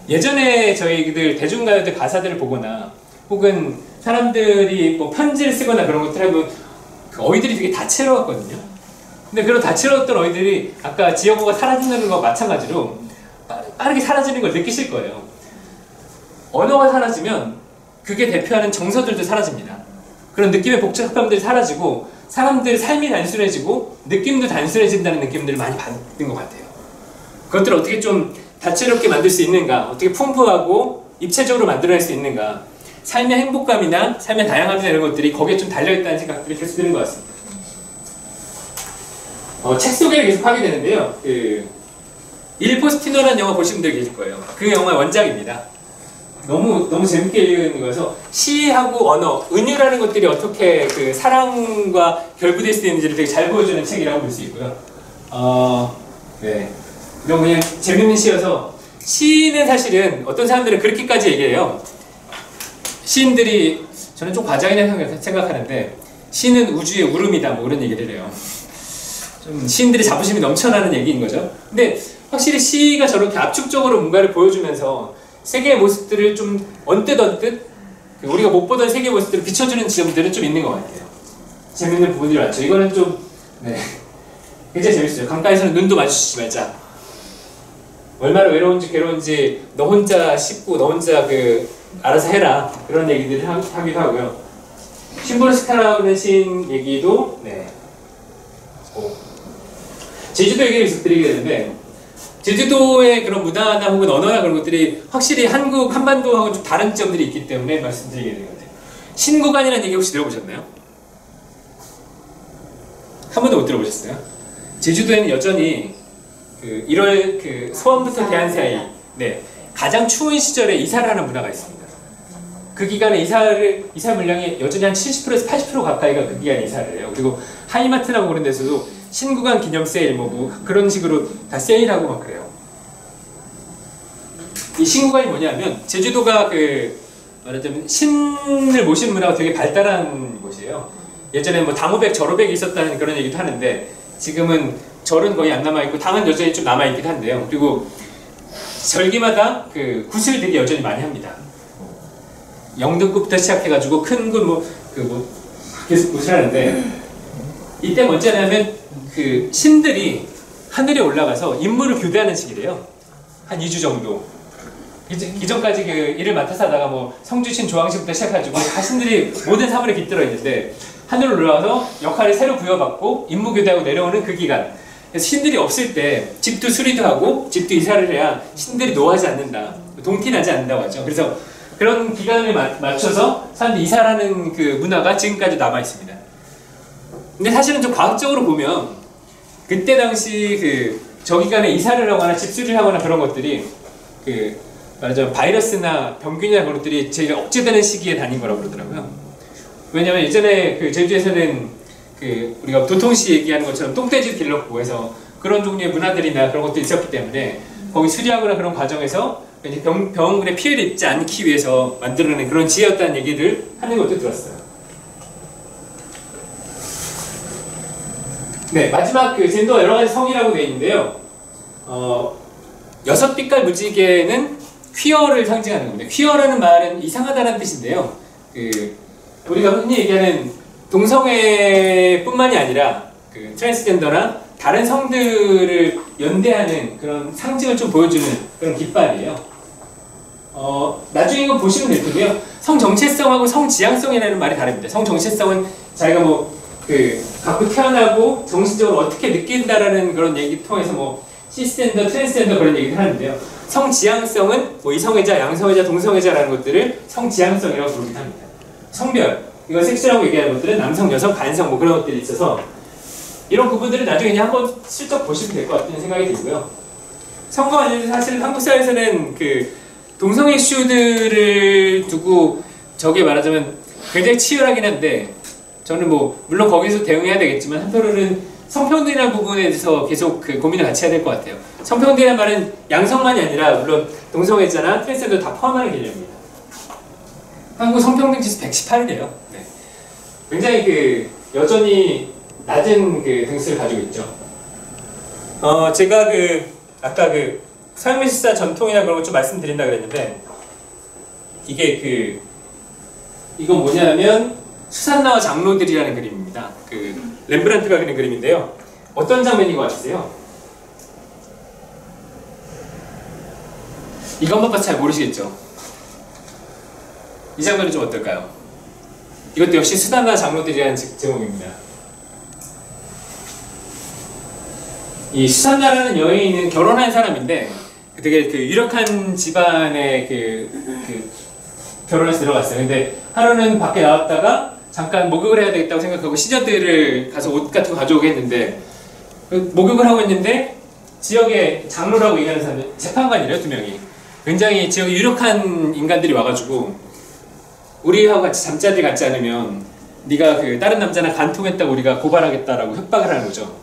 예전에 저희들 대중가요들 가사들을 보거나 혹은 사람들이 뭐 편지를 쓰거나 그런 것들 하면 그 어휘들이 되게 다채로웠거든요. 근데 그런 다채로웠던 어휘들이 아까 지역어가 사라진다는 것과 마찬가지로 빠르게 사라지는 걸 느끼실 거예요. 언어가 사라지면 그게 대표하는 정서들도 사라집니다. 그런 느낌의 복잡함들이 사라지고 사람들 삶이 단순해지고 느낌도 단순해진다는 느낌들을 많이 받는 것 같아요. 그것들을 어떻게 좀 다채롭게 만들 수 있는가, 어떻게 풍부하고 입체적으로 만들어낼 수 있는가, 삶의 행복감이나 삶의 다양함이나 이런 것들이 거기에 좀 달려있다는 생각들이 계속 드는 것 같습니다. 책 소개를 계속 하게 되는데요. 일 포스티노라는 영화 보신 분들 계실 거예요. 그 영화의 원작입니다. 너무 재밌게 읽는 거여서 시하고 언어, 은유라는 것들이 어떻게 그 사랑과 결부될 수 있는지를 되게 잘 보여주는 책이라고 볼 수 있고요. 네. 너무 그냥 재밌는 시여서 시는 사실은 어떤 사람들은 그렇게까지 얘기해요. 시인들이 저는 좀 과장이라고 생각하는데 시는 우주의 울음이다 뭐 그런 얘기를 해요. 좀 시인들이 자부심이 넘쳐나는 얘기인 거죠. 근데 확실히 시가 저렇게 압축적으로 뭔가를 보여주면서 세계의 모습들을 좀 언뜻 우리가 못 보던 세계의 모습들을 비춰주는 지점들은 좀 있는 것 같아요. 재밌는 부분들이 많죠. 이거는 좀 굉장히 재밌어요. 강가에서는 눈도 마주치지 말자. 얼마나 외로운지 괴로운지 너 혼자 씹고 너 혼자 알아서 해라. 그런 얘기들을 하기도 하고요. 심보르스카라는 시인 얘기도 제주도 얘기를 계속 드리게 되는데 제주도의 그런 문화나 혹은 언어나 그런 것들이 확실히 한국 한반도하고 좀 다른 점들이 있기 때문에 말씀드리게 되는 것 같아요. 신구간이라는 얘기 혹시 들어보셨나요? 한 번도 못 들어보셨어요? 제주도에는 여전히 1월 소원부터 대한 사이 가장 추운 시절에 이사를 하는 문화가 있습니다. 그 기간에 이사 물량이 여전히 한 70%에서 80% 가까이가 그 기간에 이사를 해요. 그리고 하이마트라고 그런 데서도 신구간 기념 세일 뭐 그런 식으로 다 세일하고 막 그래요. 이 신구간이 뭐냐면 제주도가 말하자면 신을 모시는 문화가 되게 발달한 곳이에요. 예전에 뭐 당호백, 절호백이 있었다는 그런 얘기도 하는데 지금은 절은 거의 안 남아있고 당은 여전히 좀 남아있긴 한데요. 그리고 절기마다 굿을 되게 여전히 많이 합니다. 영등굿부터 시작해가지고 큰 굿 계속 굿을 하는데 이때 뭐냐면 신들이 하늘에 올라가서 임무를 교대하는 시기래요. 한 2주 정도. 기존까지 일을 맡아서 하다가 뭐 성주신 조항신부터 시작해가지고 신들이 모든 사물에 깃들어 있는데 하늘로 올라가서 역할을 새로 부여받고 임무 교대하고 내려오는 그 기간. 그래서 신들이 없을 때 집도 수리도 하고 집도 이사를 해야 신들이 노하지 않는다. 동티나지 않는다고 하죠. 그래서 그런 기간을 맞춰서 사람들이 이사를 하는 그 문화가 지금까지 남아 있습니다. 근데 사실은 좀 과학적으로 보면 그때 당시 저 기간에 이사를 하거나 집수리를 하거나 그런 것들이 말하자면 바이러스나 병균이나 그런 것들이 제일 억제되는 시기에 다닌 거라고 그러더라고요. 왜냐면 예전에 제주에서는 우리가 도통시 얘기하는 것처럼 똥돼지도 길렀고 해서 그런 종류의 문화들이나 그런 것들이 있었기 때문에 거기 수리하거나 그런 과정에서 병원군에 피해를 입지 않기 위해서 만들어낸 그런 지혜였다는 얘기를 하는 것도 들었어요. 마지막 젠더가 여러 가지 성이라고 되어 있는데요. 6빛깔 무지개는 퀴어를 상징하는 겁니다. 퀴어라는 말은 이상하다는 뜻인데요. 우리가 흔히 얘기하는 동성애뿐만이 아니라 트랜스젠더나 다른 성들을 연대하는 그런 상징을 좀 보여주는 그런 깃발이에요. 나중에 이거 보시면 될 텐데요. 성 정체성하고 성 지향성이라는 말이 다릅니다. 성 정체성은 자기가 갖고 태어나고 정신적으로 어떻게 느낀다라는 그런 얘기 통해서 시스젠더, 트랜스젠더 그런 얘기를 하는데요. 성 지향성은 이성애자, 양성애자, 동성애자라는 것들을 성 지향성이라고 부르긴 합니다. 성별, 이건 섹스라고 얘기하는 것들은 남성, 여성, 간성 그런 것들이 있어서 이런 부분들은 나중에 그냥 한번 슬쩍 보시면 될 것 같다는 생각이 들고요. 성과 관련해서 사실은 한국 사회에서는 동성애 이슈들을 두고 저게 말하자면 굉장히 치열하긴 한데 저는 물론 거기서 대응해야 되겠지만 한편으로는 성평등이라는 부분에 대해서 계속 고민을 같이 해야 될 것 같아요. 성평등이라는 말은 양성만이 아니라 물론 동성애자나 트랜스젠더 다 포함하는 개념입니다. 한국 성평등 지수 118이래요. 굉장히 그 여전히 낮은 그 등수를 가지고 있죠. 제가 그 아까 그 서양미술사 전통이나 그런 거 좀 말씀드린다 그랬는데 이게 이건 뭐냐면 수산나와 장로들이라는 그림입니다. 그 렘브란트가 그린 그림인데요. 어떤 장면인 것 같으세요? 이것만 봐서 잘 모르시겠죠? 이 장면은 좀 어떨까요? 이것도 역시 수산나 장로들이라는 제목입니다. 이 수산나라는 여인은 결혼한 사람인데 되게 그 유력한 집안에 결혼해서 들어갔어요. 근데 하루는 밖에 나왔다가 잠깐 목욕을 해야 되겠다고 생각하고 시녀들을 가서 옷 같은 거 가져오게 했는데 목욕을 하고 있는데 지역에 장로라고 얘기하는 사람들, 재판관이래요, 2명이. 굉장히 지역에 유력한 인간들이 와가지고 우리하고 같이 잠자리 갖지 않으면 네가 그 다른 남자랑 간통했다고 우리가 고발하겠다라고 협박을 하는 거죠.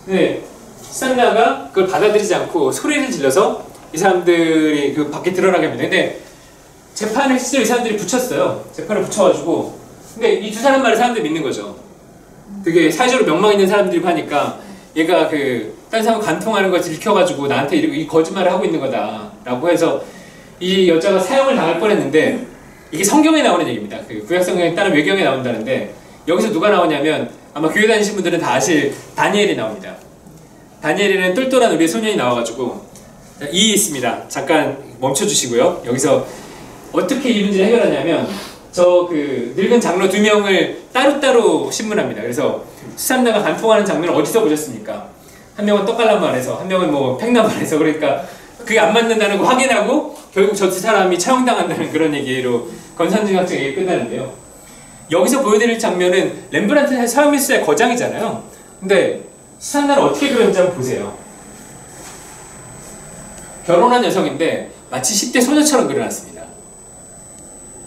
근데 수산나가 그걸 받아들이지 않고 소리를 질러서 이 사람들이 그 밖에 드러나게 합니다. 근데 재판을 실제로 이 사람들이 붙였어요. 재판을 붙여가지고. 근데 이 두 사람 말을 사람들이 믿는 거죠. 되게 사회적으로 명망 있는 사람들이고 하니까 얘가 그 다른 사람 간통하는 걸 들켜가지고 나한테 이 거짓말을 하고 있는 거다라고 해서 이 여자가 사형을 당할 뻔했는데 이게 성경에 나오는 얘기입니다. 그 구약 성경에 따른 외경에 나온다는데 여기서 누가 나오냐면 아마 교회 다니신 분들은 다 아실 다니엘이 나옵니다. 다니엘에는 똘똘한 우리의 소년이 나와가지고 이 있습니다. 잠깐 멈춰주시고요. 여기서 어떻게 이 문제를 해결하냐면 저 그 늙은 장로 2명을 따로따로 신문합니다. 그래서 수산나가 간통하는 장면을 어디서 보셨습니까? 한 명은 떡갈람만해서, 한 명은 뭐 팽남만해서. 그러니까 그게 안 맞는다는 거 확인하고 결국 저 두 사람이 처형당한다는 그런 얘기로 권선징악적 얘기가 끝나는데요. 여기서 보여드릴 장면은 렘브란트는 서양미술사의 거장이잖아요. 근데 수산나를 어떻게 그렸는지 한번 보세요. 결혼한 여성인데 마치 10대 소녀처럼 그려놨습니다.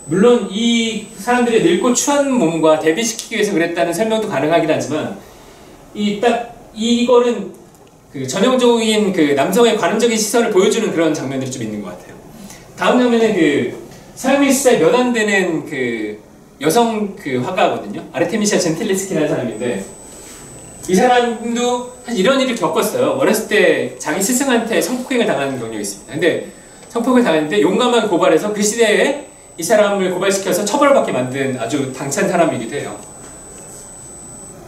물론 이 사람들의 늙고 추한 몸과 대비시키기 위해서 그랬다는 설명도 가능하긴 하지만 이거는 그 전형적인 그 남성의 관음적인 시선을 보여주는 그런 장면들이 좀 있는 것 같아요. 다음 장면은 그 서양미술사에 몇 안 되는 그 여성 그 화가거든요. 아르테미시아 젠틸레스키라는 사람인데 이 사람도 사실 이런 일을 겪었어요. 어렸을 때 자기 스승한테 성폭행을 당하는 경력이 있습니다. 근데 성폭행을 당했는데 용감하게 고발해서 그 시대에 이 사람을 고발시켜서 처벌받게 만든 아주 당찬 사람이기도 해요.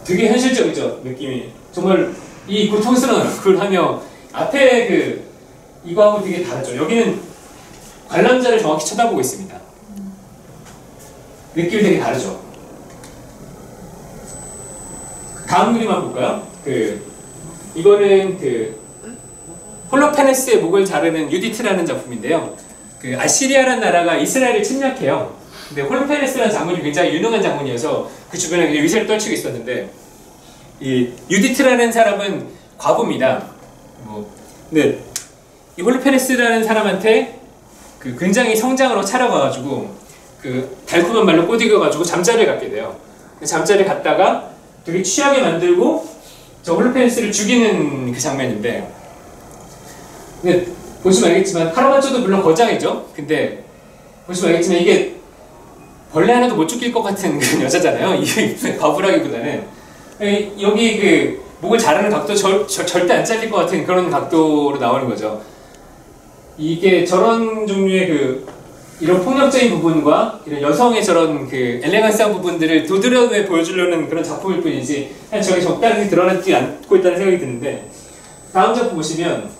되게 현실적이죠, 느낌이. 정말 이 고통스러운 얼굴을 하며 앞에 그 이거하고 되게 다르죠. 여기는 관람자를 정확히 쳐다보고 있습니다. 느낌이 되게 다르죠. 다음 그림 한번 볼까요? 이거는 홀로페네스의 목을 자르는 유디트라는 작품인데요. 그 아시리아라는 나라가 이스라엘을 침략해요. 근데 홀로페네스라는 장군이 굉장히 유능한 장군이어서 그 주변에 위세를 떨치고 있었는데 이 유디트라는 사람은 과부입니다. 근데 이 홀로페네스라는 사람한테 그 굉장히 성장으로 차려가가지고 그 달콤한 말로 꼬드겨가지고 잠자리를 갖게 돼요. 잠자리를 갖다가 되게 취하게 만들고 저 홀로페네스를 죽이는 그 장면인데, 근데 보시면 알겠지만 카라바초도 물론 거장이죠. 근데 보시면 알겠지만 이게 벌레 하나도 못 죽일 것 같은 그런 여자잖아요. 이 과부라기보다는 여기 그 목을 자르는 각도 절대 안 잘릴 것 같은 그런 각도로 나오는 거죠. 이게 저런 종류의 이런 폭력적인 부분과 이런 여성의 저런 그 엘레강스한 부분들을 도드려내 보여주려는 그런 작품일 뿐이지 사실 저게 적당히 드러나지 않고 있다는 생각이 드는데, 다음 작품 보시면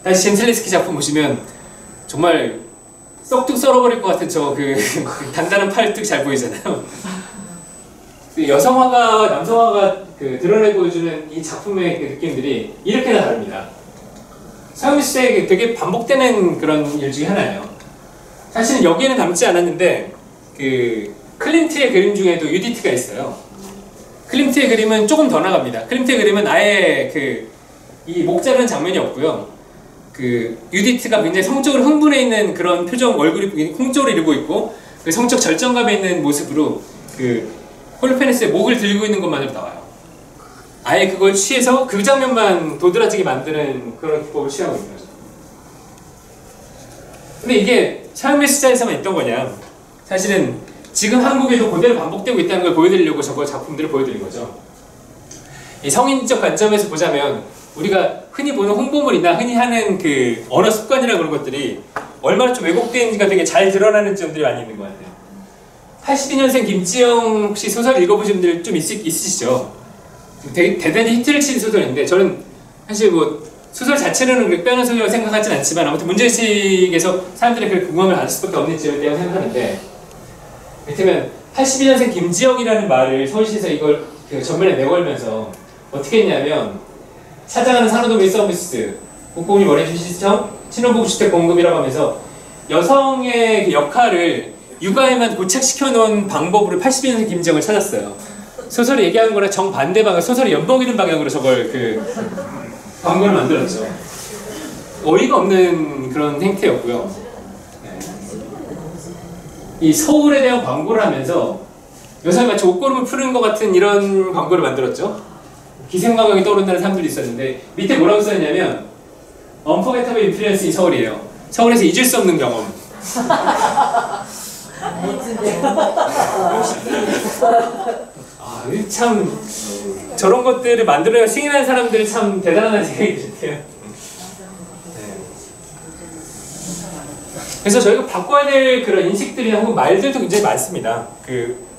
다시 젠틀레스키 작품 보시면 정말 썩뚝 썰어버릴 것 같은 단단한 팔뚝 잘 보이잖아요. 여성화가 남성화가 드러내 보여주는 이 작품의 그 느낌들이 이렇게나 다릅니다. 서양미술사에 되게 반복되는 그런 일 중에 하나예요. 사실은 여기에는 담지 않았는데 클림트의 그림 중에도 유디트가 있어요. 클림트의 그림은 조금 더 나갑니다. 클림트의 그림은 아예 이 목 자르는 장면이 없고요. 유디트가 굉장히 성적으로 흥분해 있는 그런 표정, 얼굴이 홍조를 이루고 있고 그 성적 절정감에 있는 모습으로 홀로페네스의 목을 들고 있는 것만으로 나와요. 아예 그걸 취해서 그 장면만 도드라지게 만드는 그런 기법을 취하고 있는 거죠. 근데 이게 서양미술사에서만 있던 거냐? 사실은 지금 한국에도 그대로 반복되고 있다는 걸 보여드리려고 저거 작품들을 보여드린 거죠. 이 성인적 관점에서 보자면 우리가 흔히 보는 홍보물이나 흔히 하는 그 언어 습관이나 그런 것들이 얼마나 좀 왜곡된지가 되게 잘 드러나는 점들이 많이 있는 것 같아요. 82년생 김지영 혹시 소설 읽어보신 분들 좀 있으시죠? 되게 대단히 히트를 친 소설인데 저는 사실 뭐 소설 자체는 그렇게 빼는 소설이라고 생각하진 않지만 아무튼 문제의식에서 사람들이 그 궁금함을 가질 수밖에 없는 지점이라고 생각하는데 이를테면 82년생 김지영이라는 말을 서울시에서 이걸 그 전면에 내걸면서 어떻게 했냐면 찾아가는 산후도우미 서비스, 국공립 어린이집 시청, 신혼부부 주택 공급이라고 하면서 여성의 그 역할을 육아에만 고착시켜 놓은 방법으로 82년생 김지영을 찾았어요. 소설이 얘기하는 거랑 정반대 방향, 소설이 연봉이는 방향으로 저걸 그 광고를 만들었죠. 어이가 없는 그런 행태였고요. 네. 이 서울에 대한 광고를 하면서 여성이 마치 옷걸음을 푸는 것 같은 이런 광고를 만들었죠. 기생광경이 떠오른다는 사람들이 있었는데 밑에 뭐라고 써있냐면 Unforgettable Influence in 서울이에요. 서울에서 잊을 수 없는 경험. 참 저런 것들을 만들어야 승인한 사람들이 참 대단하다는 생각이 드네요. 그래서 저희가 바꿔야 될 그런 인식들이나 혹은 말들도 굉장히 많습니다.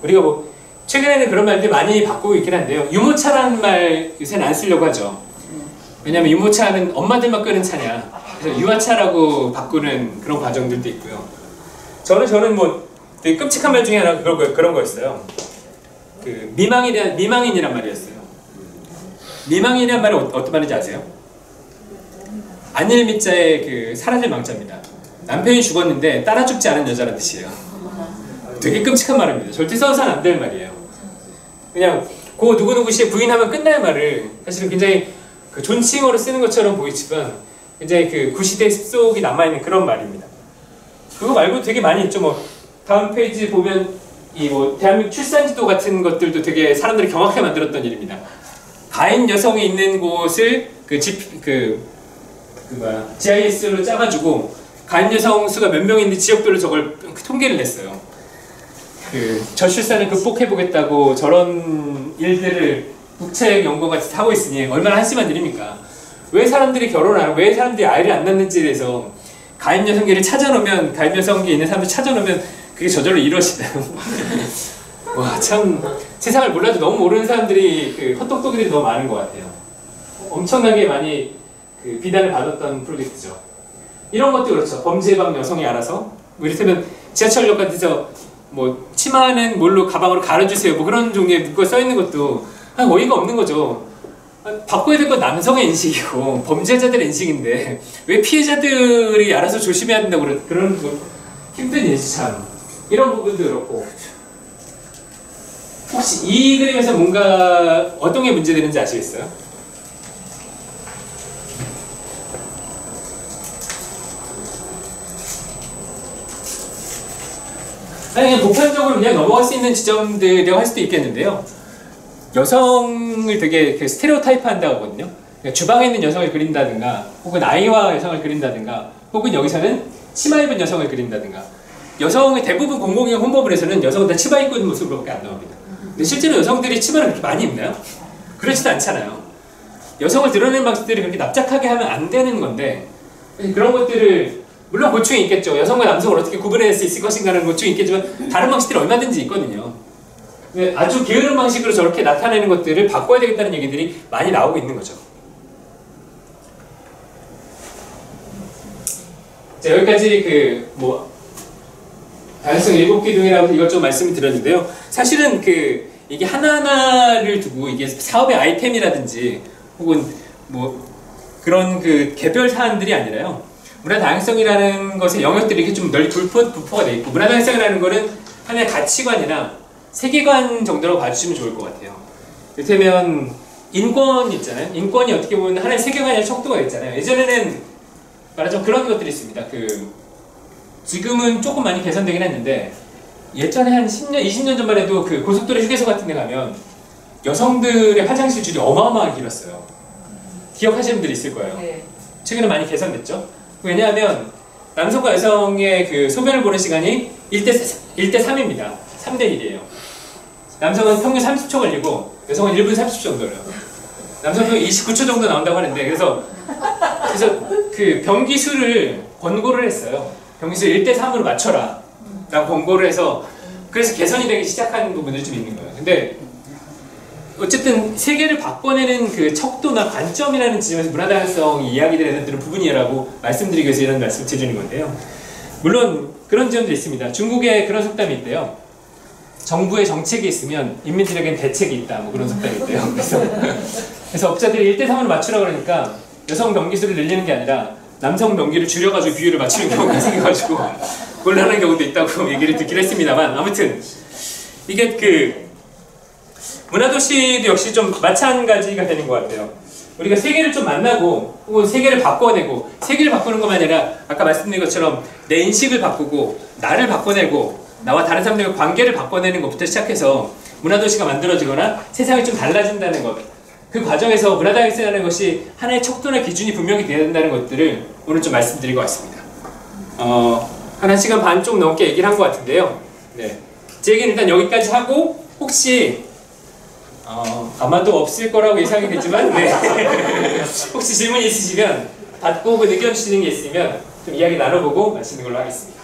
우리가 뭐 최근에는 그런 말들 많이 바꾸고 있긴 한데요. 유모차라는 말 요새는 안 쓰려고 하죠. 왜냐하면 유모차는 엄마들만 끄는 차냐. 그래서 유아차라고 바꾸는 그런 과정들도 있고요. 저는 뭐 되게 끔찍한 말 중에 하나 그런 거였어요. 미망인이란 말이었어요. 미망인이란 말은 어떤 말인지 아세요? 안일미자의 그 사라질 망자입니다. 남편이 죽었는데 따라 죽지 않은 여자라는 뜻이에요. 되게 끔찍한 말입니다. 절대 써서는 안 될 말이에요. 그냥 그 누구누구 씨의 부인하면 끝날 말을 사실은 굉장히 그 존칭어로 쓰는 것처럼 보이지만 굉장히 그 구시대의 습속이 남아있는 그런 말입니다. 그거 말고 되게 많이 있죠. 뭐 다음 페이지 보면 이 뭐 대한민국 출산지도 같은 것들도 되게 사람들이 경악하게 만들었던 일입니다. 가인 여성이 있는 곳을 GIS로 짜가지고 가인 여성 수가 몇 명 있는지 지역별로 저걸 통계를 냈어요. 저출산을 극복해보겠다고 저런 일들을 국책 연구같이 하고 있으니 얼마나 한심한 일입니까? 왜 사람들이 결혼하고 왜 사람들이 아이를 안 낳는지에 대해서 가인 여성계를 찾아놓으면 가인 여성계에 있는 사람들 찾아놓으면 그게 저절로 이루어지나요? 와, 참 세상을 몰라도 너무 모르는 사람들이 헛똑똑이들이 너무 많은 것 같아요. 엄청나게 많이 비난을 받았던 프로젝트죠. 이런 것도 그렇죠. 범죄 예방 여성이 알아서 이를테면 지하철역 같은 데서 뭐 치마는 뭘로 가방으로 가려주세요. 뭐 그런 종류의 문구가 써 있는 것도 어이가 없는 거죠. 바꿔야 될 건 남성의 인식이고 범죄자들의 인식인데 왜 피해자들이 알아서 조심해야 된다고 그런 힘든 일이지 참. 이런 부분도 그렇고 혹시 이 그림에서 뭔가 어떤 게 문제되는지 아시겠어요? 아니 그냥 보편적으로 그냥 넘어갈 수 있는 지점들이라고 할 수도 있겠는데요. 여성을 되게 스테레오타이프 한다고 하거든요. 그러니까 주방에 있는 여성을 그린다든가 혹은 아이와 여성을 그린다든가 혹은 여기서는 치마 입은 여성을 그린다든가 여성의 대부분 공공기관 홍보물에서는 여성은 다 치마 입고 있는 모습으로밖에 안 나옵니다. 근데 실제로 여성들이 치마를 그렇게 많이 입나요? 그렇지도 않잖아요. 여성을 드러내는 방식들이 그렇게 납작하게 하면 안 되는 건데 그런 것들을 물론 고충이 있겠죠. 여성과 남성을 어떻게 구분해낼 수 있을 것인가는 고충이 있겠지만 다른 방식들이 얼마든지 있거든요. 아주 게으른 방식으로 저렇게 나타내는 것들을 바꿔야 되겠다는 얘기들이 많이 나오고 있는 거죠. 자, 여기까지 다양성 7기둥이라고 이것저것 말씀을 드렸는데요. 사실은 이게 하나하나를 두고 이게 사업의 아이템이라든지 혹은 뭐 그런 개별 사안들이 아니라요. 문화 다양성이라는 것의 영역들이 이렇게 좀 널리 분포가 되어 있고 문화 다양성이라는 거는 하나의 가치관이나 세계관 정도로 봐주시면 좋을 것 같아요. 이를테면 인권 있잖아요. 인권이 어떻게 보면 하나의 세계관이나 척도가 있잖아요. 예전에는 말하자면 그런 것들이 있습니다. 지금은 조금 많이 개선되긴 했는데 예전에 한 10년, 20년 전만 해도 고속도로 휴게소 같은 데 가면 여성들의 화장실 줄이 어마어마하게 길었어요. 기억하시는 분들이 있을 거예요. 네. 최근에 많이 개선됐죠. 왜냐하면 남성과 여성의 소변을 보는 시간이 1대 3입니다. 3대 1이에요. 남성은 평균 30초 걸리고 여성은 1분 30초 정도 걸려요. 남성 평균 29초 정도 나온다고 하는데 그래서 그 변기수를 권고를 했어요. 변기수 1대 3으로 맞춰라 라고 권고를 해서 그래서 개선이 되기 시작한 부분들이 좀 있는 거예요. 근데 어쨌든 세계를 바꿔내는 그 척도나 관점이라는 지점에서 문화다양성이 이야기되는 부분이라고 말씀드리기 위해서 이런 말씀을 드리는 건데요. 물론 그런 지점도 있습니다. 중국에 그런 속담이 있대요. 정부의 정책이 있으면 인민들에겐 대책이 있다. 뭐 그런 속담이 있대요. 그래서 업자들이 1대 3으로 맞추라고 그러니까 여성 명기수를 늘리는 게 아니라 남성 명기를 줄여가지고 비율을 맞추는 경우가 생겨가지고 곤란한 경우도 있다고 얘기를 듣긴 했습니다만 아무튼 이게 그 문화도시도 역시 좀 마찬가지가 되는 것 같아요. 우리가 세계를 좀 만나고 혹은 세계를 바꿔내고 세계를 바꾸는 것만 아니라 아까 말씀드린 것처럼 내 인식을 바꾸고 나를 바꿔내고 나와 다른 사람들과 관계를 바꿔내는 것부터 시작해서 문화도시가 만들어지거나 세상이 좀 달라진다는 것, 그 과정에서 문화다양성이라는 것이 하나의 척도나 기준이 분명히 되어야 된다는 것들을 오늘 좀 말씀드릴 것 같습니다. 한 1시간 반 좀 넘게 얘기를 한 것 같은데요. 네. 제 얘기는 일단 여기까지 하고 혹시 아마도 없을 거라고 예상이 되지만 네. 혹시 질문 있으시면 받고 혹은 의견 주시는 게 있으면 좀 이야기 나눠보고 마치는 걸로 하겠습니다.